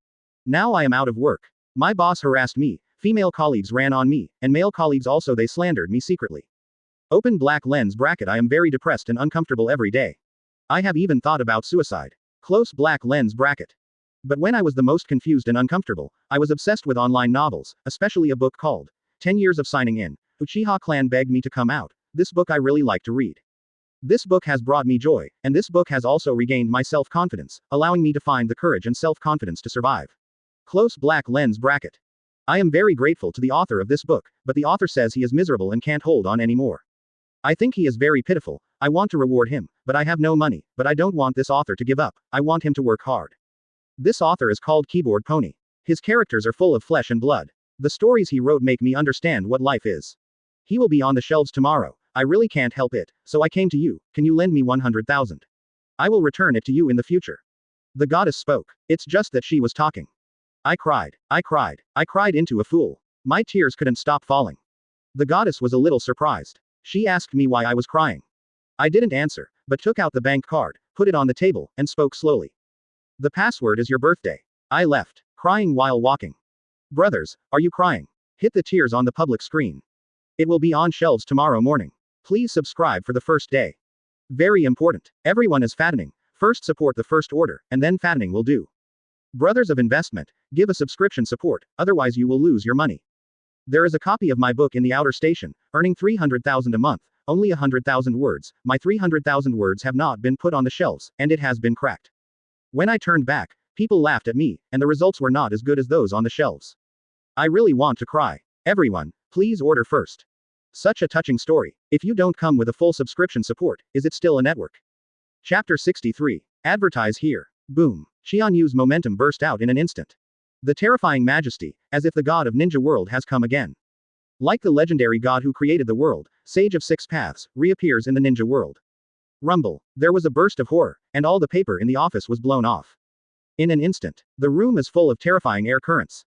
Now I am out of work. My boss harassed me, female colleagues ran on me, and male colleagues also they slandered me secretly. Open black lens bracket. I am very depressed and uncomfortable every day. I have even thought about suicide. Close black lens bracket. But when I was the most confused and uncomfortable, I was obsessed with online novels, especially a book called 10 Years of Signing In. Uchiha Clan begged me to come out. This book I really like to read. This book has brought me joy, and this book has also regained my self-confidence, allowing me to find the courage and self-confidence to survive. Close black lens bracket. I am very grateful to the author of this book, but the author says he is miserable and can't hold on anymore. I think he is very pitiful. I want to reward him, but I have no money, but I don't want this author to give up. I want him to work hard. This author is called Keyboard Pony. His characters are full of flesh and blood. The stories he wrote make me understand what life is. He will be on the shelves tomorrow. I really can't help it, so I came to you. Can you lend me 100,000? I will return it to you in the future. The goddess spoke. It's just that she was talking. I cried into a fool. My tears couldn't stop falling. The goddess was a little surprised. She asked me why I was crying. I didn't answer, but took out the bank card, put it on the table, and spoke slowly. The password is your birthday. I left, crying while walking. Brothers, are you crying? Hit the tears on the public screen. It will be on shelves tomorrow morning. Please subscribe for the first day. Very important. Everyone is fattening. First support the first order, and then fattening will do. Brothers of investment, give a subscription support, otherwise you will lose your money. There is a copy of my book in the outer station, earning 300,000 a month, only 100,000 words. My 300,000 words have not been put on the shelves, and it has been cracked. When I turned back, people laughed at me, and the results were not as good as those on the shelves. I really want to cry. Everyone, please order first. Such a touching story. If you don't come with a full subscription support, is it still a network? Chapter 63. Advertise here. Boom. Qianyu's momentum burst out in an instant. The terrifying majesty, as if the god of ninja world has come again. Like the legendary god who created the world, Sage of Six Paths, reappears in the ninja world. Rumble. There was a burst of horror, and all the paper in the office was blown off. In an instant, the room is full of terrifying air currents.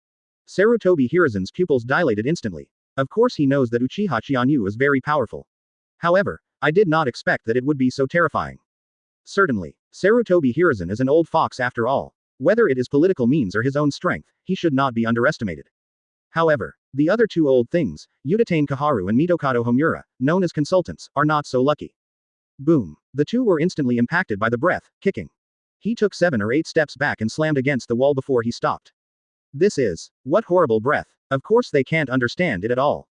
Sarutobi Hiruzen's pupils dilated instantly. Of course he knows that Uchiha Qianyu is very powerful. However, I did not expect that it would be so terrifying. Certainly, Sarutobi Hiruzen is an old fox after all. Whether it is political means or his own strength, he should not be underestimated. However, the other two old things, Uchiha Kaharu and Mitokado Homura, known as consultants, are not so lucky. Boom. The two were instantly impacted by the breath, kicking. He took 7 or 8 steps back and slammed against the wall before he stopped. What horrible breath. Of course they can't understand it at all.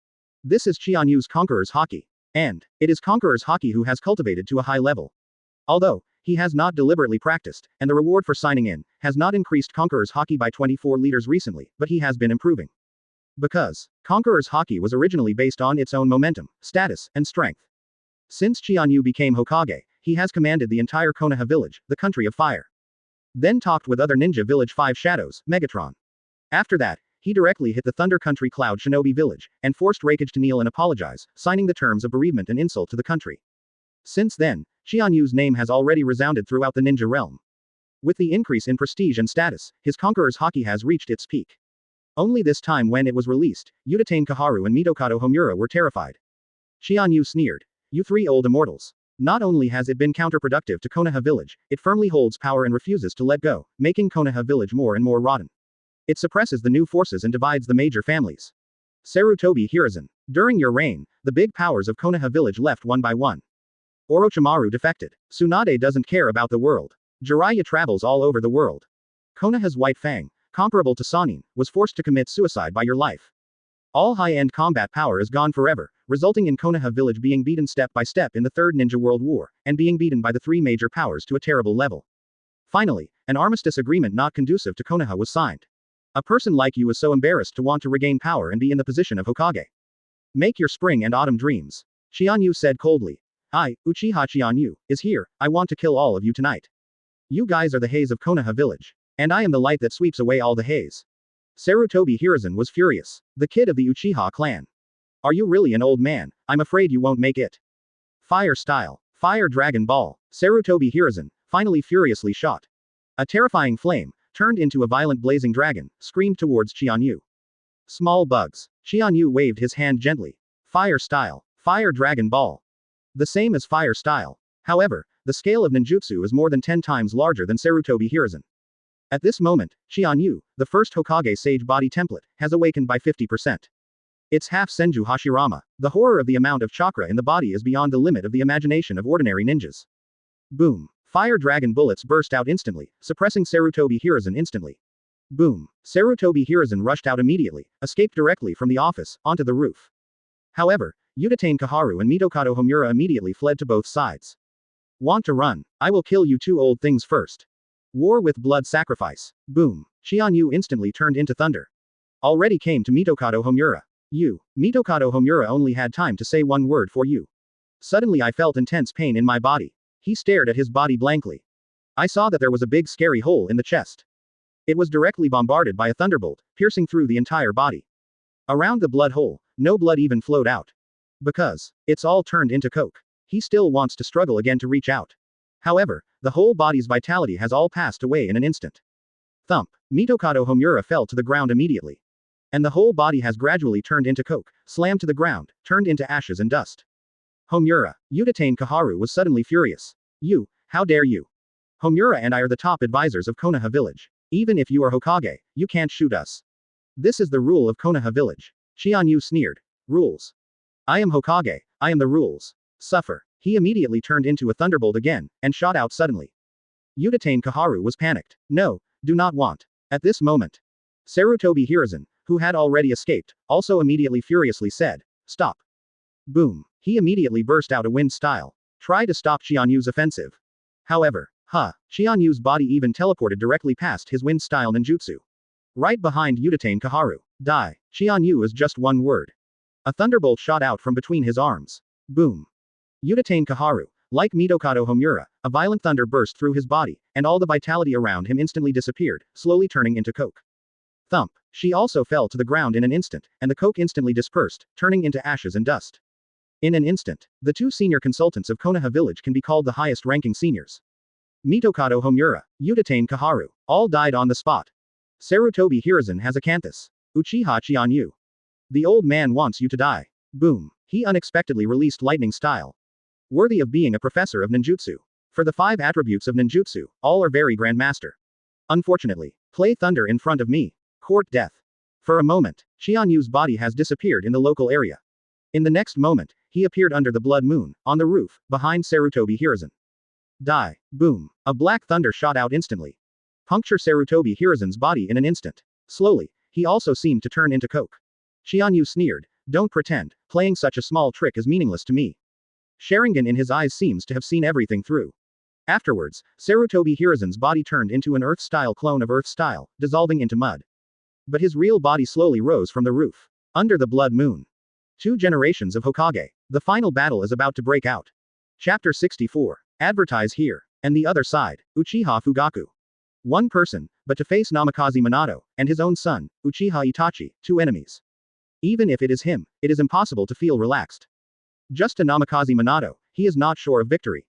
This is Qianyu's Conqueror's Haki. And, it is Conqueror's Haki who has cultivated to a high level. Although, he has not deliberately practiced, and the reward for signing in, has not increased Conqueror's Haki by 24 liters recently, but he has been improving. Because, Conqueror's Haki was originally based on its own momentum, status, and strength. Since Qianyu became Hokage, he has commanded the entire Konoha village, the country of fire. Then talked with other ninja village 5 shadows, Megatron. After that, he directly hit the Thunder Country Cloud Shinobi village, and forced Raikage to kneel and apologize, signing the terms of bereavement and insult to the country. Since then, Qianyu's name has already resounded throughout the ninja realm. With the increase in prestige and status, his Conqueror's Haki has reached its peak. Only this time when it was released, Uchiha Kaharu and Mitokado Homura were terrified. Qianyu sneered. You 3 old immortals. Not only has it been counterproductive to Konoha village, it firmly holds power and refuses to let go, making Konoha village more and more rotten. It suppresses the new forces and divides the major families. Sarutobi Hiruzen. During your reign, the big powers of Konoha village left one by one. Orochimaru defected. Tsunade doesn't care about the world. Jiraiya travels all over the world. Konoha's White Fang, comparable to Sannin, was forced to commit suicide by your life. All high-end combat power is gone forever, resulting in Konoha village being beaten step by step in the Third Ninja World War, and being beaten by the 3 major powers to a terrible level. Finally, an armistice agreement not conducive to Konoha was signed. A person like you is so embarrassed to want to regain power and be in the position of Hokage. Make your spring and autumn dreams. Qianyu said coldly. I, Uchiha Qianyu, is here, I want to kill all of you tonight. You guys are the haze of Konoha village. And I am the light that sweeps away all the haze. Sarutobi Hiruzen was furious. The kid of the Uchiha clan. Are you really an old man? I'm afraid you won't make it. Fire style. Fire Dragon Ball. Sarutobi Hiruzen, finally furiously shot. A terrifying flame, turned into a violent blazing dragon, screamed towards Qianyu. Small bugs. Qianyu waved his hand gently. Fire style. Fire Dragon Ball. The same as fire style. However, the scale of ninjutsu is more than 10 times larger than Sarutobi Hiruzen. At this moment, Qianyu, the first Hokage Sage body template, has awakened by 50%. It's half Senju Hashirama. The horror of the amount of chakra in the body is beyond the limit of the imagination of ordinary ninjas. Boom. Fire dragon bullets burst out instantly, suppressing Sarutobi Hiruzen instantly. Boom. Sarutobi Hiruzen rushed out immediately, escaped directly from the office, onto the roof. However, Uchiha Kaharu and Mitokado Homura immediately fled to both sides. Want to run? I will kill you 2 old things first. War with blood sacrifice. Boom. Qianyu instantly turned into thunder. Already came to Mitokado Homura. You. Mitokado Homura only had time to say one word for you. Suddenly I felt intense pain in my body. He stared at his body blankly. I saw that there was a big scary hole in the chest. It was directly bombarded by a thunderbolt, piercing through the entire body. Around the blood hole, no blood even flowed out. Because, it's all turned into coke. He still wants to struggle again to reach out. However, the whole body's vitality has all passed away in an instant. Thump. Mitokado Homura fell to the ground immediately. And the whole body has gradually turned into coke, slammed to the ground, turned into ashes and dust. Homura. Uchiha Kaharu was suddenly furious. You, how dare you? Homura and I are the top advisors of Konoha village. Even if you are Hokage, you can't shoot us. This is the rule of Konoha village. Qianyu sneered. Rules. I am Hokage, I am the rules. Suffer. He immediately turned into a thunderbolt again, and shot out suddenly. Uchiha Kaharu was panicked. No, do not want. At this moment. Sarutobi Hiruzen, who had already escaped, also immediately furiously said, stop. Boom. He immediately burst out a wind style. Try to stop Qianyu's offensive. However, Qianyu's body even teleported directly past his wind style ninjutsu. Right behind Uchiha Kaharu. Die. Qianyu is just one word. A thunderbolt shot out from between his arms. Boom. Uchiha Kaharu, like Mitokado Homura, a violent thunder burst through his body, and all the vitality around him instantly disappeared, slowly turning into coke. Thump. She also fell to the ground in an instant, and the coke instantly dispersed, turning into ashes and dust. In an instant, the 2 senior consultants of Konoha village can be called the highest ranking seniors. Mitokado Homura, Utatane Kaharu, all died on the spot. Sarutobi Hiruzen has Acanthus. Uchiha Qianyu. The old man wants you to die. Boom. He unexpectedly released lightning style. Worthy of being a professor of ninjutsu. For the 5 attributes of ninjutsu, all are very Grandmaster. Unfortunately, play thunder in front of me. Court death. For a moment, Qianyu's body has disappeared in the local area. In the next moment, he appeared under the blood moon, on the roof, behind Sarutobi Hiruzen. Die. Boom. A black thunder shot out instantly. Puncture Sarutobi Hiruzen's body in an instant. Slowly, he also seemed to turn into coke. Qianyu sneered, don't pretend, playing such a small trick is meaningless to me. Sharingan in his eyes seems to have seen everything through. Afterwards, Sarutobi Hiruzen's body turned into an Earth-style clone of Earth-style, dissolving into mud. But his real body slowly rose from the roof. Under the blood moon. 2 generations of Hokage. The final battle is about to break out. Chapter 64. Advertise here. And the other side, Uchiha Fugaku. One person, but to face Namikaze Minato, and his own son, Uchiha Itachi, 2 enemies. Even if it is him, it is impossible to feel relaxed. Just to Namikaze Minato, he is not sure of victory.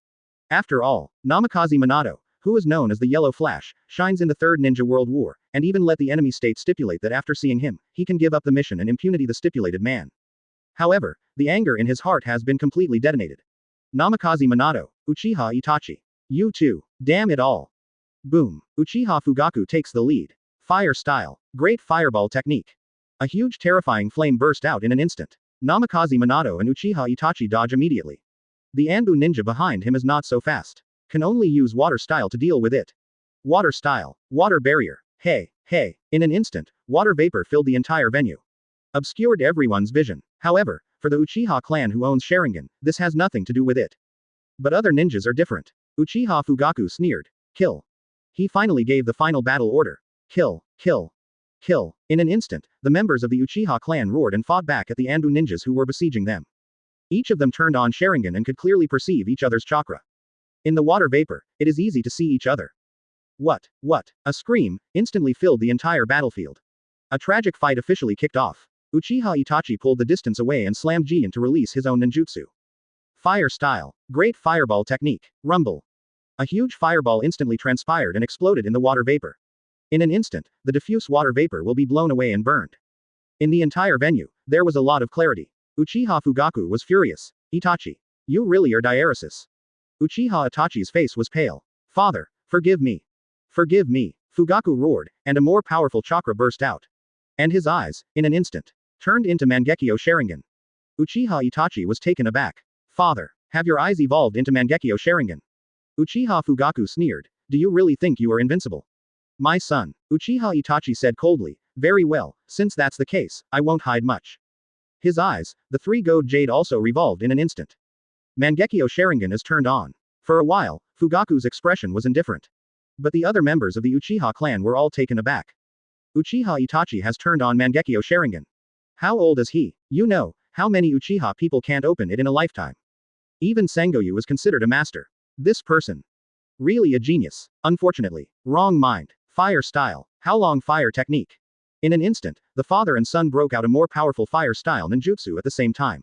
After all, Namikaze Minato, who is known as the Yellow Flash, shines in the Third Ninja World War, and even let the enemy state stipulate that after seeing him, he can give up the mission and impunity the stipulated man. However, the anger in his heart has been completely detonated. Namikaze Minato, Uchiha Itachi. You too. Damn it all. Boom. Uchiha Fugaku takes the lead. Fire style. Great fireball technique. A huge terrifying flame burst out in an instant. Namikaze Minato and Uchiha Itachi dodge immediately. The Anbu ninja behind him is not so fast. Can only use water style to deal with it. Water style. Water barrier. Hey, hey. In an instant, water vapor filled the entire venue. Obscured everyone's vision. However, for the Uchiha clan who owns Sharingan, this has nothing to do with it. But other ninjas are different. Uchiha Fugaku sneered. Kill. He finally gave the final battle order. Kill, kill, kill. In an instant, the members of the Uchiha clan roared and fought back at the Anbu ninjas who were besieging them. Each of them turned on Sharingan and could clearly perceive each other's chakra. In the water vapor, it is easy to see each other. What? A scream instantly filled the entire battlefield. A tragic fight officially kicked off. Uchiha Itachi pulled the distance away and slammed Jian to release his own ninjutsu. Fire style. Great fireball technique. Rumble. A huge fireball instantly transpired and exploded in the water vapor. In an instant, the diffuse water vapor will be blown away and burned. In the entire venue, there was a lot of clarity. Uchiha Fugaku was furious. Itachi. You really are diaresis. Uchiha Itachi's face was pale. Father, forgive me. Forgive me. Fugaku roared, and a more powerful chakra burst out. And his eyes, in an instant, turned into Mangekyo Sharingan. Uchiha Itachi was taken aback. Father, have your eyes evolved into Mangekyo Sharingan? Uchiha Fugaku sneered. Do you really think you are invincible? My son, Uchiha Itachi said coldly. Very well, since that's the case, I won't hide much. His eyes, the 3 gold jade also revolved in an instant. Mangekyo Sharingan is turned on. For a while, Fugaku's expression was indifferent. But the other members of the Uchiha clan were all taken aback. Uchiha Itachi has turned on Mangekyo Sharingan. How old is he? You know, how many Uchiha people can't open it in a lifetime? Even Sengoyu is considered a master. This person. Really a genius. Unfortunately. Wrong mind. Fire style. How long fire technique? In an instant, the father and son broke out a more powerful fire style ninjutsu at the same time.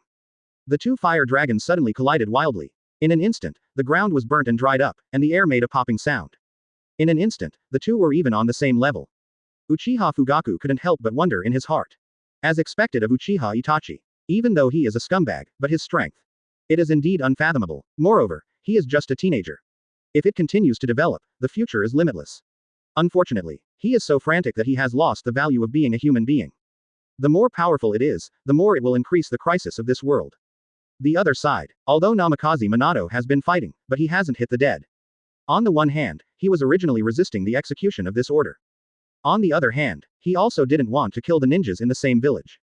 The 2 fire dragons suddenly collided wildly. In an instant, the ground was burnt and dried up, and the air made a popping sound. In an instant, the 2 were even on the same level. Uchiha Fugaku couldn't help but wonder in his heart. As expected of Uchiha Itachi. Even though he is a scumbag, but his strength. It is indeed unfathomable. Moreover, he is just a teenager. If it continues to develop, the future is limitless. Unfortunately, he is so frantic that he has lost the value of being a human being. The more powerful it is, the more it will increase the crisis of this world. The other side. Although Namikaze Minato has been fighting, but he hasn't hit the dead. On the one hand, he was originally resisting the execution of this order. On the other hand, he also didn't want to kill the ninjas in the same village.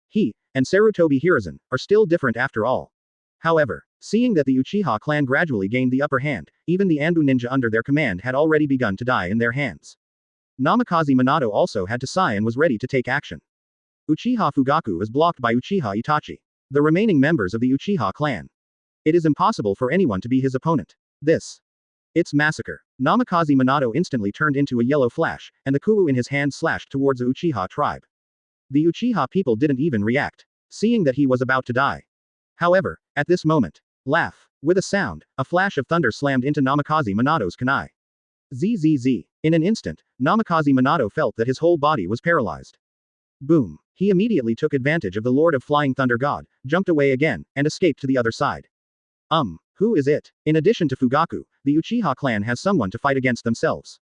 He, and Sarutobi Hiruzen, are still different after all. However, seeing that the Uchiha clan gradually gained the upper hand, even the Anbu ninja under their command had already begun to die in their hands. Namikaze Minato also had to sigh and was ready to take action. Uchiha Fugaku is blocked by Uchiha Itachi. The remaining members of the Uchiha clan. It is impossible for anyone to be his opponent. It's massacre. Namikaze Minato instantly turned into a yellow flash, and the kuwu in his hand slashed towards the Uchiha tribe. The Uchiha people didn't even react, seeing that he was about to die. However, at this moment, laugh. With a sound, a flash of thunder slammed into Namikaze Minato's kunai. Zzz. In an instant, Namikaze Minato felt that his whole body was paralyzed. Boom. He immediately took advantage of the Lord of Flying Thunder God, jumped away again, and escaped to the other side. Who is it? In addition to Fugaku, the Uchiha clan has someone to fight against themselves.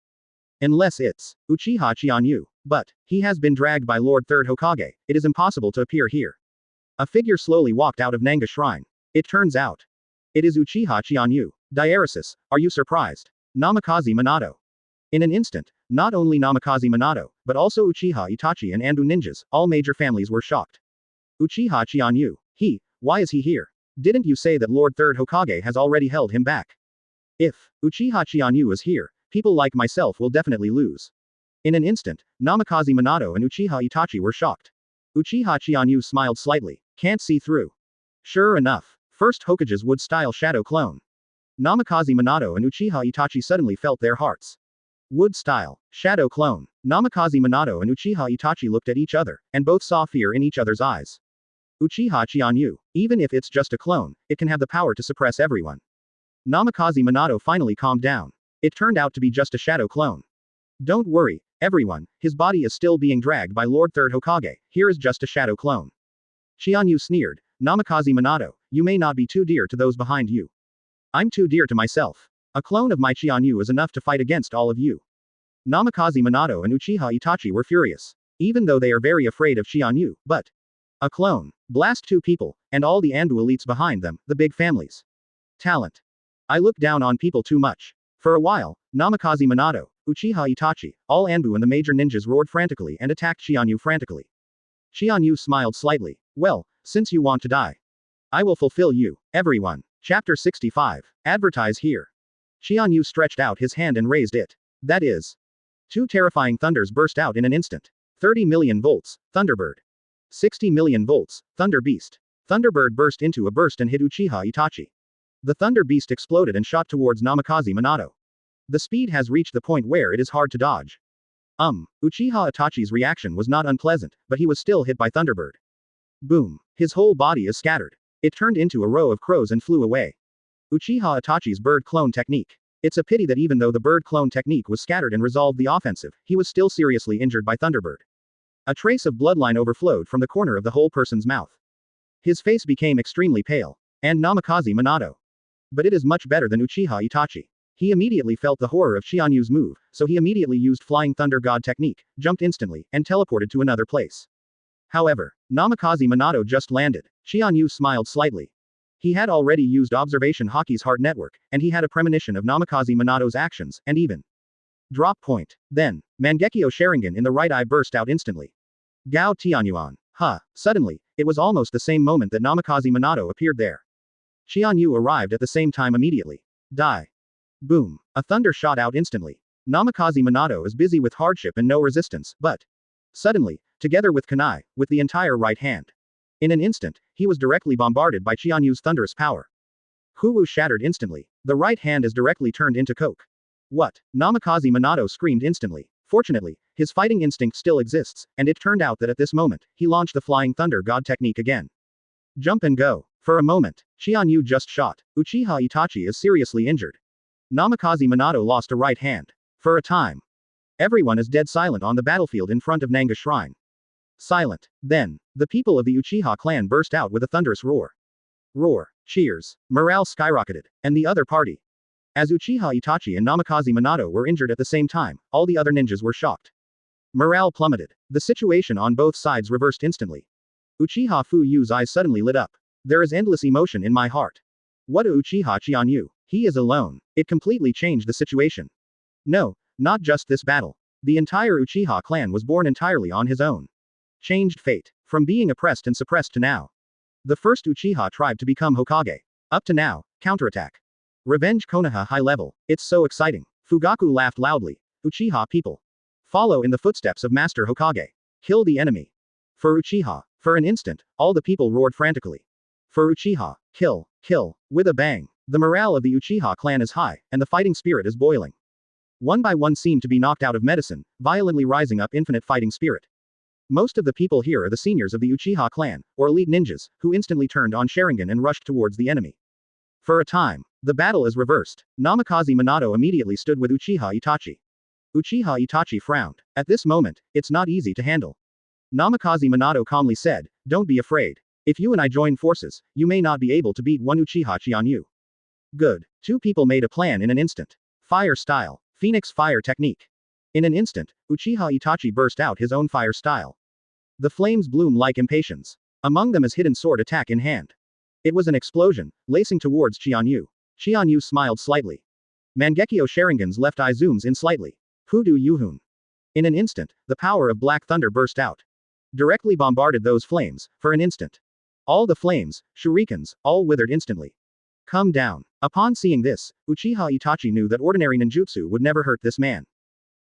Unless it's Uchiha Qianyu. But he has been dragged by Lord Third Hokage. It is impossible to appear here. A figure slowly walked out of Naga Shrine. It turns out. It is Uchiha Qianyu. Diaresis, are you surprised? Namikaze Minato. In an instant, not only Namikaze Minato, but also Uchiha Itachi and Anbu ninjas, all major families were shocked. Uchiha Qianyu. Why is he here? Didn't you say that Lord Third Hokage has already held him back? If Uchiha Qianyu is here, people like myself will definitely lose. In an instant, Namikaze Minato and Uchiha Itachi were shocked. Uchiha Qianyu smiled slightly. Can't see through. Sure enough, first Hokage's wood-style shadow clone. Namikaze Minato and Uchiha Itachi suddenly felt their hearts. Wood-style, shadow clone. Namikaze Minato and Uchiha Itachi looked at each other, and both saw fear in each other's eyes. Uchiha Qianyu. Even if it's just a clone, it can have the power to suppress everyone. Namikaze Minato finally calmed down. It turned out to be just a shadow clone. Don't worry, everyone, his body is still being dragged by Lord Third Hokage, here is just a shadow clone. Qianyu sneered. Namikaze Minato, you may not be too dear to those behind you. I'm too dear to myself. A clone of my Qianyu is enough to fight against all of you. Namikaze Minato and Uchiha Itachi were furious. Even though they are very afraid of Qianyu, but a clone. Blast two people, and all the Anbu elites behind them, the big families. Talent. I look down on people too much. For a while, Namikaze Minato, Uchiha Itachi, all Anbu and the major ninjas roared frantically and attacked Qianyu frantically. Qianyu smiled slightly. Well, since you want to die, I will fulfill you, everyone. Chapter 65. Advertise here. Qianyu stretched out his hand and raised it. That is. Two terrifying thunders burst out in an instant. 30 million volts, Thunderbird. 60 million volts, Thunder Beast. Thunderbird burst into a burst and hit Uchiha Itachi. The Thunder Beast exploded and shot towards Namikaze Minato. The speed has reached the point where it is hard to dodge. Uchiha Itachi's reaction was not unpleasant, but he was still hit by Thunderbird. Boom. His whole body is scattered. It turned into a row of crows and flew away. Uchiha Itachi's bird clone technique. It's a pity that even though the bird clone technique was scattered and resolved the offensive, he was still seriously injured by Thunderbird. A trace of bloodline overflowed from the corner of the whole person's mouth. His face became extremely pale. And Namikaze Minato. But it is much better than Uchiha Itachi. He immediately felt the horror of Qianyu's move, so he immediately used Flying Thunder God technique, jumped instantly, and teleported to another place. However, Namikaze Minato just landed. Qianyu smiled slightly. He had already used Observation Haki's heart network, and he had a premonition of Namikaze Minato's actions, and even drop point. Then, Mangekyo Sharingan in the right eye burst out instantly. Gao Tianyuan. Suddenly, it was almost the same moment that Namikaze Minato appeared there. Qianyu arrived at the same time immediately. Die. Boom. A thunder shot out instantly. Namikaze Minato is busy with hardship and no resistance, but suddenly, together with kunai, with the entire right hand. In an instant, he was directly bombarded by Qianyu's thunderous power. Huwu shattered instantly. The right hand is directly turned into coke. What? Namikaze Minato screamed instantly. Fortunately, his fighting instinct still exists, and it turned out that at this moment, he launched the Flying Thunder God technique again. Jump and go. For a moment, Qianyu just shot. Uchiha Itachi is seriously injured. Namikaze Minato lost a right hand. For a time. Everyone is dead silent on the battlefield in front of Naga Shrine. Silent. Then, the people of the Uchiha clan burst out with a thunderous roar. Roar. Cheers. Morale skyrocketed. And the other party. As Uchiha Itachi and Namikaze Minato were injured at the same time, all the other ninjas were shocked. Morale plummeted. The situation on both sides reversed instantly. Uchiha Fuyu's eyes suddenly lit up. There is endless emotion in my heart. What a Uchiha Qianyu. He is alone. It completely changed the situation. No, not just this battle. The entire Uchiha clan was born entirely on his own. Changed fate. From being oppressed and suppressed to now. The first Uchiha tribe to become Hokage. Up to now, counterattack. Revenge Konoha high level. It's so exciting. Fugaku laughed loudly. Uchiha people. Follow in the footsteps of Master Hokage. Kill the enemy. For Uchiha. For an instant, all the people roared frantically. For Uchiha. Kill. Kill. With a bang. The morale of the Uchiha clan is high, and the fighting spirit is boiling. One by one seem to be knocked out of medicine, violently rising up infinite fighting spirit. Most of the people here are the seniors of the Uchiha clan, or elite ninjas, who instantly turned on Sharingan and rushed towards the enemy. For a time, the battle is reversed. Namikaze Minato immediately stood with Uchiha Itachi. Uchiha Itachi frowned. At this moment, it's not easy to handle. Namikaze Minato calmly said, "Don't be afraid. If you and I join forces, you may not be able to beat one Uchiha Qianyu." Good. Two people made a plan in an instant. Fire style. Phoenix fire technique. In an instant, Uchiha Itachi burst out his own fire style. The flames bloom like impatience. Among them is hidden sword attack in hand. It was an explosion, lacing towards Qianyu. Qianyu smiled slightly. Mangekyo Sharingan's left eye zooms in slightly. Pudu Yuhun. In an instant, the power of Black Thunder burst out. Directly bombarded those flames, for an instant. All the flames, shurikens, all withered instantly. Come down. Upon seeing this, Uchiha Itachi knew that ordinary ninjutsu would never hurt this man.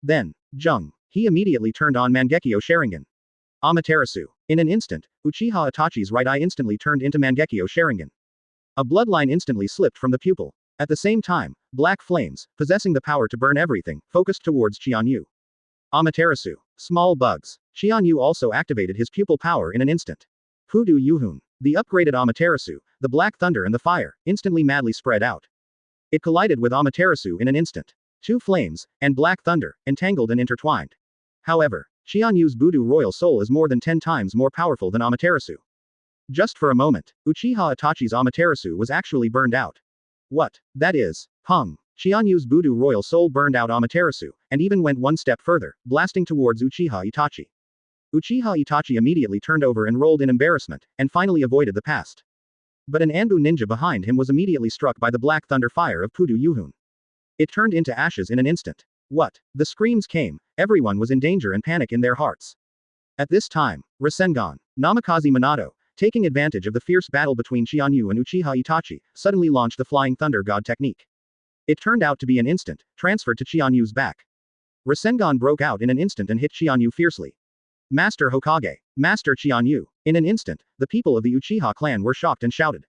Then, Jung. He immediately turned on Mangekyo Sharingan. Amaterasu. In an instant, Uchiha Itachi's right eye instantly turned into Mangekyo Sharingan. A bloodline instantly slipped from the pupil. At the same time, black flames, possessing the power to burn everything, focused towards Qianyu. Amaterasu. Small bugs. Qianyu also activated his pupil power in an instant. Pudu Yuhun. The upgraded Amaterasu, the Black Thunder and the fire, instantly madly spread out. It collided with Amaterasu in an instant. Two flames, and Black Thunder, entangled and intertwined. However, Qianyu's Budu Royal Soul is more than 10 times more powerful than Amaterasu. Just for a moment, Uchiha Itachi's Amaterasu was actually burned out. What? That is, Pung. Qianyu's Budu Royal Soul burned out Amaterasu, and even went one step further, blasting towards Uchiha Itachi. Uchiha Itachi immediately turned over and rolled in embarrassment, and finally avoided the past. But an Anbu ninja behind him was immediately struck by the Black Thunder fire of Pudu Yuhun. It turned into ashes in an instant. What? The screams came, everyone was in danger and panic in their hearts. At this time, Rasengan, Namikaze Minato, taking advantage of the fierce battle between Qianyu and Uchiha Itachi, suddenly launched the Flying Thunder God technique. It turned out to be an instant, transferred to Qianyu's back. Rasengan broke out in an instant and hit Qianyu fiercely. Master Hokage, Master Qianyu. In an instant, the people of the Uchiha clan were shocked and shouted.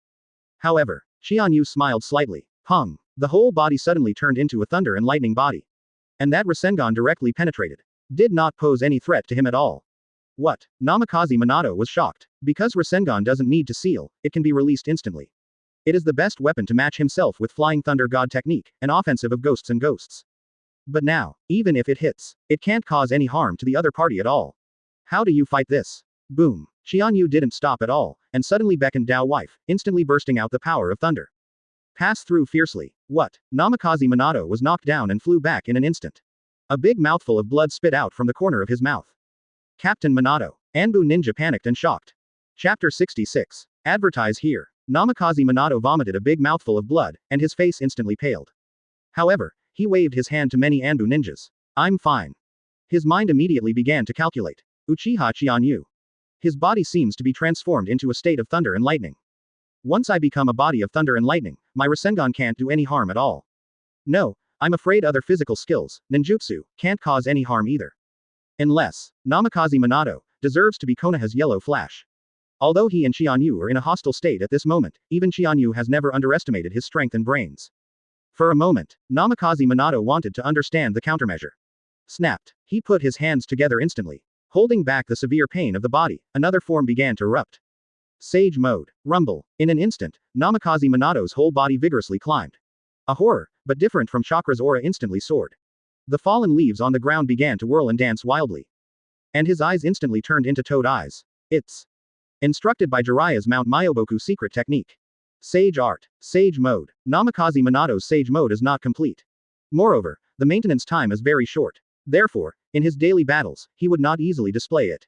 However, Qianyu smiled slightly. Pung. The whole body suddenly turned into a thunder and lightning body. And that Rasengan directly penetrated. Did not pose any threat to him at all. What? Namikaze Minato was shocked. Because Rasengan doesn't need to seal, it can be released instantly. It is the best weapon to match himself with Flying Thunder God technique, an offensive of ghosts and ghosts. But now, even if it hits, it can't cause any harm to the other party at all. How do you fight this? Boom. Qianyu didn't stop at all, and suddenly beckoned Dao Wife, instantly bursting out the power of thunder. Pass through fiercely. What? Namikaze Minato was knocked down and flew back in an instant. A big mouthful of blood spit out from the corner of his mouth. Captain Minato. Anbu ninja panicked and shocked. Chapter 66. Advertise here. Namikaze Minato vomited a big mouthful of blood, and his face instantly paled. However, he waved his hand to many Anbu ninjas. I'm fine. His mind immediately began to calculate. Uchiha Qianyu. His body seems to be transformed into a state of thunder and lightning. Once I become a body of thunder and lightning, my Rasengan can't do any harm at all. No, I'm afraid other physical skills, ninjutsu, can't cause any harm either. Unless, Namikaze Minato, deserves to be Konoha's yellow flash. Although he and Qianyu are in a hostile state at this moment, even Qianyu has never underestimated his strength and brains. For a moment, Namikaze Minato wanted to understand the countermeasure. Snapped. He put his hands together instantly. Holding back the severe pain of the body, another form began to erupt. Sage mode. Rumble. In an instant, Namikaze Minato's whole body vigorously climbed. A horror, but different from Chakra's aura instantly soared. The fallen leaves on the ground began to whirl and dance wildly. And his eyes instantly turned into toad eyes. It's instructed by Jiraiya's Mount Myoboku secret technique. Sage art. Sage mode. Namikaze Minato's sage mode is not complete. Moreover, the maintenance time is very short. Therefore, in his daily battles, he would not easily display it.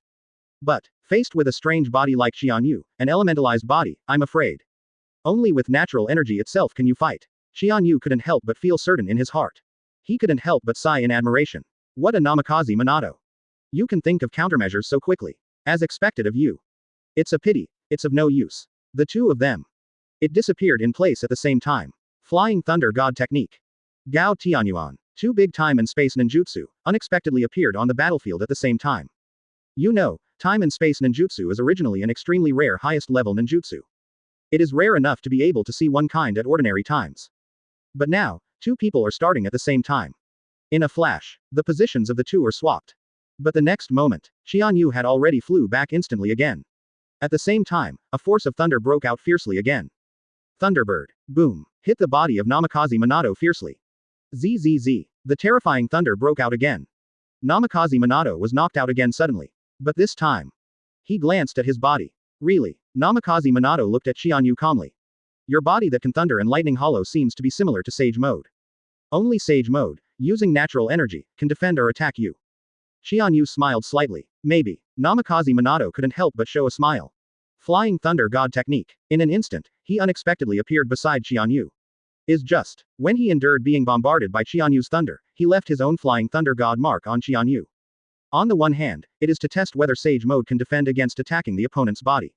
But, faced with a strange body like Qianyu, an elementalized body, I'm afraid. Only with natural energy itself can you fight. Qianyu couldn't help but feel certain in his heart. He couldn't help but sigh in admiration. What a Namikaze Minato. You can think of countermeasures so quickly. As expected of you. It's a pity, it's of no use. The two of them. It disappeared in place at the same time. Flying Thunder God technique. Gao Tianyuan. Two big time and space ninjutsu, unexpectedly appeared on the battlefield at the same time. You know, time and space ninjutsu is originally an extremely rare highest level ninjutsu. It is rare enough to be able to see one kind at ordinary times. But now, two people are starting at the same time. In a flash, the positions of the two are swapped. But the next moment, Qianyu had already flew back instantly again. At the same time, a force of thunder broke out fiercely again. Thunderbird. Boom. Hit the body of Namikaze Minato fiercely. Zzz. The terrifying thunder broke out again. Namikaze Minato was knocked out again suddenly. But this time, he glanced at his body. Really? Namikaze Minato looked at Qianyu calmly. Your body that can thunder and lightning hollow seems to be similar to Sage Mode. Only Sage Mode, using natural energy, can defend or attack you. Qianyu smiled slightly. Maybe. Namikaze Minato couldn't help but show a smile. Flying Thunder God Technique. In an instant, he unexpectedly appeared beside Qianyu. When he endured being bombarded by Qianyu's thunder, he left his own Flying Thunder God mark on Qianyu. On the one hand, it is to test whether Sage Mode can defend against attacking the opponent's body.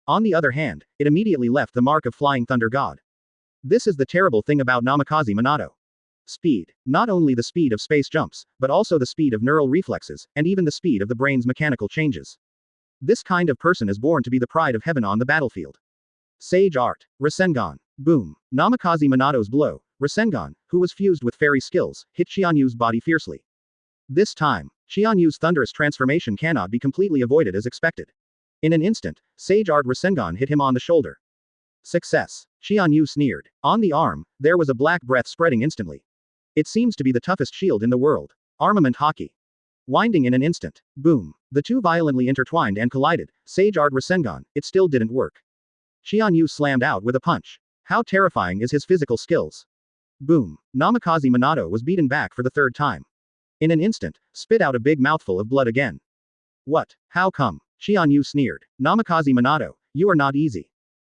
On the other hand, it immediately left the mark of Flying Thunder God. This is the terrible thing about Namikaze Minato. Speed. Not only the speed of space jumps, but also the speed of neural reflexes, and even the speed of the brain's mechanical changes. This kind of person is born to be the pride of heaven on the battlefield. Sage Art. Rasengan. Boom. Namikaze Minato's blow, Rasengan, who was fused with fairy skills, hit Qianyu's body fiercely. This time, Qianyu's thunderous transformation cannot be completely avoided as expected. In an instant, Sage Art Rasengan hit him on the shoulder. Success. Qianyu sneered. On the arm, there was a black breath spreading instantly. It seems to be the toughest shield in the world. Armament Haki. Winding in an instant. Boom. The two violently intertwined and collided. Sage Art Rasengan, it still didn't work. Qianyu slammed out with a punch. How terrifying is his physical skills? Boom. Namikaze Minato was beaten back for the third time. In an instant, spit out a big mouthful of blood again. What? How come? Qianyu sneered. Namikaze Minato, you are not easy.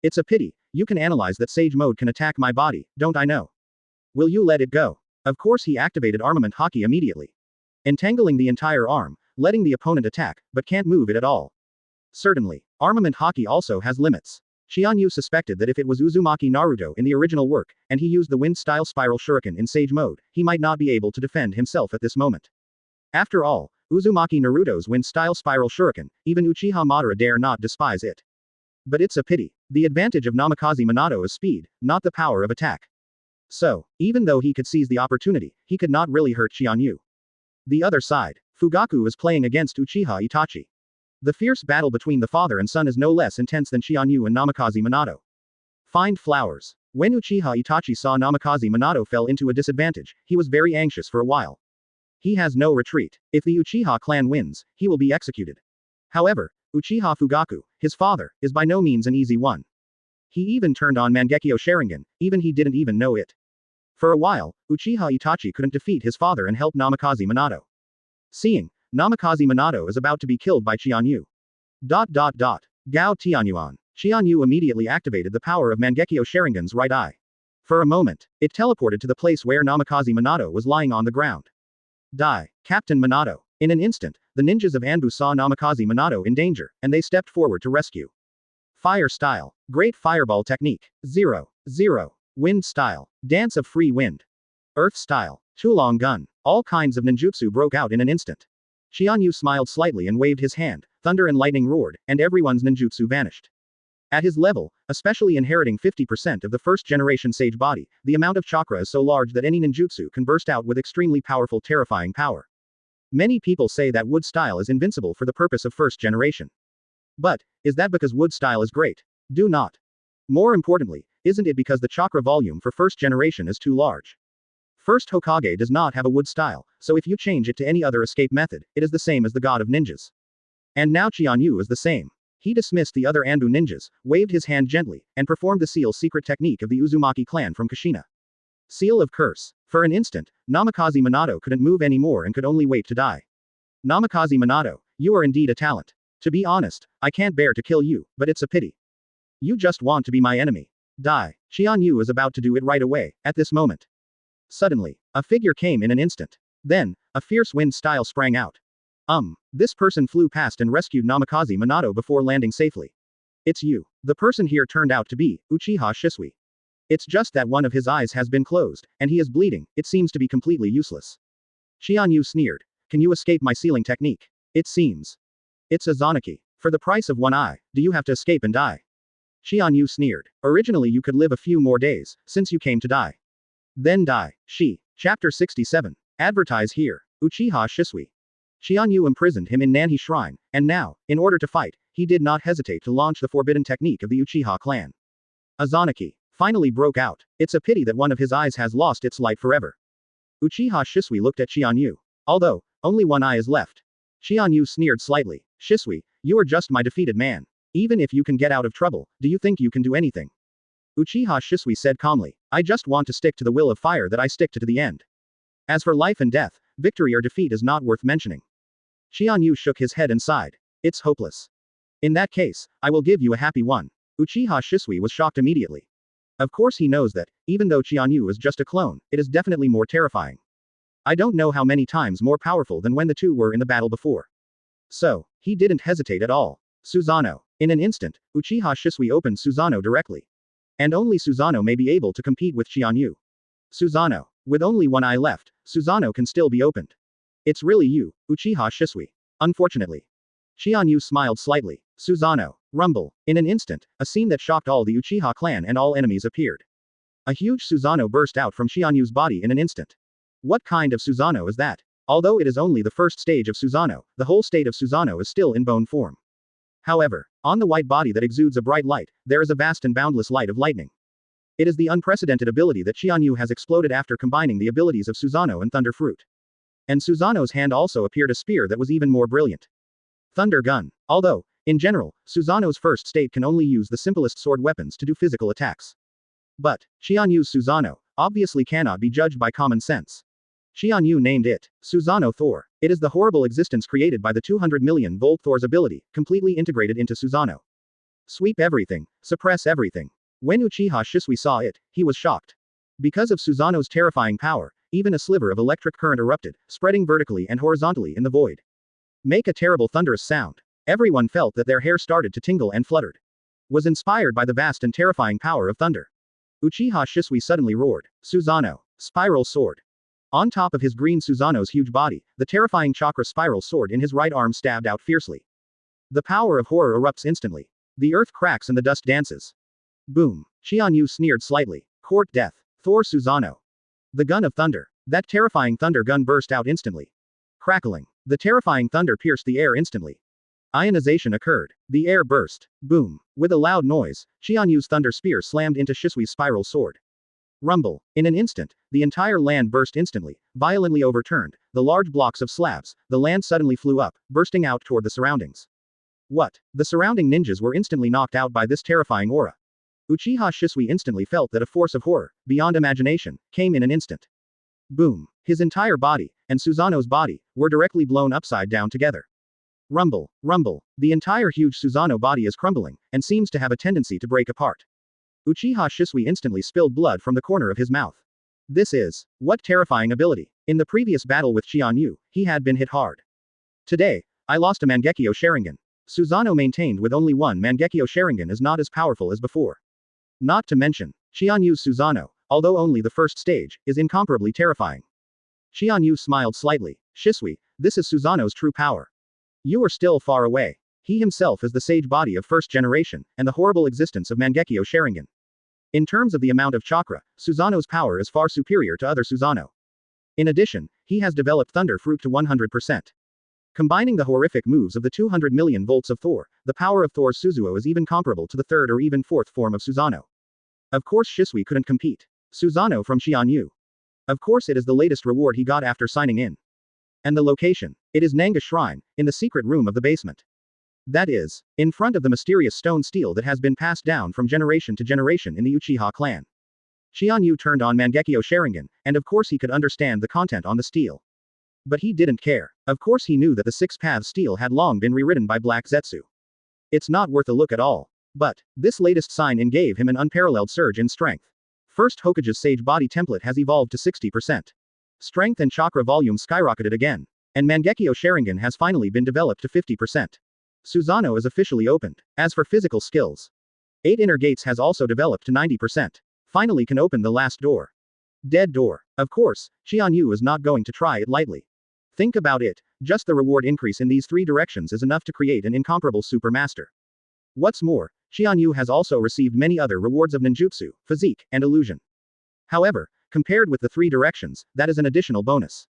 It's a pity, you can analyze that Sage Mode can attack my body, don't I know? Will you let it go? Of course he activated Armament Haki immediately. Entangling the entire arm, letting the opponent attack, but can't move it at all. Certainly, Armament Haki also has limits. Qianyu suspected that if it was Uzumaki Naruto in the original work, and he used the wind-style spiral shuriken in Sage Mode, he might not be able to defend himself at this moment. After all, Uzumaki Naruto's wind-style spiral shuriken, even Uchiha Madara dare not despise it. But it's a pity. The advantage of Namikaze Minato is speed, not the power of attack. So, even though he could seize the opportunity, he could not really hurt Qianyu. The other side, Fugaku is playing against Uchiha Itachi. The fierce battle between the father and son is no less intense than Qianyu and Namikaze Minato. Find flowers. When Uchiha Itachi saw Namikaze Minato fell into a disadvantage, he was very anxious for a while. He has no retreat. If the Uchiha clan wins, he will be executed. However, Uchiha Fugaku, his father, is by no means an easy one. He even turned on Mangekyo Sharingan, even he didn't even know it. For a while, Uchiha Itachi couldn't defeat his father and help Namikaze Minato. Seeing, Namikaze Minato is about to be killed by Qianyu. Gao Tianyuan. Qianyu immediately activated the power of Mangekyo Sharingan's right eye. For a moment, it teleported to the place where Namikaze Minato was lying on the ground. Die, Captain Minato. In an instant, the ninjas of Anbu saw Namikaze Minato in danger, and they stepped forward to rescue. Fire style. Great fireball technique. 0. Wind style. Dance of free wind. Earth style. Tulong gun. All kinds of ninjutsu broke out in an instant. Qianyu smiled slightly and waved his hand, thunder and lightning roared, and everyone's ninjutsu vanished. At his level, especially inheriting 50% of the first-generation sage body, the amount of chakra is so large that any ninjutsu can burst out with extremely powerful terrifying power. Many people say that wood style is invincible for the purpose of first generation. But, is that because wood style is great? Do not. More importantly, isn't it because the chakra volume for first generation is too large? First Hokage does not have a wood style, so if you change it to any other escape method, it is the same as the god of ninjas. And now Qianyu is the same. He dismissed the other Anbu ninjas, waved his hand gently, and performed the seal secret technique of the Uzumaki clan from Kushina. Seal of Curse. For an instant, Namikaze Minato couldn't move anymore and could only wait to die. Namikaze Minato, you are indeed a talent. To be honest, I can't bear to kill you, but it's a pity. You just want to be my enemy. Die. Qianyu is about to do it right away, at this moment. Suddenly, a figure came in an instant. Then, a fierce wind style sprang out. This person flew past and rescued Namikaze Minato before landing safely. It's you. The person here turned out to be Uchiha Shisui. It's just that one of his eyes has been closed, and he is bleeding, it seems to be completely useless. Qianyu sneered. Can you escape my sealing technique? It seems. It's a Zanaki. For the price of one eye, do you have to escape and die? Qianyu sneered. Originally you could live a few more days, since you came to die. Then die. Chapter 67. Advertise here. Uchiha Shisui. Qianyu imprisoned him in Naga Shrine, and now, in order to fight, he did not hesitate to launch the forbidden technique of the Uchiha clan. Azanaki. finally broke out. It's a pity that one of his eyes has lost its light forever. Uchiha Shisui looked at Qianyu. Although, only one eye is left. Qianyu sneered slightly. Shisui, you are just my defeated man. Even if you can get out of trouble, do you think you can do anything? Uchiha Shisui said calmly. I just want to stick to the will of fire that I stick to the end. As for life and death, victory or defeat is not worth mentioning. Qianyu shook his head and sighed. It's hopeless. In that case, I will give you a happy one. Uchiha Shisui was shocked immediately. Of course he knows that, even though Qianyu is just a clone, it is definitely more terrifying. I don't know how many times more powerful than when the two were in the battle before. So, he didn't hesitate at all. Susanoo. In an instant, Uchiha Shisui opened Susanoo directly. And only Susanoo may be able to compete with Qianyu. Susanoo. With only one eye left, Susanoo can still be opened. It's really you, Uchiha Shisui. Unfortunately. Qianyu smiled slightly. Susanoo. Rumble. In an instant, a scene that shocked all the Uchiha clan and all enemies appeared. A huge Susanoo burst out from Qianyu's body in an instant. What kind of Susanoo is that? Although it is only the first stage of Susanoo, the whole state of Susanoo is still in bone form. However, on the white body that exudes a bright light, there is a vast and boundless light of lightning. It is the unprecedented ability that Qianyu has exploded after combining the abilities of Susanoo and Thunder Fruit. And Susanoo's hand also appeared a spear that was even more brilliant. Thunder Gun. Although, in general, Susanoo's first state can only use the simplest sword weapons to do physical attacks. But, Qianyu's Susanoo, obviously cannot be judged by common sense. Qianyu named it Susanoo Thor. It is the horrible existence created by the 200 million volt Thor's ability, completely integrated into Susanoo. Sweep everything, suppress everything. When Uchiha Shisui saw it, he was shocked. Because of Susanoo's terrifying power, even a sliver of electric current erupted, spreading vertically and horizontally in the void. Make a terrible thunderous sound. Everyone felt that their hair started to tingle and fluttered. Was inspired by the vast and terrifying power of thunder. Uchiha Shisui suddenly roared. Susanoo. Spiral Sword. On top of his green Susanoo's huge body, the terrifying chakra spiral sword in his right arm stabbed out fiercely. The power of horror erupts instantly. The earth cracks and the dust dances. Boom. Qianyu sneered slightly. Court Death. Thor Susanoo. The gun of thunder. That terrifying thunder gun burst out instantly. Crackling. The terrifying thunder pierced the air instantly. Ionization occurred. The air burst. Boom. With a loud noise, Qianyu's thunder spear slammed into Shisui's spiral sword. Rumble. In an instant, the entire land burst instantly, violently overturned, the large blocks of slabs, the land suddenly flew up, bursting out toward the surroundings. What? The surrounding ninjas were instantly knocked out by this terrifying aura. Uchiha Shisui instantly felt that a force of horror, beyond imagination, came in an instant. Boom. His entire body, and Susanoo's body, were directly blown upside down together. Rumble. Rumble. The entire huge Susanoo body is crumbling, and seems to have a tendency to break apart. Uchiha Shisui instantly spilled blood from the corner of his mouth. This is, what terrifying ability. In the previous battle with Qianyu, he had been hit hard. Today, I lost a Mangekyo Sharingan. Susanoo maintained with only one Mangekyo Sharingan is not as powerful as before. Not to mention, Qianyu's Susanoo, although only the first stage, is incomparably terrifying. Qianyu smiled slightly. Shisui, this is Susanoo's true power. You are still far away. He himself is the sage body of first generation, and the horrible existence of Mangekyo Sharingan. In terms of the amount of chakra, Susanoo's power is far superior to other Susanoo. In addition, he has developed Thunder Fruit to 100%. Combining the horrific moves of the 200 million volts of Thor, the power of Thor's Suzuo is even comparable to the third or even fourth form of Susanoo. Of course Shisui couldn't compete. Susanoo from Qianyu. Of course it is the latest reward he got after signing in. And the location. It is Naga Shrine, in the secret room of the basement. That is, in front of the mysterious stone stele that has been passed down from generation to generation in the Uchiha clan. Qianyu turned on Mangekyo Sharingan, and of course he could understand the content on the stele. But he didn't care. Of course he knew that the six-path stele had long been rewritten by Black Zetsu. It's not worth a look at all. But, this latest sign-in gave him an unparalleled surge in strength. First Hokage's Sage Body template has evolved to 60%. Strength and chakra volume skyrocketed again. And Mangekyo Sharingan has finally been developed to 50%. Susanoo is officially opened. As for physical skills, 8 inner gates has also developed to 90%. Finally can open the last door. Dead door. Of course, Qianyu is not going to try it lightly. Think about it, just the reward increase in these 3 directions is enough to create an incomparable super master. What's more, Qianyu has also received many other rewards of ninjutsu, physique, and illusion. However, compared with the 3 directions, that is an additional bonus.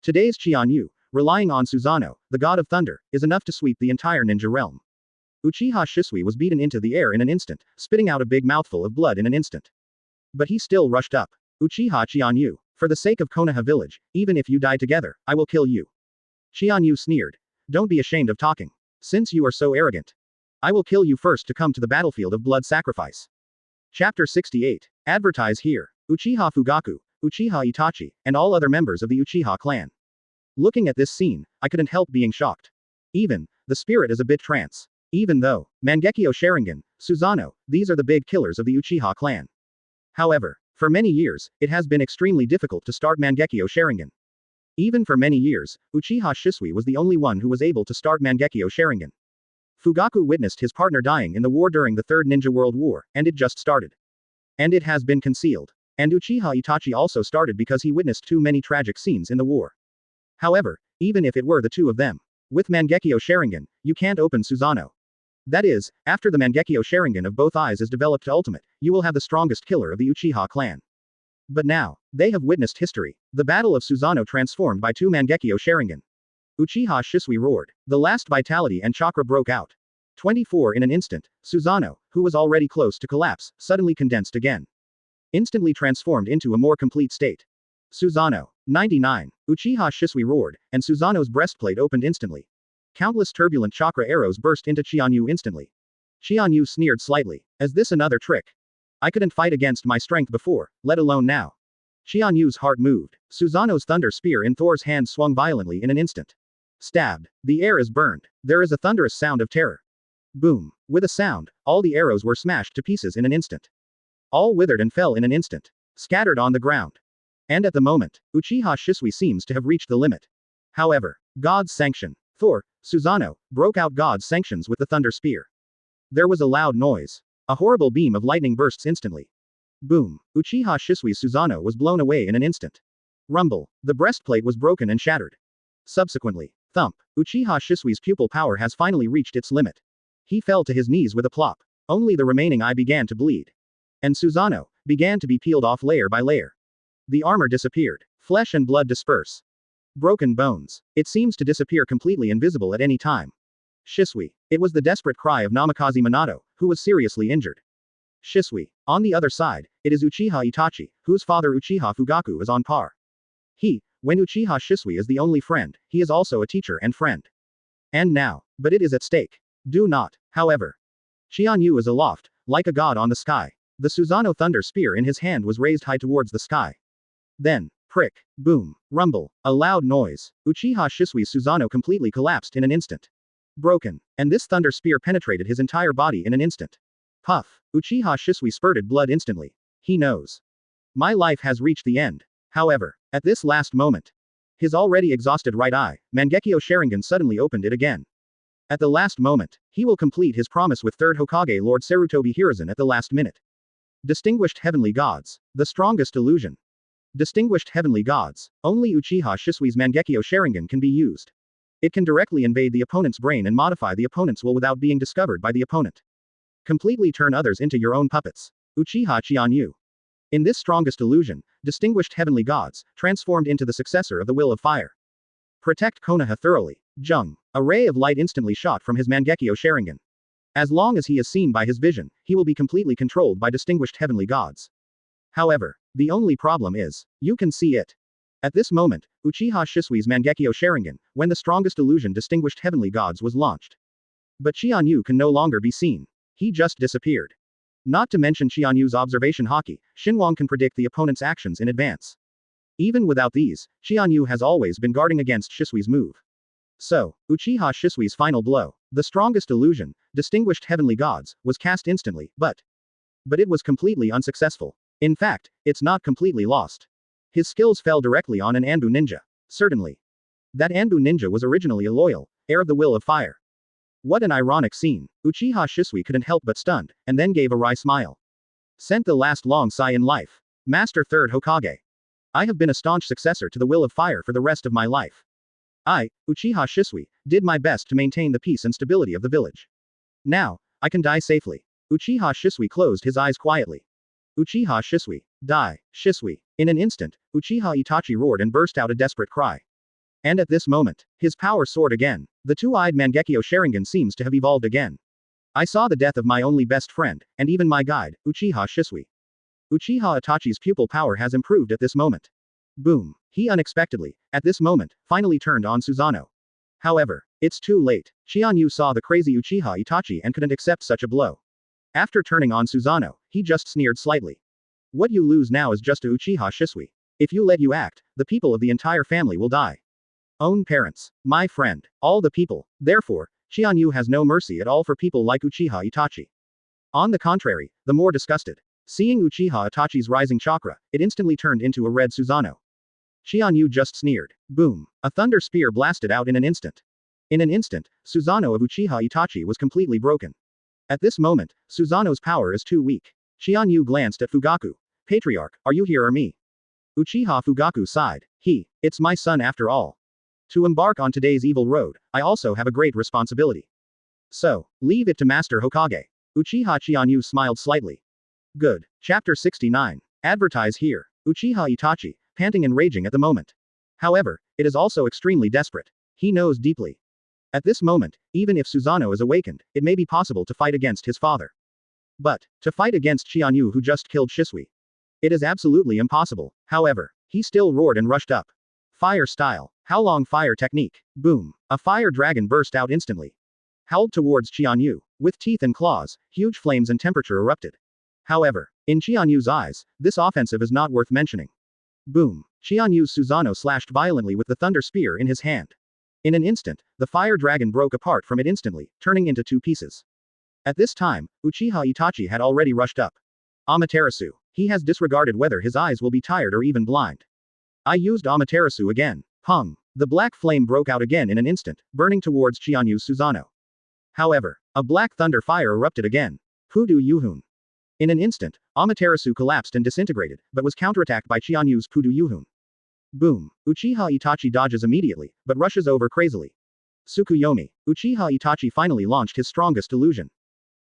Today's Qianyu, relying on Susanoo, the god of thunder, is enough to sweep the entire ninja realm. Uchiha Shisui was beaten into the air in an instant, spitting out a big mouthful of blood in an instant. But he still rushed up. Uchiha Qianyu, for the sake of Konoha village, even if you die together, I will kill you. Qianyu sneered. Don't be ashamed of talking. Since you are so arrogant, I will kill you first to come to the battlefield of blood sacrifice. Chapter 68. Advertise here. Uchiha Fugaku, Uchiha Itachi, and all other members of the Uchiha clan. Looking at this scene, I couldn't help being shocked. Even, the spirit is a bit trance. Even though, Mangekyo Sharingan, Susanoo, these are the big killers of the Uchiha clan. However, for many years, it has been extremely difficult to start Mangekyo Sharingan. Even for many years, Uchiha Shisui was the only one who was able to start Mangekyo Sharingan. Fugaku witnessed his partner dying in the war during the Third Ninja World War, and it just started. And it has been concealed. And Uchiha Itachi also started because he witnessed too many tragic scenes in the war. However, even if it were the two of them, with Mangekyo Sharingan, you can't open Susanoo. That is, after the Mangekyo Sharingan of both eyes is developed to ultimate, you will have the strongest killer of the Uchiha clan. But now, they have witnessed history. The battle of Susanoo transformed by two Mangekyo Sharingan. Uchiha Shisui roared. The last vitality and chakra broke out. 24 in an instant, Susanoo, who was already close to collapse, suddenly condensed again. Instantly transformed into a more complete state. Susanoo. 99. Uchiha Shisui roared, and Susanoo's breastplate opened instantly. Countless turbulent chakra arrows burst into Qianyu instantly. Qianyu sneered slightly. Is this another trick? I couldn't fight against my strength before, let alone now. Qianyu's heart moved. Susanoo's thunder spear in Thor's hand swung violently in an instant. Stabbed. The air is burned. There is a thunderous sound of terror. Boom. With a sound, all the arrows were smashed to pieces in an instant. All withered and fell in an instant. Scattered on the ground. And at the moment, Uchiha Shisui seems to have reached the limit. However, God's sanction. Thor, Susanoo, broke out God's sanctions with the thunder spear. There was a loud noise. A horrible beam of lightning bursts instantly. Boom. Uchiha Shisui's Susanoo was blown away in an instant. Rumble. The breastplate was broken and shattered. Subsequently, thump. Uchiha Shisui's pupil power has finally reached its limit. He fell to his knees with a plop. Only the remaining eye began to bleed. And Susanoo began to be peeled off layer by layer. The armor disappeared. Flesh and blood disperse. Broken bones. It seems to disappear completely invisible at any time. Shisui. It was the desperate cry of Namikaze Minato, who was seriously injured. Shisui. On the other side, it is Uchiha Itachi, whose father Uchiha Fugaku is on par. When Uchiha Shisui is the only friend, he is also a teacher and friend. And now, but it is at stake. Do not, however. Qianyu is aloft, like a god on the sky. The Susanoo thunder spear in his hand was raised high towards the sky. Then, prick, boom, rumble, a loud noise. Uchiha Shisui's Susanoo completely collapsed in an instant. Broken. And this thunder spear penetrated his entire body in an instant. Puff. Uchiha Shisui spurted blood instantly. He knows. My life has reached the end. However, at this last moment, his already exhausted right eye, Mangekyo Sharingan suddenly opened it again. At the last moment, he will complete his promise with third Hokage Lord Sarutobi Hiruzen at the last minute. Distinguished Heavenly Gods. The strongest illusion. Distinguished Heavenly Gods. Only Uchiha Shisui's Mangekyo Sharingan can be used. It can directly invade the opponent's brain and modify the opponent's will without being discovered by the opponent. Completely turn others into your own puppets. Uchiha Qianyu. In this strongest illusion, distinguished Heavenly Gods, transformed into the successor of the Will of Fire. Protect Konoha thoroughly. Jung. A ray of light instantly shot from his Mangekyo Sharingan. As long as he is seen by his vision, he will be completely controlled by distinguished Heavenly Gods. However, the only problem is, you can see it. At this moment, Uchiha Shisui's Mangekyo Sharingan, when the strongest illusion distinguished Heavenly Gods was launched. But Qianyu can no longer be seen. He just disappeared. Not to mention Qianyu's observation Haki, Shinwang can predict the opponent's actions in advance. Even without these, Qianyu has always been guarding against Shisui's move. So, Uchiha Shisui's final blow, the strongest illusion, distinguished Heavenly Gods, was cast instantly, but it was completely unsuccessful. In fact, it's not completely lost. His skills fell directly on an Anbu ninja. Certainly. That Anbu ninja was originally a loyal heir of the Will of Fire. What an ironic scene. Uchiha Shisui couldn't help but stunned, and then gave a wry smile. Sent the last long sigh in life. Master Third Hokage. I have been a staunch successor to the Will of Fire for the rest of my life. I, Uchiha Shisui, did my best to maintain the peace and stability of the village. Now, I can die safely. Uchiha Shisui closed his eyes quietly. Uchiha Shisui. Die, Shisui. In an instant, Uchiha Itachi roared and burst out a desperate cry. And at this moment, his power soared again. The two-eyed Mangekyo Sharingan seems to have evolved again. I saw the death of my only best friend, and even my guide, Uchiha Shisui. Uchiha Itachi's pupil power has improved at this moment. Boom. He unexpectedly, at this moment, finally turned on Susanoo. However, it's too late. Qianyu saw the crazy Uchiha Itachi and couldn't accept such a blow. After turning on Susanoo, he just sneered slightly. What you lose now is just a Uchiha Shisui. If you let you act, the people of the entire family will die. Own parents. My friend. All the people. Therefore, Qianyu has no mercy at all for people like Uchiha Itachi. On the contrary, the more disgusted. Seeing Uchiha Itachi's rising chakra, it instantly turned into a red Susanoo. Qianyu just sneered. Boom. A thunder spear blasted out in an instant. In an instant, Susanoo of Uchiha Itachi was completely broken. At this moment, Susanoo's power is too weak. Qianyu glanced at Fugaku. Patriarch, are you here or me? Uchiha Fugaku sighed. It's my son after all. To embark on today's evil road, I also have a great responsibility. So, leave it to Master Hokage. Uchiha Qianyu smiled slightly. Good. Chapter 69. Advertise here. Uchiha Itachi, panting and raging at the moment. However, it is also extremely desperate. He knows deeply. At this moment, even if Susanoo is awakened, it may be possible to fight against his father. But, to fight against Qianyu who just killed Shisui. It is absolutely impossible. However, he still roared and rushed up. Fire style. How long fire technique? Boom. A fire dragon burst out instantly. Howled towards Qianyu. With teeth and claws, huge flames and temperature erupted. However, in Qianyu's eyes, this offensive is not worth mentioning. Boom. Qianyu's Susanoo slashed violently with the thunder spear in his hand. In an instant, the fire dragon broke apart from it instantly, turning into two pieces. At this time, Uchiha Itachi had already rushed up. Amaterasu. He has disregarded whether his eyes will be tired or even blind. I used Amaterasu again. Pung. The black flame broke out again in an instant, burning towards Qianyu's Susanoo. However, a black thunder fire erupted again. Pudu Yuhun. In an instant, Amaterasu collapsed and disintegrated, but was counterattacked by Qianyu's Pudu Yuhun. Boom. Uchiha Itachi dodges immediately, but rushes over crazily. Tsukuyomi. Uchiha Itachi finally launched his strongest illusion.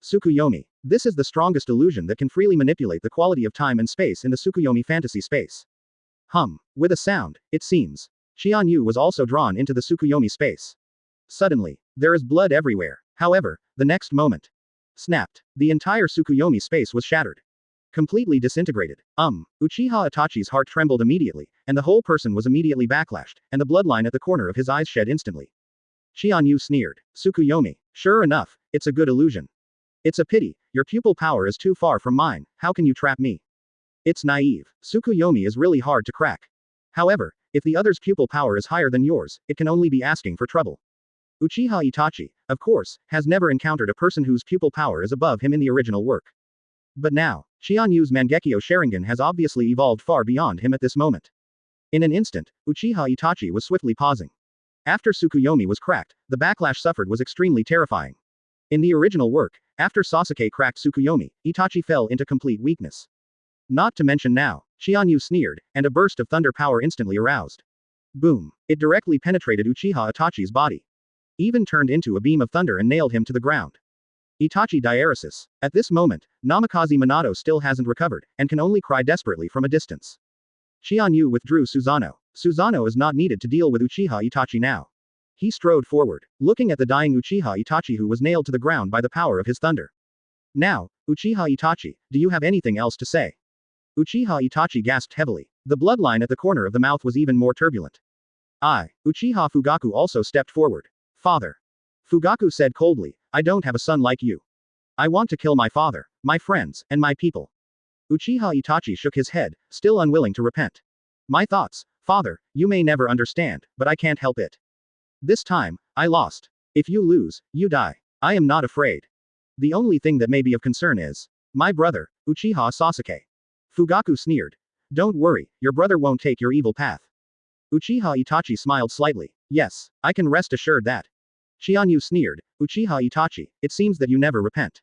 Tsukuyomi. This is the strongest illusion that can freely manipulate the quality of time and space in the Tsukuyomi fantasy space. With a sound, it seems. Qianyu was also drawn into the Tsukuyomi space. Suddenly, there is blood everywhere. However, the next moment. Snapped. The entire Tsukuyomi space was shattered. Completely disintegrated. Uchiha Itachi's heart trembled immediately, and the whole person was immediately backlashed, and the bloodline at the corner of his eyes shed instantly. Qianyu sneered. Tsukuyomi. Sure enough, it's a good illusion. It's a pity, your pupil power is too far from mine, how can you trap me? It's naive. Tsukuyomi is really hard to crack. However, if the other's pupil power is higher than yours, it can only be asking for trouble. Uchiha Itachi, of course, has never encountered a person whose pupil power is above him in the original work. But now, Qianyu's Mangekyo Sharingan has obviously evolved far beyond him at this moment. In an instant, Uchiha Itachi was swiftly pausing. After Tsukuyomi was cracked, the backlash suffered was extremely terrifying. In the original work, after Sasuke cracked Tsukuyomi, Itachi fell into complete weakness. Not to mention now, Qianyu sneered, and a burst of thunder power instantly aroused. Boom. It directly penetrated Uchiha Itachi's body. Even turned into a beam of thunder and nailed him to the ground. Itachi diaresis. At this moment, Namikaze Minato still hasn't recovered, and can only cry desperately from a distance. Qianyu withdrew Susanoo. Susanoo is not needed to deal with Uchiha Itachi now. He strode forward, looking at the dying Uchiha Itachi who was nailed to the ground by the power of his thunder. Now, Uchiha Itachi, do you have anything else to say? Uchiha Itachi gasped heavily. The bloodline at the corner of the mouth was even more turbulent. Uchiha Fugaku also stepped forward. Father. Fugaku said coldly, I don't have a son like you. I want to kill my father, my friends, and my people. Uchiha Itachi shook his head, still unwilling to repent. My thoughts, father, you may never understand, but I can't help it. This time, I lost. If you lose, you die. I am not afraid. The only thing that may be of concern is my brother, Uchiha Sasuke. Fugaku sneered. Don't worry, your brother won't take your evil path. Uchiha Itachi smiled slightly. Yes, I can rest assured that. Qianyu sneered. Uchiha Itachi, it seems that you never repent.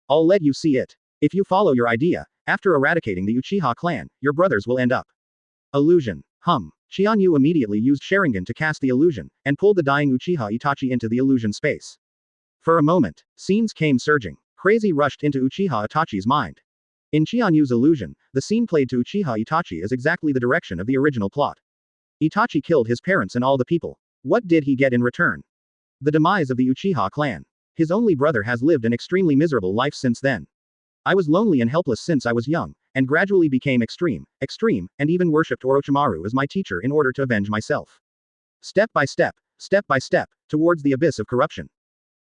I'll let you see it. If you follow your idea, after eradicating the Uchiha clan, your brothers will end up. Illusion. Qianyu immediately used Sharingan to cast the illusion, and pulled the dying Uchiha Itachi into the illusion space. For a moment, scenes came surging. Crazy rushed into Uchiha Itachi's mind. In Qianyu's illusion, the scene played to Uchiha Itachi is exactly the direction of the original plot. Itachi killed his parents and all the people. What did he get in return? The demise of the Uchiha clan. His only brother has lived an extremely miserable life since then. I was lonely and helpless since I was young, and gradually became extreme, and even worshipped Orochimaru as my teacher in order to avenge myself. Step by step, towards the abyss of corruption.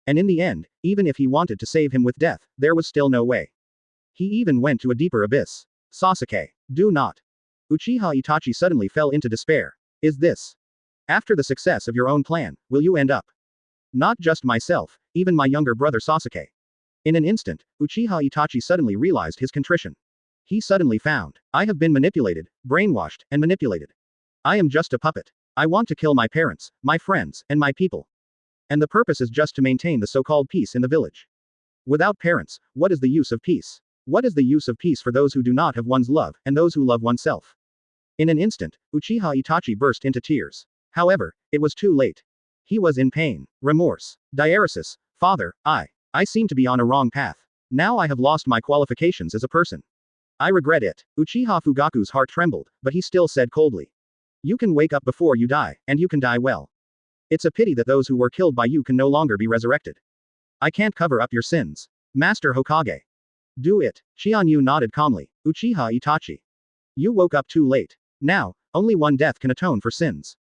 And in the end, even if he wanted to save him with death, there was still no way. He even went to a deeper abyss. Sasuke, do not. Uchiha Itachi suddenly fell into despair. Is this? After the success of your own plan, will you end up? Not just myself, even my younger brother Sasuke. In an instant, Uchiha Itachi suddenly realized his contrition. He suddenly found, I have been manipulated, brainwashed, and manipulated. I am just a puppet. I want to kill my parents, my friends, and my people. And the purpose is just to maintain the so-called peace in the village. Without parents, what is the use of peace? What is the use of peace for those who do not have one's love, and those who love oneself? In an instant, Uchiha Itachi burst into tears. However, it was too late. He was in pain, remorse, diaresis. Father, I seem to be on a wrong path. Now I have lost my qualifications as a person. I regret it. Uchiha Fugaku's heart trembled, but he still said coldly. You can wake up before you die, and you can die well. It's a pity that those who were killed by you can no longer be resurrected. I can't cover up your sins. Master Hokage. Do it. Qianyu nodded calmly. Uchiha Itachi. You woke up too late. Now, only one death can atone for sins.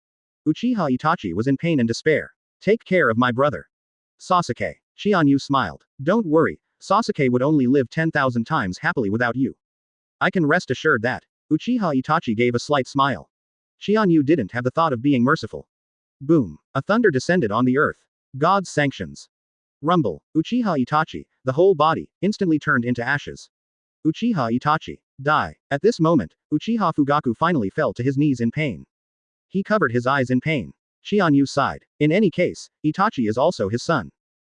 Uchiha Itachi was in pain and despair. Take care of my brother. Sasuke. Qianyu smiled. Don't worry, Sasuke would only live 10,000 times happily without you. I can rest assured that. Uchiha Itachi gave a slight smile. Qianyu didn't have the thought of being merciful. Boom. A thunder descended on the earth. God's sanctions. Rumble. Uchiha Itachi, the whole body, instantly turned into ashes. Uchiha Itachi. Die. At this moment, Uchiha Fugaku finally fell to his knees in pain. He covered his eyes in pain. Qianyu sighed. In any case, Itachi is also his son.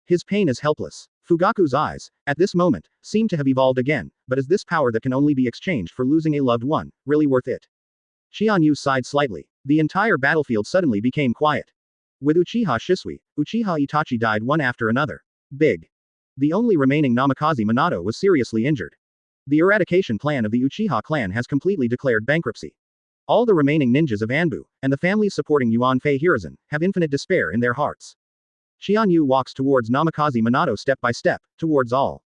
His pain is helpless. Fugaku's eyes, at this moment, seem to have evolved again, but is this power that can only be exchanged for losing a loved one, really worth it? Qianyu sighed slightly. The entire battlefield suddenly became quiet. With Uchiha Shisui, Uchiha Itachi died one after another. Big. The only remaining Namikaze Minato was seriously injured. The eradication plan of the Uchiha clan has completely declared bankruptcy. All the remaining ninjas of Anbu, and the families supporting Yuan Fei Hiruzen, have infinite despair in their hearts. Qianyu walks towards Namikaze Minato step by step, towards all.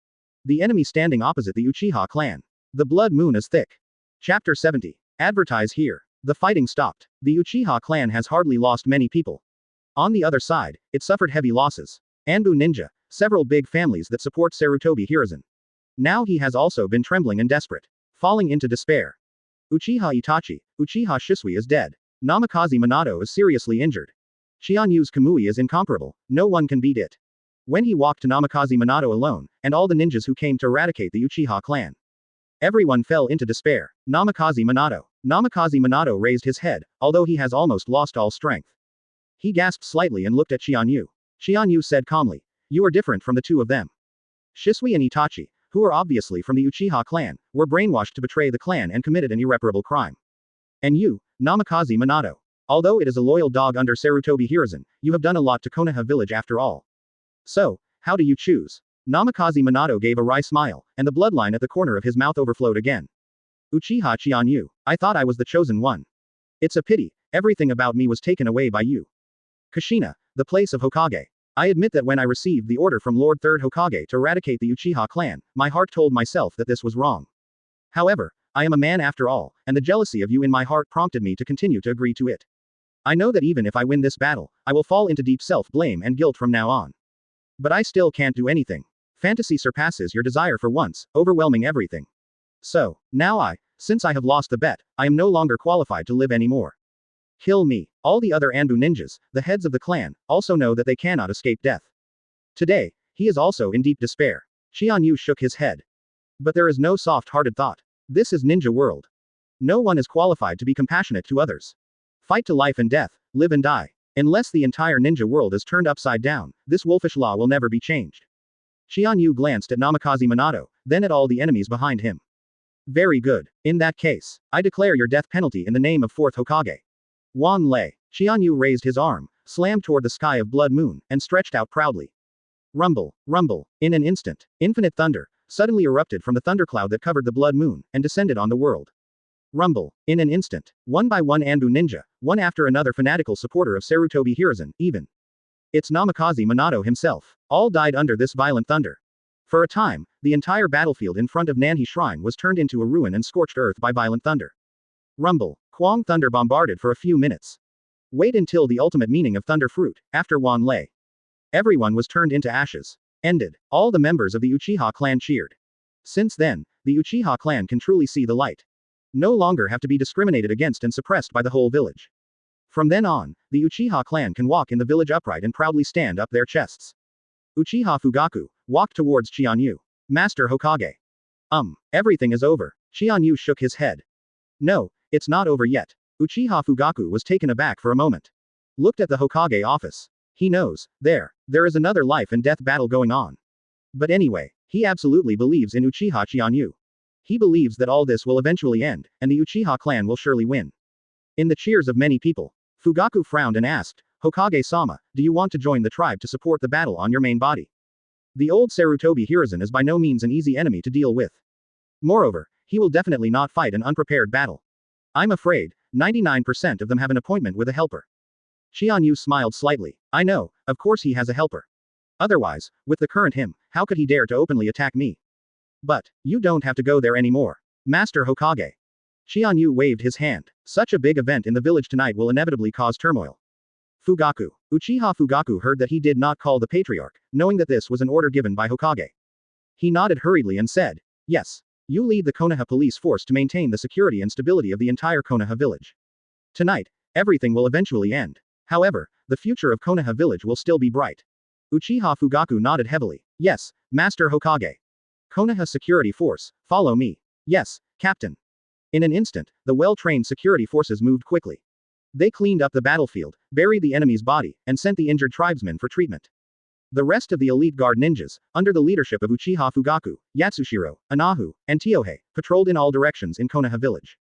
The enemy standing opposite the Uchiha clan. The blood moon is thick. Chapter 70. Advertise here. The fighting stopped. The Uchiha clan has hardly lost many people. On the other side, it suffered heavy losses. Anbu ninja, several big families that support Sarutobi Hiruzen. Now he has also been trembling and desperate. Falling into despair. Uchiha Itachi, Uchiha Shisui is dead. Namikaze Minato is seriously injured. Qianyu's Kamui is incomparable, no one can beat it. When he walked to Namikaze Minato alone, and all the ninjas who came to eradicate the Uchiha clan. Everyone fell into despair. Namikaze Minato. Namikaze Minato raised his head, although he has almost lost all strength. He gasped slightly and looked at Qianyu. Qianyu said calmly. You are different from the two of them. Shisui and Itachi, who are obviously from the Uchiha clan, were brainwashed to betray the clan and committed an irreparable crime. And you, Namikaze Minato. Although it is a loyal dog under Sarutobi Hiruzen, you have done a lot to Konoha village after all. So, how do you choose? Namikaze Minato gave a wry smile, and the bloodline at the corner of his mouth overflowed again. Uchiha Qianyu, I thought I was the chosen one. It's a pity, everything about me was taken away by you. Kushina, the place of Hokage. I admit that when I received the order from Lord Third Hokage to eradicate the Uchiha clan, my heart told myself that this was wrong. However, I am a man after all, and the jealousy of you in my heart prompted me to continue to agree to it. I know that even if I win this battle, I will fall into deep self-blame and guilt from now on. But I still can't do anything. Fantasy surpasses your desire for once, overwhelming everything. So, now since I have lost the bet, I am no longer qualified to live anymore. Kill me. All the other Anbu ninjas, the heads of the clan, also know that they cannot escape death. Today, he is also in deep despair. Qianyu shook his head. But there is no soft-hearted thought. This is ninja world. No one is qualified to be compassionate to others. Fight to life and death, live and die. Unless the entire ninja world is turned upside down, this wolfish law will never be changed. Qianyu glanced at Namikaze Minato, then at all the enemies behind him. Very good. In that case, I declare your death penalty in the name of 4th Hokage. Wan Lei. Qianyu raised his arm, slammed toward the sky of blood moon, and stretched out proudly. Rumble, rumble. In an instant, infinite thunder suddenly erupted from the thundercloud that covered the blood moon, and descended on the world. Rumble. In an instant, one by one Anbu ninja, one after another fanatical supporter of Sarutobi Hiruzen, even. It's Namikaze Minato himself. All died under this violent thunder. For a time, the entire battlefield in front of Naga Shrine was turned into a ruin and scorched earth by violent thunder. Rumble, Quang thunder bombarded for a few minutes. Wait until the ultimate meaning of thunder fruit, after Wan Lei. Everyone was turned into ashes. Ended. All the members of the Uchiha clan cheered. Since then, the Uchiha clan can truly see the light. No longer have to be discriminated against and suppressed by the whole village. From then on, the Uchiha clan can walk in the village upright and proudly stand up their chests. Uchiha Fugaku walked towards Qianyu. Master Hokage. Everything is over. Qianyu shook his head. No, it's not over yet. Uchiha Fugaku was taken aback for a moment. Looked at the Hokage office. He knows, there is another life and death battle going on. But anyway, he absolutely believes in Uchiha Qianyu. He believes that all this will eventually end, and the Uchiha clan will surely win. In the cheers of many people, Fugaku frowned and asked, Hokage-sama, do you want to join the tribe to support the battle on your main body? The old Sarutobi Hiruzen is by no means an easy enemy to deal with. Moreover, he will definitely not fight an unprepared battle. I'm afraid, 99% of them have an appointment with a helper. Qianyu smiled slightly. I know, of course he has a helper. Otherwise, with the current him, how could he dare to openly attack me? But, you don't have to go there anymore. Master Hokage. Qianyu waved his hand. Such a big event in the village tonight will inevitably cause turmoil. Fugaku. Uchiha Fugaku heard that he did not call the patriarch, knowing that this was an order given by Hokage. He nodded hurriedly and said, yes. You lead the Konoha police force to maintain the security and stability of the entire Konoha village. Tonight, everything will eventually end. However, the future of Konoha village will still be bright. Uchiha Fugaku nodded heavily. Yes, Master Hokage. Konoha security force, follow me. Yes, Captain. In an instant, the well-trained security forces moved quickly. They cleaned up the battlefield, buried the enemy's body, and sent the injured tribesmen for treatment. The rest of the elite guard ninjas, under the leadership of Uchiha Fugaku, Yatsushiro, Anahu, and Tiohei, patrolled in all directions in Konoha village.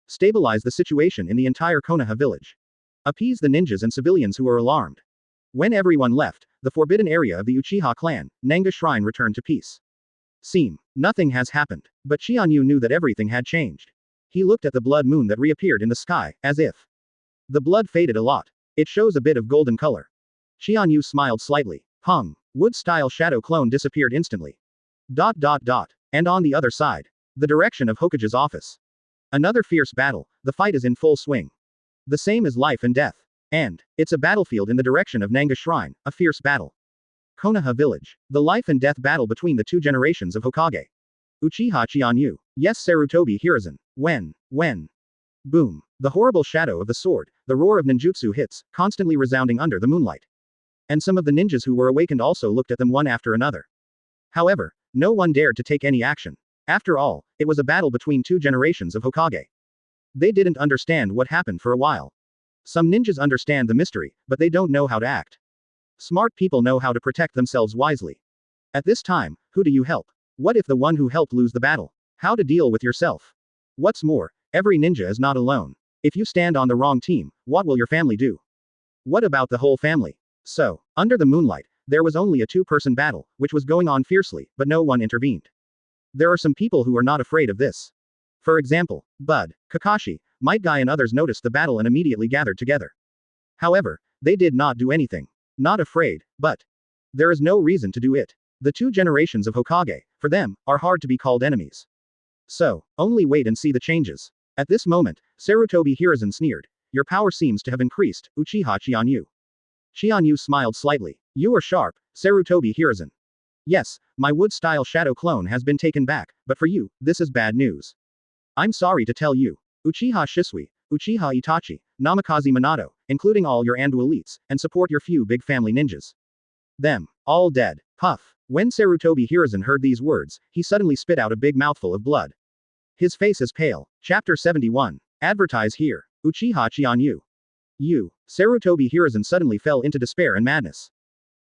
Stabilize the situation in the entire Konoha village. Appease the ninjas and civilians who are alarmed. When everyone left, the forbidden area of the Uchiha clan, Naga Shrine returned to peace. Nothing has happened. But Qianyu knew that everything had changed. He looked at the blood moon that reappeared in the sky, as if the blood faded a lot. It shows a bit of golden color. Qianyu smiled slightly. Wood-style shadow clone disappeared instantly. And on the other side, the direction of Hokage's office. Another fierce battle, the fight is in full swing. The same as life and death. And, it's a battlefield in the direction of Naga Shrine, a fierce battle. Konoha village. The life and death battle between the two generations of Hokage. Uchiha Qianyu. Yes, Sarutobi Hiruzen. When. Boom. The horrible shadow of the sword, the roar of ninjutsu hits, constantly resounding under the moonlight. And some of the ninjas who were awakened also looked at them one after another. However, no one dared to take any action. After all, it was a battle between two generations of Hokage. They didn't understand what happened for a while. Some ninjas understand the mystery, but they don't know how to act. Smart people know how to protect themselves wisely. At this time, who do you help? What if the one who helped lose the battle? How to deal with yourself? What's more, every ninja is not alone. If you stand on the wrong team, what will your family do? What about the whole family? So, under the moonlight, there was only a two-person battle, which was going on fiercely, but no one intervened. There are some people who are not afraid of this. For example, Bud, Kakashi, Might Guy and others noticed the battle and immediately gathered together. However, they did not do anything. Not afraid, but there is no reason to do it. The two generations of Hokage, for them, are hard to be called enemies. So, only wait and see the changes. At this moment, Sarutobi Hiruzen sneered. Your power seems to have increased, Uchiha Qianyu. Qianyu smiled slightly. You are sharp, Sarutobi Hiruzen. Yes, my wood-style shadow clone has been taken back, but for you, this is bad news. I'm sorry to tell you. Uchiha Shisui, Uchiha Itachi, Namikaze Minato, including all your Andu elites, and support your few big family ninjas. Them, all dead. Puff. When Sarutobi Hiruzen heard these words, he suddenly spit out a big mouthful of blood. His face is pale. Chapter 71. Advertise here. Uchiha Qianyu. Sarutobi Hiruzen suddenly fell into despair and madness.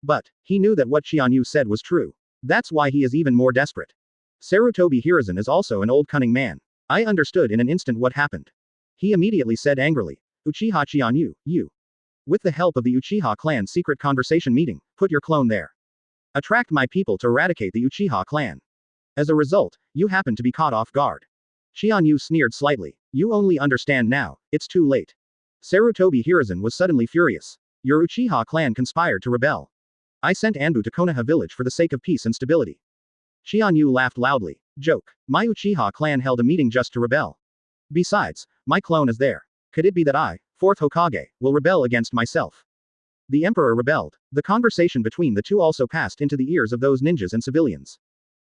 But, he knew that what Qianyu said was true. That's why he is even more desperate. Sarutobi Hiruzen is also an old cunning man. I understood in an instant what happened. He immediately said angrily, Uchiha Qianyu, you. With the help of the Uchiha clan secret conversation meeting, put your clone there. Attract my people to eradicate the Uchiha clan. As a result, you happen to be caught off guard. Qianyu sneered slightly. You only understand now, it's too late. Sarutobi Hiruzen was suddenly furious. Your Uchiha clan conspired to rebel. I sent Anbu to Konoha village for the sake of peace and stability. Qianyu laughed loudly. Joke. My Uchiha clan held a meeting just to rebel. Besides, my clone is there. Could it be that I, fourth Hokage, will rebel against myself? The emperor rebelled. The conversation between the two also passed into the ears of those ninjas and civilians.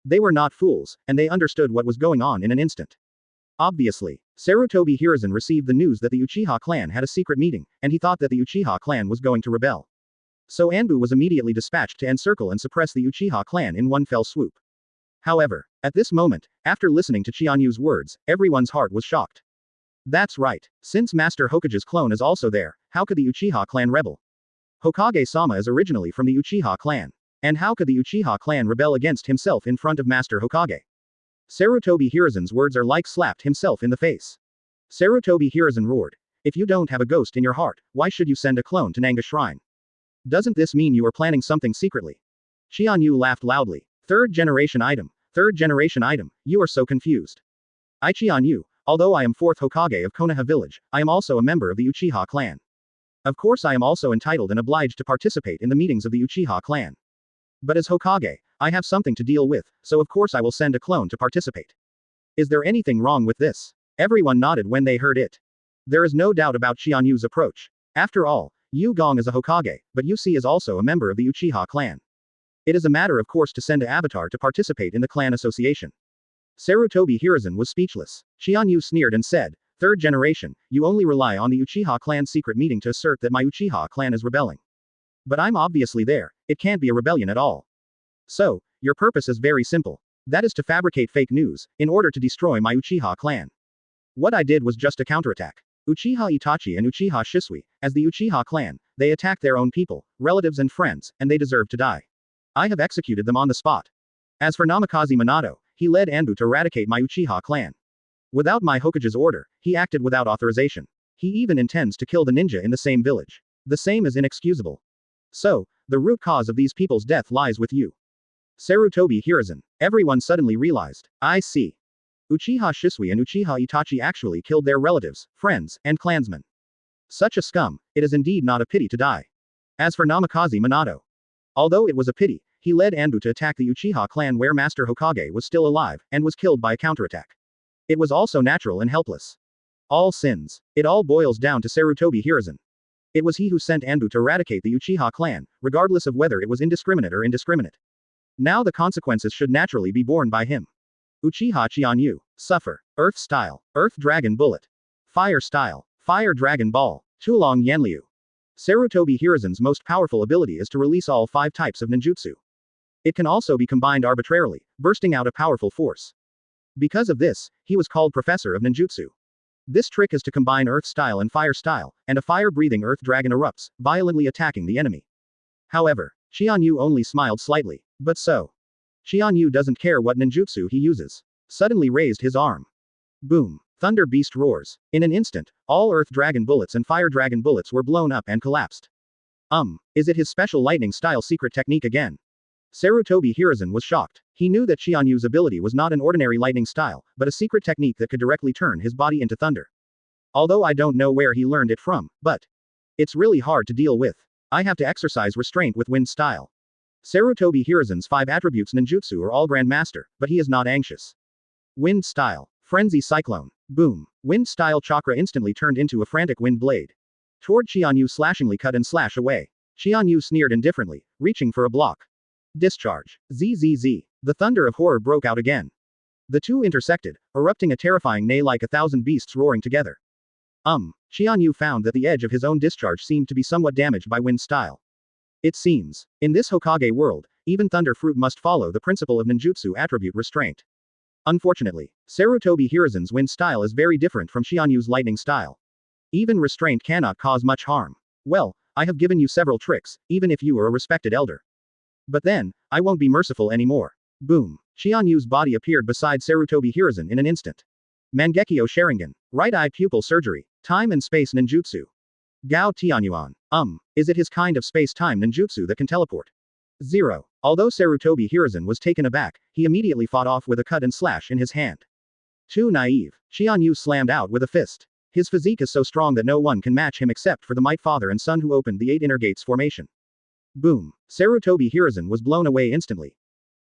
They were not fools, and they understood what was going on in an instant. Obviously, Sarutobi Hiruzen received the news that the Uchiha clan had a secret meeting, and he thought that the Uchiha clan was going to rebel. So Anbu was immediately dispatched to encircle and suppress the Uchiha clan in one fell swoop. However, at this moment, after listening to Qianyu's words, everyone's heart was shocked. That's right. Since Master Hokage's clone is also there, how could the Uchiha clan rebel? Hokage-sama is originally from the Uchiha clan. And how could the Uchiha clan rebel against himself in front of Master Hokage? Sarutobi Hiruzen's words are like slapped himself in the face. Sarutobi Hiruzen roared. If you don't have a ghost in your heart, why should you send a clone to Naga Shrine? Doesn't this mean you are planning something secretly? Qianyu laughed loudly. Third generation item, you are so confused. I Qianyu, although I am fourth Hokage of Konoha village, I am also a member of the Uchiha clan. Of course I am also entitled and obliged to participate in the meetings of the Uchiha clan. But as Hokage, I have something to deal with, so of course I will send a clone to participate. Is there anything wrong with this? Everyone nodded when they heard it. There is no doubt about Qianyu's approach. After all, Yu Gong is a Hokage, but Yu Si is also a member of the Uchiha clan. It is a matter of course to send an avatar to participate in the clan association. Sarutobi Hiruzen was speechless. Qianyu sneered and said, Third generation, you only rely on the Uchiha clan's secret meeting to assert that my Uchiha clan is rebelling. But I'm obviously there, it can't be a rebellion at all. So, your purpose is very simple. That is to fabricate fake news, in order to destroy my Uchiha clan. What I did was just a counterattack. Uchiha Itachi and Uchiha Shisui, as the Uchiha clan, they attacked their own people, relatives and friends, and they deserve to die. I have executed them on the spot. As for Namikaze Minato, he led Anbu to eradicate my Uchiha clan. Without my Hokage's order, he acted without authorization. He even intends to kill the ninja in the same village. The same is inexcusable. So, the root cause of these people's death lies with you. Sarutobi Hiruzen. Everyone suddenly realized. I see. Uchiha Shisui and Uchiha Itachi actually killed their relatives, friends, and clansmen. Such a scum, it is indeed not a pity to die. As for Namikaze Minato. Although it was a pity, he led Anbu to attack the Uchiha clan where Master Hokage was still alive, and was killed by a counterattack. It was also natural and helpless. All sins. It all boils down to Sarutobi Hiruzen. It was he who sent Anbu to eradicate the Uchiha clan, regardless of whether it was indiscriminate or indiscriminate. Now the consequences should naturally be borne by him. Uchiha Qianyu. Suffer. Earth style. Earth Dragon Bullet. Fire style. Fire Dragon Ball. Tulong Yanliu. Sarutobi Hiruzen's most powerful ability is to release all 5 types of ninjutsu. It can also be combined arbitrarily, bursting out a powerful force. Because of this, he was called Professor of Ninjutsu. This trick is to combine Earth style and Fire style, and a fire-breathing Earth Dragon erupts, violently attacking the enemy. However, Qianyu only smiled slightly. But so. Qianyu doesn't care what ninjutsu he uses. Suddenly raised his arm. Boom. Thunder Beast roars. In an instant, all Earth Dragon bullets and Fire Dragon bullets were blown up and collapsed. Is it his special lightning style secret technique again? Sarutobi Hiruzen was shocked. He knew that Qianyu's ability was not an ordinary lightning style, but a secret technique that could directly turn his body into thunder. Although I don't know where he learned it from, but it's really hard to deal with. I have to exercise restraint with wind style. Sarutobi Hiruzen's 5 attributes ninjutsu are all Grandmaster, but he is not anxious. Wind style. Frenzy Cyclone. Boom. Wind style chakra instantly turned into a frantic wind blade. Toward Qianyu slashingly cut and slash away. Qianyu sneered indifferently, reaching for a block. Discharge. ZZZ. The thunder of horror broke out again. The two intersected, erupting a terrifying neigh like 1,000 beasts roaring together. Qianyu found that the edge of his own discharge seemed to be somewhat damaged by wind style. It seems, in this Hokage world, even thunder fruit must follow the principle of ninjutsu attribute restraint. Unfortunately, Sarutobi Hiruzen's wind style is very different from Qianyu's lightning style. Even restraint cannot cause much harm. Well, I have given you several tricks, even if you are a respected elder. But then, I won't be merciful anymore. Boom. Qianyu's body appeared beside Sarutobi Hiruzen in an instant. Mangekyo Sharingan. Right eye pupil surgery. Time and space ninjutsu. Gao Tianyuan. Is it his kind of space-time ninjutsu that can teleport? 0. Although Sarutobi Hiruzen was taken aback, he immediately fought off with a cut and slash in his hand. Too naive. Qianyu slammed out with a fist. His physique is so strong that no one can match him except for the might father and son who opened the 8 inner gates formation. Boom. Sarutobi Hiruzen was blown away instantly.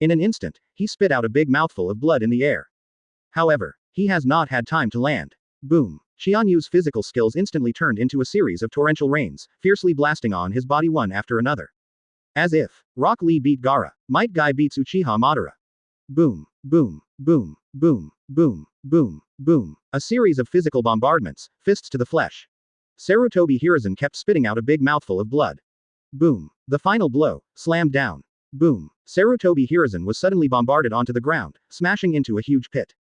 In an instant, he spit out a big mouthful of blood in the air. However, he has not had time to land. Boom. Qianyu's physical skills instantly turned into a series of torrential rains, fiercely blasting on his body one after another. As if Rock Lee beat Gaara, Might Guy beats Uchiha Madara. Boom, boom, boom, boom, boom, boom, boom. A series of physical bombardments, fists to the flesh. Sarutobi Hiruzen kept spitting out a big mouthful of blood. Boom. The final blow, slammed down. Boom. Sarutobi Hiruzen was suddenly bombarded onto the ground, smashing into a huge pit.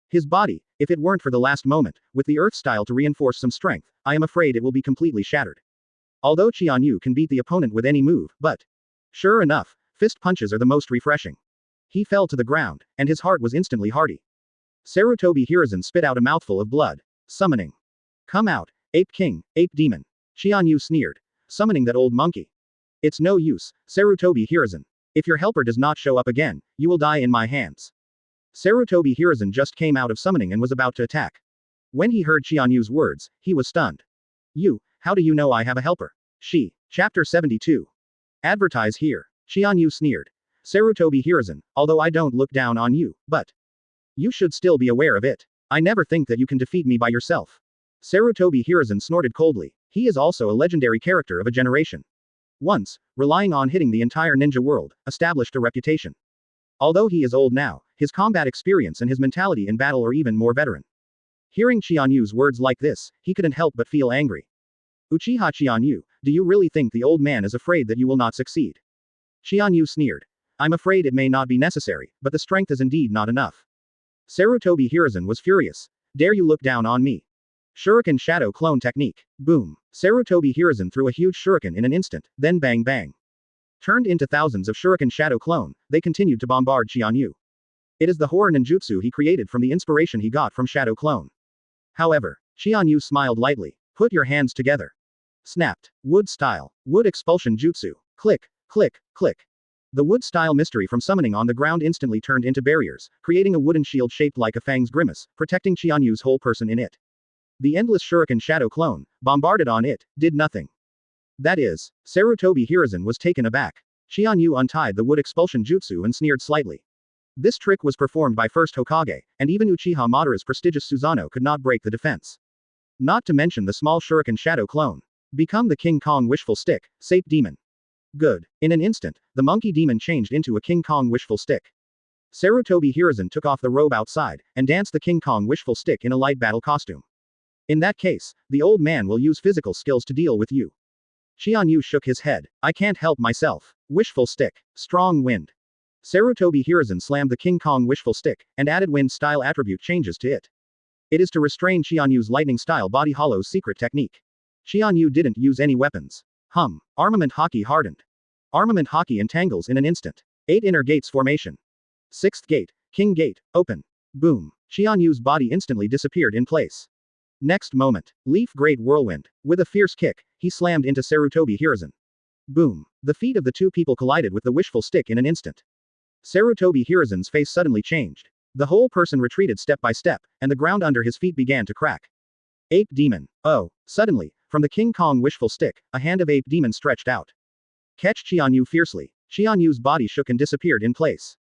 His body, if it weren't for the last moment, with the earth style to reinforce some strength, I am afraid it will be completely shattered. Although Qianyu can beat the opponent with any move, but sure enough, fist punches are the most refreshing. He fell to the ground, and his heart was instantly hearty. Sarutobi Hiruzen spit out a mouthful of blood. Summoning. Come out, Ape King, Ape Demon. Qianyu sneered. Summoning that old monkey. It's no use, Sarutobi Hiruzen. If your helper does not show up again, you will die in my hands. Sarutobi Hiruzen just came out of summoning and was about to attack. When he heard Qianyu's words, he was stunned. You, how do you know I have a helper? She. Chapter 72. Advertise here. Qianyu sneered. Sarutobi Hiruzen, although I don't look down on you, but you should still be aware of it. I never think that you can defeat me by yourself. Sarutobi Hiruzen snorted coldly. He is also a legendary character of a generation. Once, relying on hitting the entire ninja world, established a reputation. Although he is old now, his combat experience and his mentality in battle are even more veteran. Hearing Qianyu's words like this, he couldn't help but feel angry. Uchiha Qianyu, do you really think the old man is afraid that you will not succeed? Qianyu sneered. I'm afraid it may not be necessary, but the strength is indeed not enough. Sarutobi Hiruzen was furious. Dare you look down on me? Shuriken Shadow Clone Technique. Boom. Sarutobi Hiruzen threw a huge shuriken in an instant, then bang bang. Turned into thousands of shuriken Shadow Clone, they continued to bombard Qianyu. It is the horror ninjutsu he created from the inspiration he got from Shadow Clone. However, Qianyu smiled lightly. Put your hands together. Snapped. Wood style. Wood expulsion jutsu. Click, click, click. The wood style mystery from summoning on the ground instantly turned into barriers, creating a wooden shield shaped like a fang's grimace, protecting Qianyu's whole person in it. The endless shuriken Shadow Clone, bombarded on it, did nothing. That is, Sarutobi Hiruzen was taken aback. Qianyu untied the wood expulsion jutsu and sneered slightly. This trick was performed by first Hokage, and even Uchiha Madara's prestigious Susanoo could not break the defense. Not to mention the small shuriken Shadow Clone. Become the King Kong wishful stick, Sape Demon. Good. In an instant, the monkey demon changed into a King Kong wishful stick. Sarutobi Hiruzen took off the robe outside, and danced the King Kong wishful stick in a light battle costume. In that case, the old man will use physical skills to deal with you. Qianyu shook his head. I can't help myself. Wishful stick. Strong wind. Sarutobi Hiruzen slammed the King Kong wishful stick, and added wind style attribute changes to it. It is to restrain Qianyu's lightning style body hollow's secret technique. Qianyu didn't use any weapons. Armament Haki hardened. Armament Haki entangles in an instant. 8 inner gates formation. 6th gate, King Gate, open. Boom. Qianyu's body instantly disappeared in place. Next moment, Leaf Great Whirlwind. With a fierce kick, he slammed into Sarutobi Hiruzen. Boom. The feet of the two people collided with the wishful stick in an instant. Sarutobi Hiruzen's face suddenly changed. The whole person retreated step by step, and the ground under his feet began to crack. Ape Demon. Oh. Suddenly, from the King Kong wishful stick, a hand of Ape Demon stretched out. Catch Qianyu fiercely. Qianyu's body shook and disappeared in place.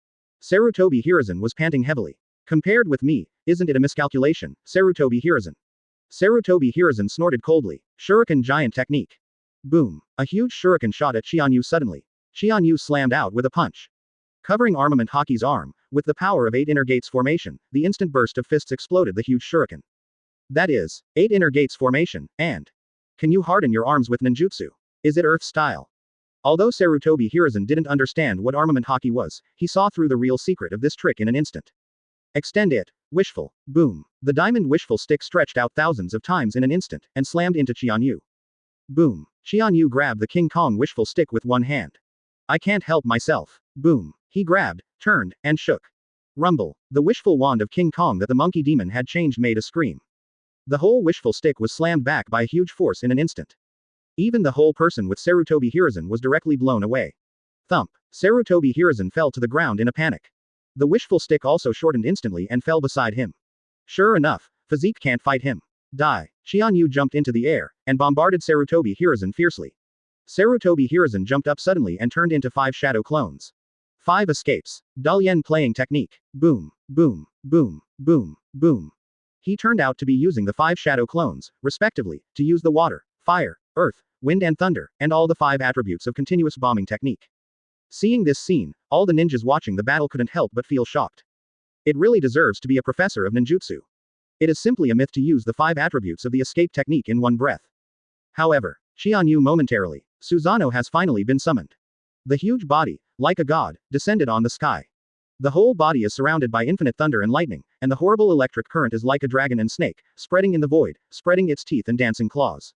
Sarutobi Hiruzen was panting heavily. Compared with me, isn't it a miscalculation, Sarutobi Hiruzen? Sarutobi Hiruzen snorted coldly. Shuriken Giant Technique. Boom. A huge shuriken shot at Qianyu suddenly. Qianyu slammed out with a punch. Covering Armament Haki's arm, with the power of 8 inner gates formation, the instant burst of fists exploded the huge shuriken. That is, 8 inner gates formation, and can you harden your arms with ninjutsu? Is it earth style? Although Sarutobi Hiruzen didn't understand what Armament Haki was, he saw through the real secret of this trick in an instant. Extend it. Wishful. Boom. The diamond wishful stick stretched out thousands of times in an instant, and slammed into Qianyu. Boom. Qianyu grabbed the King Kong wishful stick with one hand. I can't help myself. Boom. He grabbed, turned, and shook. Rumble. The wishful wand of King Kong that the monkey demon had changed made a scream. The whole wishful stick was slammed back by a huge force in an instant. Even the whole person with Sarutobi Hiruzen was directly blown away. Thump. Sarutobi Hiruzen fell to the ground in a panic. The wishful stick also shortened instantly and fell beside him. Sure enough, physique can't fight him. Die. Qianyu jumped into the air, and bombarded Sarutobi Hiruzen fiercely. Sarutobi Hiruzen jumped up suddenly and turned into 5 shadow clones. 5 escapes. Dalian playing technique. Boom, boom, boom, boom, boom. He turned out to be using the 5 shadow clones, respectively, to use the water, fire, earth, wind and thunder, and all the 5 attributes of continuous bombing technique. Seeing this scene, all the ninjas watching the battle couldn't help but feel shocked. It really deserves to be a professor of ninjutsu. It is simply a myth to use the 5 attributes of the escape technique in one breath. However, Qianyu momentarily, Susanoo has finally been summoned. The huge body, like a god, descended on the sky. The whole body is surrounded by infinite thunder and lightning, and the horrible electric current is like a dragon and snake, spreading in the void, spreading its teeth and dancing claws.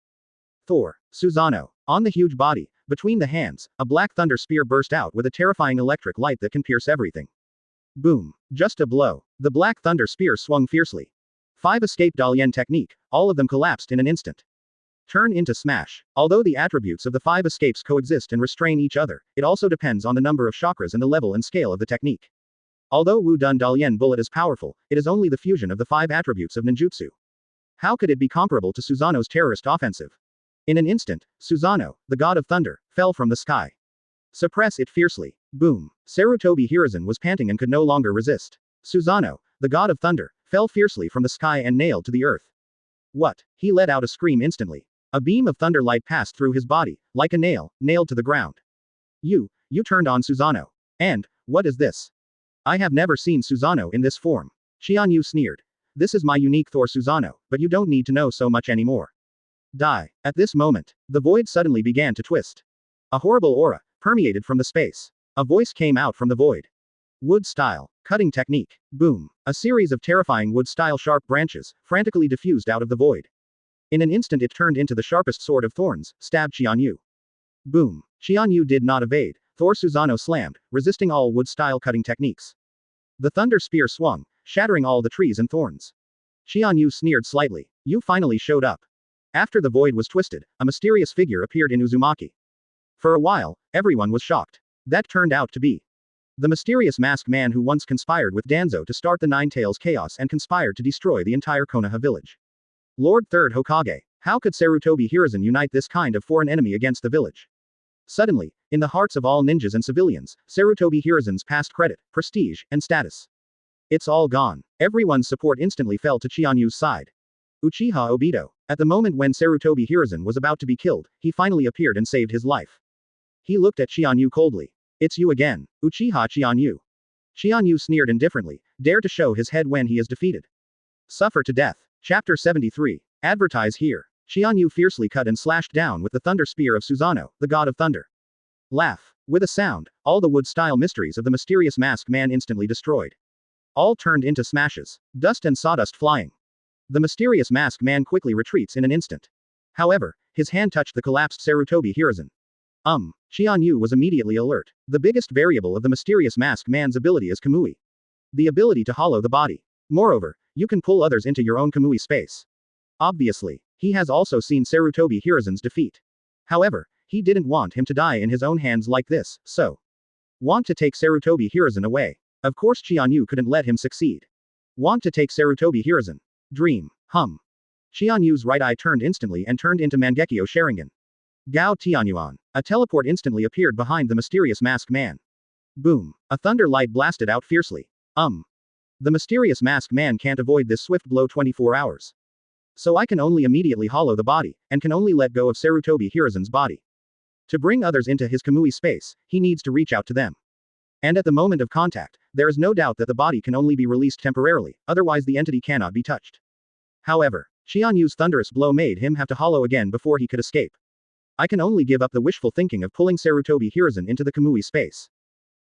Thor, Susanoo. On the huge body, between the hands, a black thunder spear burst out with a terrifying electric light that can pierce everything. Boom. Just a blow. The black thunder spear swung fiercely. 5 escape Dalian technique, all of them collapsed in an instant. Turn into smash. Although the attributes of the 5 escapes coexist and restrain each other, it also depends on the number of chakras and the level and scale of the technique. Although Wu Dun Dalian bullet is powerful, it is only the fusion of the 5 attributes of ninjutsu. How could it be comparable to Susanoo's terrorist offensive? In an instant, Susanoo, the god of thunder, fell from the sky. Suppress it fiercely. Boom. Sarutobi Hiruzen was panting and could no longer resist. Susanoo, the god of thunder, fell fiercely from the sky and nailed to the earth. What? He let out a scream instantly. A beam of thunder light passed through his body, like a nail, nailed to the ground. You turned on Susanoo. And, what is this? I have never seen Susanoo in this form. Qianyu sneered. This is my unique Thor Susanoo, but you don't need to know so much anymore. Die. At this moment, the void suddenly began to twist. A horrible aura permeated from the space. A voice came out from the void. Wood style. Cutting technique. Boom. A series of terrifying wood style sharp branches, frantically diffused out of the void. In an instant it turned into the sharpest sword of thorns, stabbed Qianyu. Boom. Qianyu did not evade. Thor Susanoo slammed, resisting all wood style cutting techniques. The thunder spear swung, shattering all the trees and thorns. Qianyu sneered slightly. You finally showed up. After the void was twisted, a mysterious figure appeared in Uzumaki. For a while, everyone was shocked. That turned out to be the mysterious masked man who once conspired with Danzo to start the Nine Tails Chaos and conspired to destroy the entire Konoha village. Lord 3rd Hokage. How could Sarutobi Hiruzen unite this kind of foreign enemy against the village? Suddenly, in the hearts of all ninjas and civilians, Sarutobi Hiruzen's past credit, prestige, and status. It's all gone. Everyone's support instantly fell to Qianyu's side. Uchiha Obito. At the moment when Sarutobi Hiruzen was about to be killed, he finally appeared and saved his life. He looked at Qianyu coldly. It's you again, Uchiha Qianyu. Qianyu sneered indifferently, dare to show his head when he is defeated. Suffer to death. Chapter 73. Advertise here. Qianyu fiercely cut and slashed down with the thunder spear of Susanoo, the god of thunder. Laugh. With a sound, all the wood-style mysteries of the mysterious masked man instantly destroyed. All turned into smashes. Dust and sawdust flying. The mysterious masked man quickly retreats in an instant. However, his hand touched the collapsed Sarutobi Hiruzen. Qianyu was immediately alert. The biggest variable of the mysterious masked man's ability is Kamui. The ability to hollow the body. Moreover, you can pull others into your own Kamui space. Obviously, he has also seen Sarutobi Hiruzen's defeat. However, he didn't want him to die in his own hands like this, so want to take Sarutobi Hiruzen away. Of course Qianyu couldn't let him succeed. Want to take Sarutobi Hiruzen. Dream. Qianyu's right eye turned instantly and turned into Mangekyo Sharingan. Gao Tianyuan. A teleport instantly appeared behind the mysterious masked man. Boom. A thunder light blasted out fiercely. The mysterious masked man can't avoid this swift blow 24 hours. So I can only immediately hollow the body, and can only let go of Sarutobi Hiruzen's body. To bring others into his Kamui space, he needs to reach out to them. And at the moment of contact, there is no doubt that the body can only be released temporarily, otherwise the entity cannot be touched. However, Qianyu's thunderous blow made him have to hollow again before he could escape. I can only give up the wishful thinking of pulling Sarutobi Hiruzen into the Kamui space.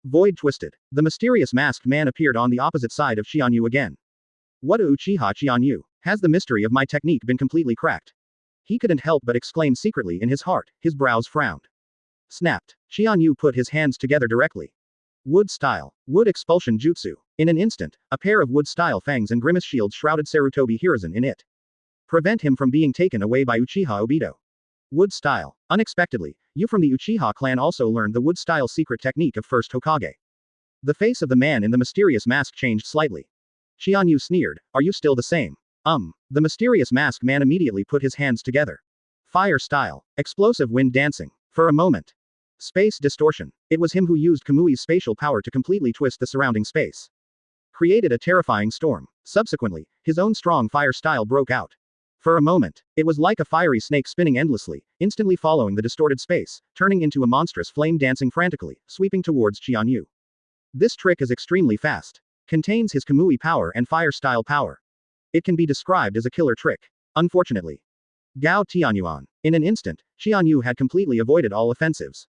Void twisted. The mysterious masked man appeared on the opposite side of Qianyu again. What a Uchiha Qianyu. Has the mystery of my technique been completely cracked? He couldn't help but exclaim secretly in his heart, his brows frowned. Snapped. Qianyu put his hands together directly. Wood style. Wood expulsion jutsu. In an instant, a pair of wood style fangs and grimace shields shrouded Sarutobi Hiruzen in it. Prevent him from being taken away by Uchiha Obito. Wood style. Unexpectedly, you from the Uchiha clan also learned the wood style secret technique of first Hokage. The face of the man in the mysterious mask changed slightly. Qianyu sneered, are you still the same? The mysterious masked man immediately put his hands together. Fire style. Explosive wind dancing. For a moment. Space distortion. It was him who used Kamui's spatial power to completely twist the surrounding space. Created a terrifying storm. Subsequently, his own strong fire style broke out. For a moment, it was like a fiery snake spinning endlessly, instantly following the distorted space, turning into a monstrous flame dancing frantically, sweeping towards Qianyu. This trick is extremely fast. Contains his Kamui power and fire style power. It can be described as a killer trick. Unfortunately. Gao Tianyuan. In an instant, Qianyu had completely avoided all offensives.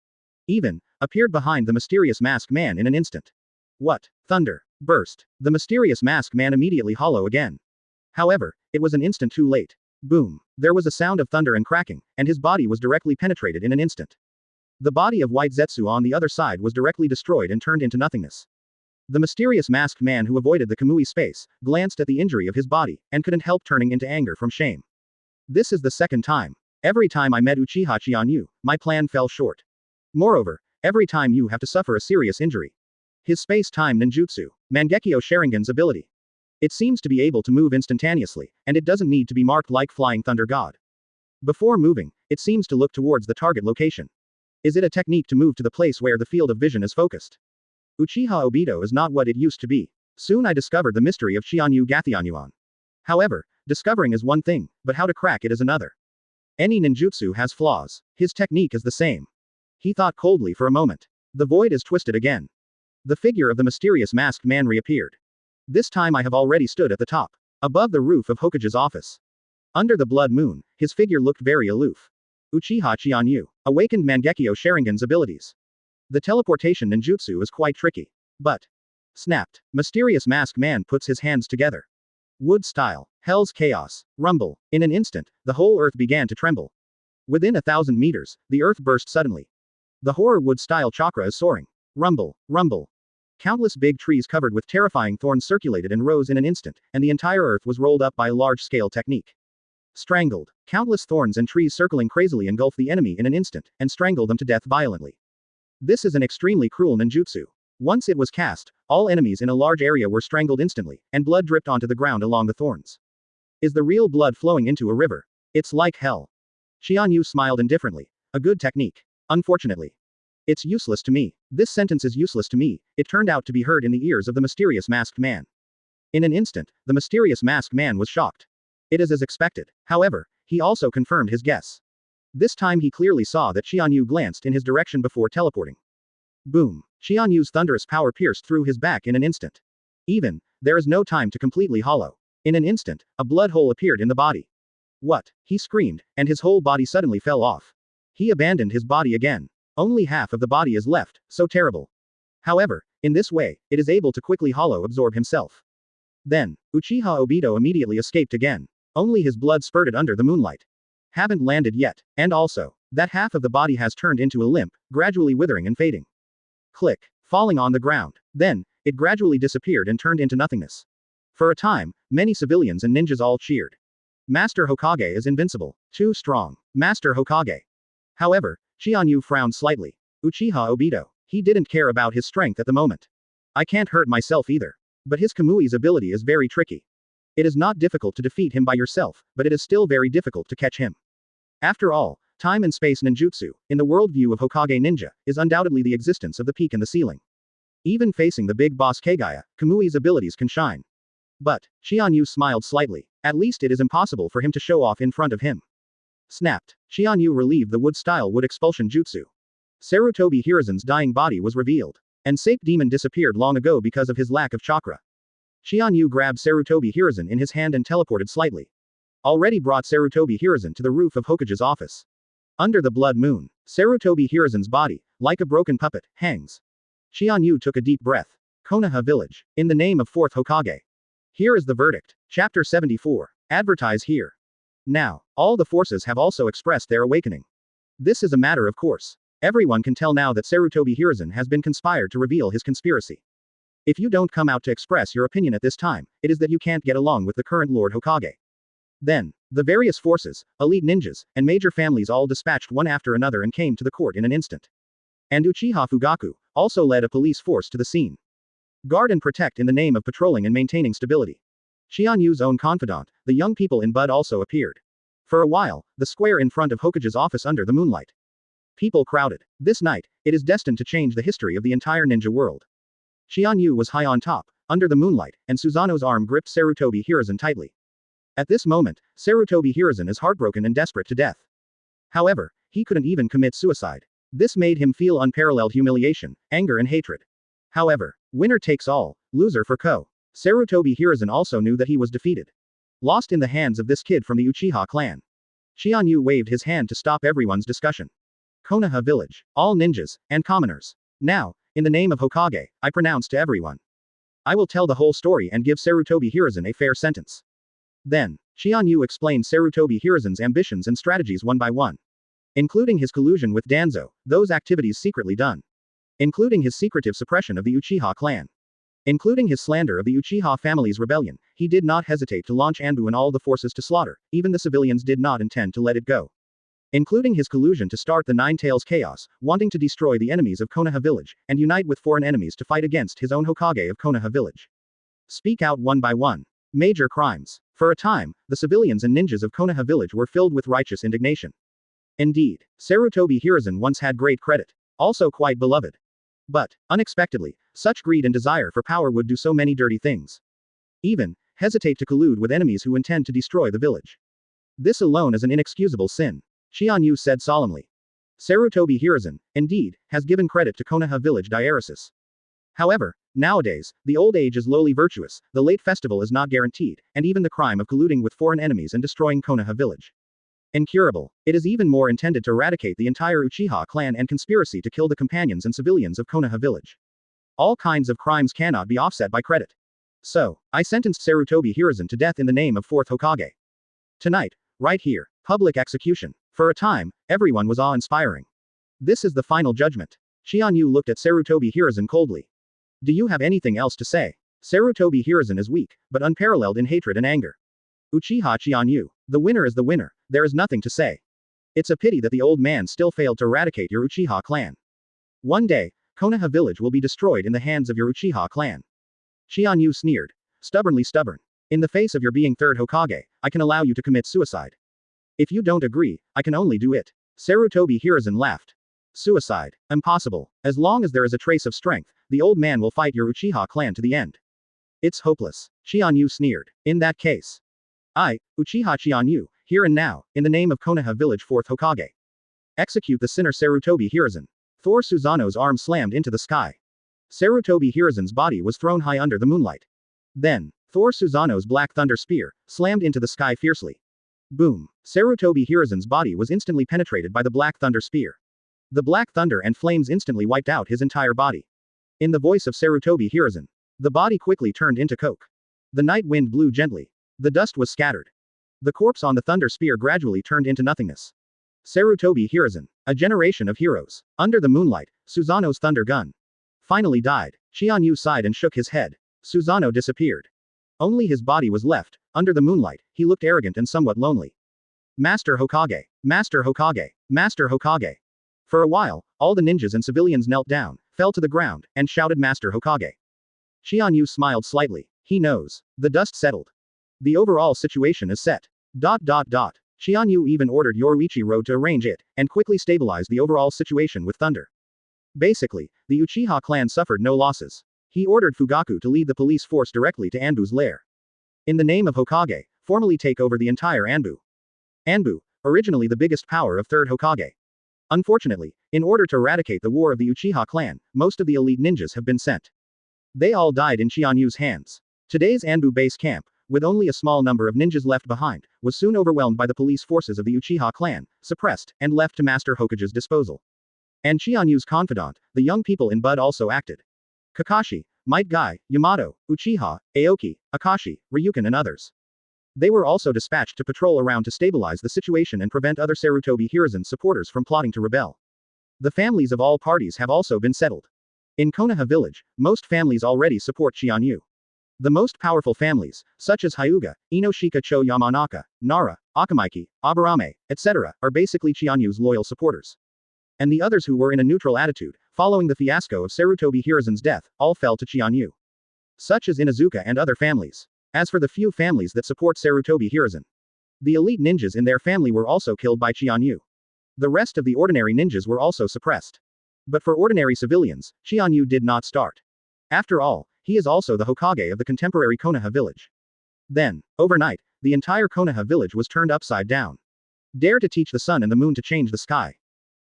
Even, appeared behind the mysterious masked man in an instant. What? Thunder. Burst. The mysterious masked man immediately hollow again. However, it was an instant too late. Boom. There was a sound of thunder and cracking, and his body was directly penetrated in an instant. The body of White Zetsu on the other side was directly destroyed and turned into nothingness. The mysterious masked man who avoided the Kamui space, glanced at the injury of his body, and couldn't help turning into anger from shame. This is the second time. Every time I met Uchiha Qianyu, my plan fell short. Moreover, every time you have to suffer a serious injury. His space-time ninjutsu, Mangekyo Sharingan's ability. It seems to be able to move instantaneously, and it doesn't need to be marked like Flying Thunder God. Before moving, it seems to look towards the target location. Is it a technique to move to the place where the field of vision is focused? Uchiha Obito is not what it used to be. Soon I discovered the mystery of Qianyu Gathianyuan. However, discovering is one thing, but how to crack it is another. Any ninjutsu has flaws. His technique is the same. He thought coldly for a moment. The void is twisted again. The figure of the mysterious masked man reappeared. This time I have already stood at the top. Above the roof of Hokage's office. Under the blood moon, his figure looked very aloof. Uchiha Qianyu. Awakened Mangekyo Sharingan's abilities. The teleportation ninjutsu is quite tricky. But. Snapped. Mysterious masked man puts his hands together. Wood style. Hell's chaos. Rumble. In an instant, the whole earth began to tremble. Within 1,000 meters, the earth burst suddenly. The horror wood style chakra is soaring. Rumble. Rumble. Countless big trees covered with terrifying thorns circulated and rose in an instant, and the entire earth was rolled up by a large-scale technique. Strangled. Countless thorns and trees circling crazily engulf the enemy in an instant, and strangle them to death violently. This is an extremely cruel ninjutsu. Once it was cast, all enemies in a large area were strangled instantly, and blood dripped onto the ground along the thorns. Is the real blood flowing into a river? It's like hell. Qianyu smiled indifferently. A good technique. Unfortunately. It's useless to me. This sentence is useless to me. It turned out to be heard in the ears of the mysterious masked man. In an instant, the mysterious masked man was shocked. It is as expected. However, he also confirmed his guess. This time he clearly saw that Qianyu glanced in his direction before teleporting. Boom. Qianyu's thunderous power pierced through his back in an instant. Even, there is no time to completely hollow. In an instant, a blood hole appeared in the body. What? He screamed, and his whole body suddenly fell off. He abandoned his body again. Only half of the body is left, so terrible. However, in this way, it is able to quickly hollow absorb himself. Then, Uchiha Obito immediately escaped again. Only his blood spurted under the moonlight. Haven't landed yet, and also, that half of the body has turned into a limp, gradually withering and fading. Click, falling on the ground. Then, it gradually disappeared and turned into nothingness. For a time, many civilians and ninjas all cheered. Master Hokage is invincible. Too strong. Master Hokage. However, Qianyu frowned slightly. Uchiha Obito. He didn't care about his strength at the moment. I can't hurt myself either. But his Kamui's ability is very tricky. It is not difficult to defeat him by yourself, but it is still very difficult to catch him. After all, time and space ninjutsu, in the worldview of Hokage ninja, is undoubtedly the existence of the peak and the ceiling. Even facing the big boss Kagaya, Kamui's abilities can shine. But, Qianyu smiled slightly. At least it is impossible for him to show off in front of him. Snapped. Qianyu relieved the wood-style wood expulsion jutsu. Sarutobi Hiruzen's dying body was revealed. And Sape Demon disappeared long ago because of his lack of chakra. Qianyu grabbed Sarutobi Hiruzen in his hand and teleported slightly. Already brought Sarutobi Hiruzen to the roof of Hokage's office. Under the blood moon, Sarutobi Hiruzen's body, like a broken puppet, hangs. Qianyu took a deep breath. Konoha Village. In the name of 4th Hokage. Here is the verdict. Chapter 74. Advertise here. Now, all the forces have also expressed their awakening. This is a matter of course. Everyone can tell now that Sarutobi Hiruzen has been conspired to reveal his conspiracy. If you don't come out to express your opinion at this time, it is that you can't get along with the current Lord Hokage. Then, the various forces, elite ninjas, and major families all dispatched one after another and came to the court in an instant. And Uchiha Fugaku also led a police force to the scene. Guard and protect in the name of patrolling and maintaining stability. Qianyu's own confidant, the young people in Bud also appeared. For a while, the square in front of Hokage's office under the moonlight. People crowded. This night, it is destined to change the history of the entire ninja world. Qianyu was high on top, under the moonlight, and Susanoo's arm gripped Sarutobi Hiruzen tightly. At this moment, Sarutobi Hiruzen is heartbroken and desperate to death. However, he couldn't even commit suicide. This made him feel unparalleled humiliation, anger and hatred. However, winner takes all, loser for Ko. Sarutobi Hiruzen also knew that he was defeated. Lost in the hands of this kid from the Uchiha clan. Qianyu waved his hand to stop everyone's discussion. Konoha village, all ninjas, and commoners. Now, in the name of Hokage, I pronounce to everyone. I will tell the whole story and give Sarutobi Hiruzen a fair sentence. Then, Qianyu explained Sarutobi Hiruzen's ambitions and strategies one by one. Including his collusion with Danzo, those activities secretly done. Including his secretive suppression of the Uchiha clan. Including his slander of the Uchiha family's rebellion, he did not hesitate to launch Anbu and all the forces to slaughter, even the civilians did not intend to let it go. Including his collusion to start the Nine Tails Chaos, wanting to destroy the enemies of Konoha village, and unite with foreign enemies to fight against his own Hokage of Konoha village. Speak out one by one. Major crimes. For a time, the civilians and ninjas of Konoha village were filled with righteous indignation. Indeed, Sarutobi Hiruzen once had great credit. Also quite beloved. But, unexpectedly, such greed and desire for power would do so many dirty things. Even, hesitate to collude with enemies who intend to destroy the village. This alone is an inexcusable sin. Qianyu said solemnly. Sarutobi Hiruzen, indeed, has given credit to Konoha village diaresis. However, nowadays, the old age is lowly virtuous, the late festival is not guaranteed, and even the crime of colluding with foreign enemies and destroying Konoha village. Incurable. It is even more intended to eradicate the entire Uchiha clan and conspiracy to kill the companions and civilians of Konoha village. All kinds of crimes cannot be offset by credit. So, I sentenced Sarutobi Hiruzen to death in the name of 4th Hokage. Tonight, right here, public execution. For a time, everyone was awe-inspiring. This is the final judgment. Qianyu looked at Sarutobi Hiruzen coldly. Do you have anything else to say? Sarutobi Hiruzen is weak, but unparalleled in hatred and anger. Uchiha Qianyu. The winner is the winner, there is nothing to say. It's a pity that the old man still failed to eradicate your Uchiha clan. One day, Konoha village will be destroyed in the hands of your Uchiha clan. Qianyu sneered. Stubbornly stubborn. In the face of your being 3rd Hokage, I can allow you to commit suicide. If you don't agree, I can only do it. Sarutobi Hiruzen laughed. Suicide. Impossible. As long as there is a trace of strength, the old man will fight your Uchiha clan to the end. It's hopeless. Qianyu sneered. In that case. I, Uchiha Qianyu, here and now, in the name of Konoha village 4th Hokage. Execute the sinner Sarutobi Hiruzen. Thor Susanoo's arm slammed into the sky. Sarutobi Hiruzen's body was thrown high under the moonlight. Then, Thor Susanoo's black thunder spear, slammed into the sky fiercely. Boom. Sarutobi Hiruzen's body was instantly penetrated by the black thunder spear. The black thunder and flames instantly wiped out his entire body. In the voice of Sarutobi Hiruzen, the body quickly turned into coke. The night wind blew gently. The dust was scattered. The corpse on the thunder spear gradually turned into nothingness. Sarutobi Hiruzen, a generation of heroes. Under the moonlight, Susanoo's thunder gun finally died. Qianyu sighed and shook his head. Susanoo disappeared. Only his body was left. Under the moonlight, he looked arrogant and somewhat lonely. Master Hokage. Master Hokage. Master Hokage. For a while, all the ninjas and civilians knelt down, fell to the ground, and shouted Master Hokage. Qianyu smiled slightly. He knows. The dust settled. The overall situation is set. Qianyu even ordered Yoruichi Road to arrange it, and quickly stabilize the overall situation with thunder. Basically, the Uchiha clan suffered no losses. He ordered Fugaku to lead the police force directly to Anbu's lair. In the name of Hokage, formally take over the entire Anbu. Anbu, originally the biggest power of 3rd Hokage. Unfortunately, in order to eradicate the war of the Uchiha clan, most of the elite ninjas have been sent. They all died in Qianyu's hands. Today's Anbu base camp, with only a small number of ninjas left behind, was soon overwhelmed by the police forces of the Uchiha clan, suppressed, and left to Master Hokage's disposal. And Qianyu's confidant, the young people in Bud also acted. Kakashi, Might Guy, Yamato, Uchiha, Aoki, Akashi, Ryukin and others. They were also dispatched to patrol around to stabilize the situation and prevent other Sarutobi Hiruzen supporters from plotting to rebel. The families of all parties have also been settled. In Konoha village, most families already support Qianyu. The most powerful families, such as Hyuga, Inoshika Cho Yamanaka, Nara, Akamaiki, Aburame, etc., are basically Qianyu's loyal supporters. And the others who were in a neutral attitude, following the fiasco of Sarutobi Hiruzen's death, all fell to Qianyu. Such as Inuzuka and other families. As for the few families that support Sarutobi Hiruzen, the elite ninjas in their family were also killed by Qianyu. The rest of the ordinary ninjas were also suppressed. But for ordinary civilians, Qianyu did not start. After all, he is also the Hokage of the contemporary Konoha village. Then, overnight, the entire Konoha village was turned upside down. Dare to teach the sun and the moon to change the sky.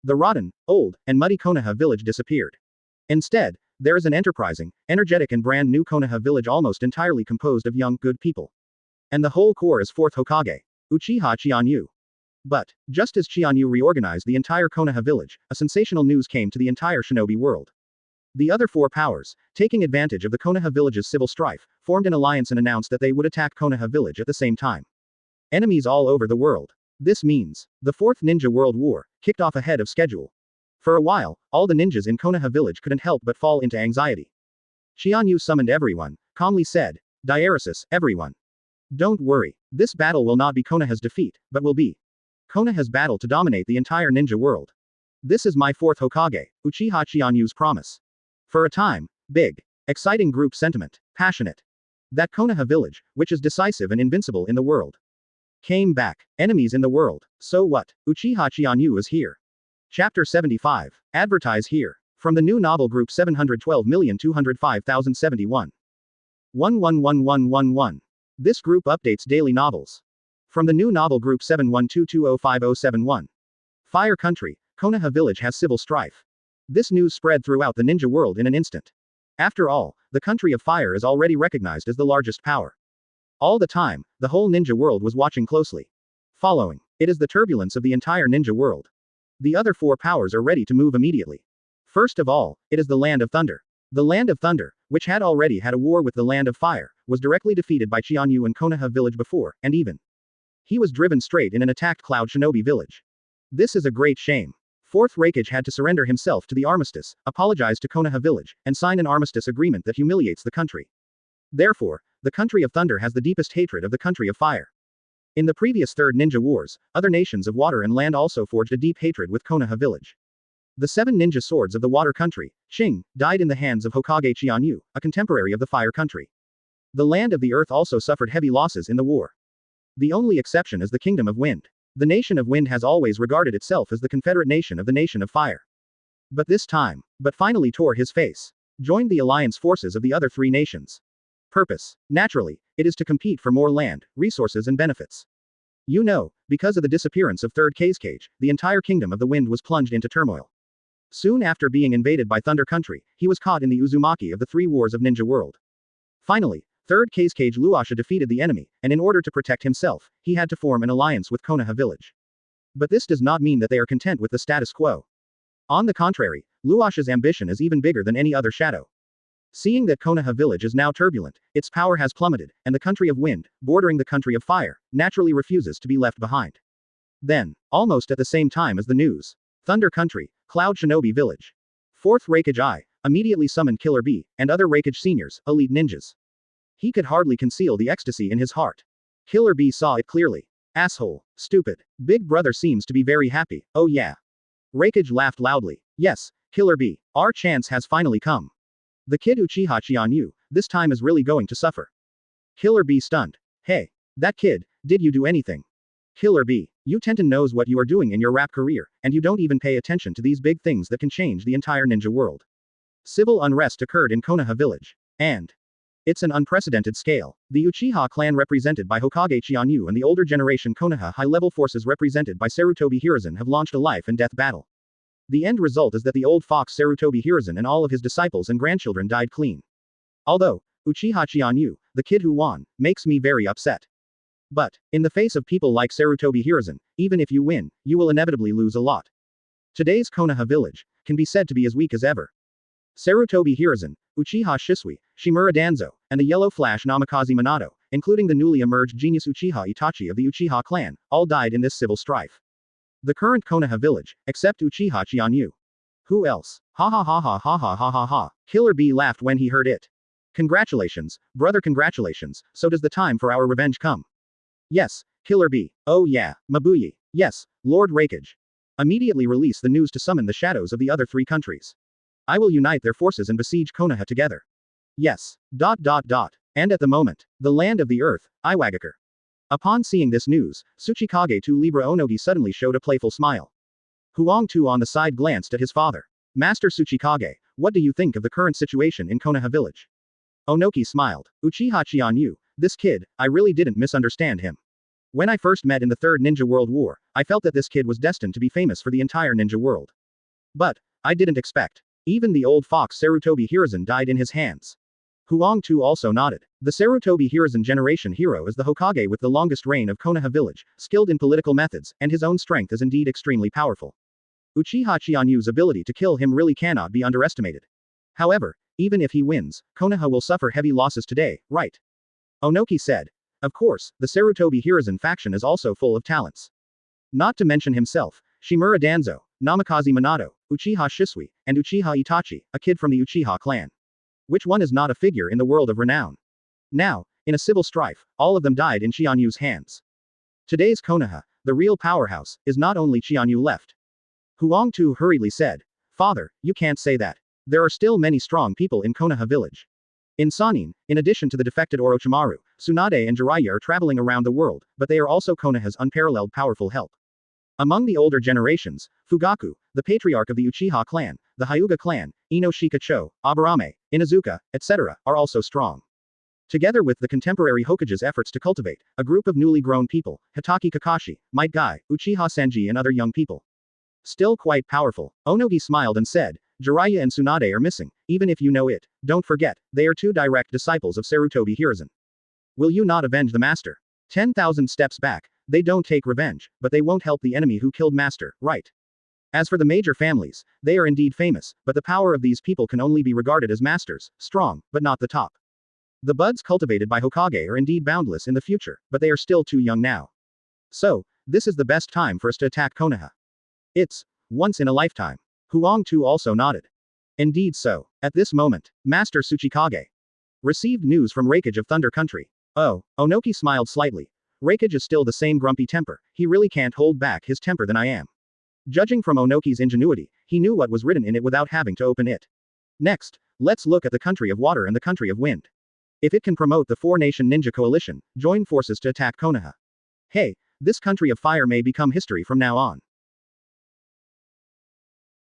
The rotten, old, and muddy Konoha village disappeared. Instead, there is an enterprising, energetic and brand new Konoha village almost entirely composed of young, good people. And the whole core is fourth Hokage, Uchiha Qianyu. But, just as Qianyu reorganized the entire Konoha village, a sensational news came to the entire shinobi world. The other four powers, taking advantage of the Konoha village's civil strife, formed an alliance and announced that they would attack Konoha village at the same time. Enemies all over the world. This means, the Fourth Ninja World War, kicked off ahead of schedule. For a while, all the ninjas in Konoha village couldn't help but fall into anxiety. Qianyu summoned everyone, calmly said, Diaresis, everyone. Don't worry, this battle will not be Konoha's defeat, but will be Konoha's battle to dominate the entire ninja world. This is my fourth Hokage, Uchiha Qianyu's promise. For a time, big, exciting group sentiment, passionate. That Konoha village, which is decisive and invincible in the world, came back. Enemies in the world. So what? Uchiha Qianyu is here. Chapter 75. Advertise here. From the new novel group 712,205,071. 111111. This group updates daily novels. From the new novel group 712205071. Fire Country, Konoha village has civil strife. This news spread throughout the ninja world in an instant. After all, the country of fire is already recognized as the largest power. All the time, the whole ninja world was watching closely. Following, it is the turbulence of the entire ninja world. The other four powers are ready to move immediately. First of all, it is the Land of Thunder. The Land of Thunder, which had already had a war with the Land of Fire, was directly defeated by Qianyu and Konoha village before, and even he was driven straight in an attacked Cloud Shinobi village. This is a great shame. Fourth Hokage had to surrender himself to the armistice, apologize to Konoha village, and sign an armistice agreement that humiliates the country. Therefore, the country of Thunder has the deepest hatred of the country of Fire. In the previous Third Ninja Wars, other nations of water and land also forged a deep hatred with Konoha village. The 7 ninja swords of the water country, Qing, died in the hands of Hokage Qianyu, a contemporary of the fire country. The land of the earth also suffered heavy losses in the war. The only exception is the kingdom of wind. The nation of wind has always regarded itself as the confederate nation of the nation of fire. But finally tore his face. Joined the alliance forces of the other 3 nations. Purpose. Naturally, it is to compete for more land, resources and benefits. You know, because of the disappearance of Third Hokage, the entire kingdom of the wind was plunged into turmoil. Soon after being invaded by Thunder Country, he was caught in the Uzumaki of the 3 wars of Ninja World. Finally, Third Hokage Luasha defeated the enemy, and in order to protect himself, he had to form an alliance with Konoha village. But this does not mean that they are content with the status quo. On the contrary, Luasha's ambition is even bigger than any other shadow. Seeing that Konoha village is now turbulent, its power has plummeted, and the country of wind, bordering the country of fire, naturally refuses to be left behind. Then, almost at the same time as the news, Thunder Country, Cloud Shinobi Village. Fourth Hokage I, immediately summoned Killer B, and other Hokage seniors, elite ninjas. He could hardly conceal the ecstasy in his heart. Killer B saw it clearly. Asshole, stupid, Big Brother seems to be very happy, oh yeah. Hokage laughed loudly. Yes, Killer B, our chance has finally come. The kid Uchiha Qianyu, this time is really going to suffer. Killer B stunned. Hey, that kid, did you do anything? Killer B, you Tenten knows what you are doing in your rap career, and you don't even pay attention to these big things that can change the entire ninja world. Civil unrest occurred in Konoha village. And it's an unprecedented scale. The Uchiha clan represented by Hokage Qianyu and the older generation Konoha high-level forces represented by Sarutobi Hiruzen have launched a life and death battle. The end result is that the old fox Sarutobi Hiruzen and all of his disciples and grandchildren died clean. Although, Uchiha Qianyu, the kid who won, makes me very upset. But, in the face of people like Sarutobi Hiruzen, even if you win, you will inevitably lose a lot. Today's Konoha village can be said to be as weak as ever. Sarutobi Hiruzen, Uchiha Shisui, Shimura Danzo, and the Yellow Flash Namikaze Minato, including the newly emerged genius Uchiha Itachi of the Uchiha clan, all died in this civil strife. The current Konoha village, except Uchiha Qianyu. Who else? Ha ha ha ha ha ha ha ha ha. Killer B laughed when he heard it. Congratulations, brother, congratulations, so does the time for our revenge come? Yes, Killer B. Oh yeah, Mabuyi. Yes, Lord Hokage. Immediately release the news to summon the shadows of the other 3 countries. I will unite their forces and besiege Konoha together. Yes. And at the moment, the land of the earth, Iwagakure. Upon seeing this news, Tsuchikage 2 Libra Onogi suddenly showed a playful smile. Huang Tu on the side glanced at his father. Master Tsuchikage, what do you think of the current situation in Konoha village? Onoki smiled. Uchiha Qianyu, this kid, I really didn't misunderstand him. When I first met in the Third Ninja World War, I felt that this kid was destined to be famous for the entire ninja world. But, I didn't expect. Even the old fox Sarutobi Hiruzen died in his hands. Huang Tu also nodded. The Sarutobi Hiruzen generation hero is the Hokage with the longest reign of Konoha village, skilled in political methods, and his own strength is indeed extremely powerful. Uchiha Qianyu's ability to kill him really cannot be underestimated. However, even if he wins, Konoha will suffer heavy losses today, right? Onoki said. Of course, the Sarutobi Hiruzen faction is also full of talents. Not to mention himself, Shimura Danzo, Namikaze Minato, Uchiha Shisui, and Uchiha Itachi, a kid from the Uchiha clan. Which one is not a figure in the world of renown? Now, in a civil strife, all of them died in Qianyu's hands. Today's Konoha, the real powerhouse, is not only Qianyu left. Huang Tu hurriedly said. Father, you can't say that. There are still many strong people in Konoha village. In Sanin, in addition to the defected Orochimaru, Tsunade and Jiraiya are traveling around the world, but they are also Konoha's unparalleled powerful help. Among the older generations, Fugaku, the patriarch of the Uchiha clan, the Hyuga clan, Ino Shikacho, Aburame, Inazuka, etc., are also strong. Together with the contemporary Hokage's efforts to cultivate a group of newly grown people, Hitaki Kakashi, Might Guy, Uchiha Sanji and other young people. Still quite powerful, Onogi smiled and said, Jiraiya and Tsunade are missing, even if you know it, don't forget, they are two direct disciples of Sarutobi Hiruzen. Will you not avenge the master? 10,000 steps back, they don't take revenge, but they won't help the enemy who killed master, right? As for the major families, they are indeed famous, but the power of these people can only be regarded as masters, strong, but not the top. The buds cultivated by Hokage are indeed boundless in the future, but they are still too young now. So, this is the best time for us to attack Konoha. It's once in a lifetime. Huang Tu also nodded. Indeed so. At this moment, Master Tsuchikage received news from Raikage of Thunder Country. Oh, Onoki smiled slightly. Raikage is still the same grumpy temper, he really can't hold back his temper than I am. Judging from Onoki's ingenuity, he knew what was written in it without having to open it. Next, let's look at the country of water and the country of wind. If it can promote the four-nation ninja coalition, join forces to attack Konoha. Hey, this country of fire may become history from now on.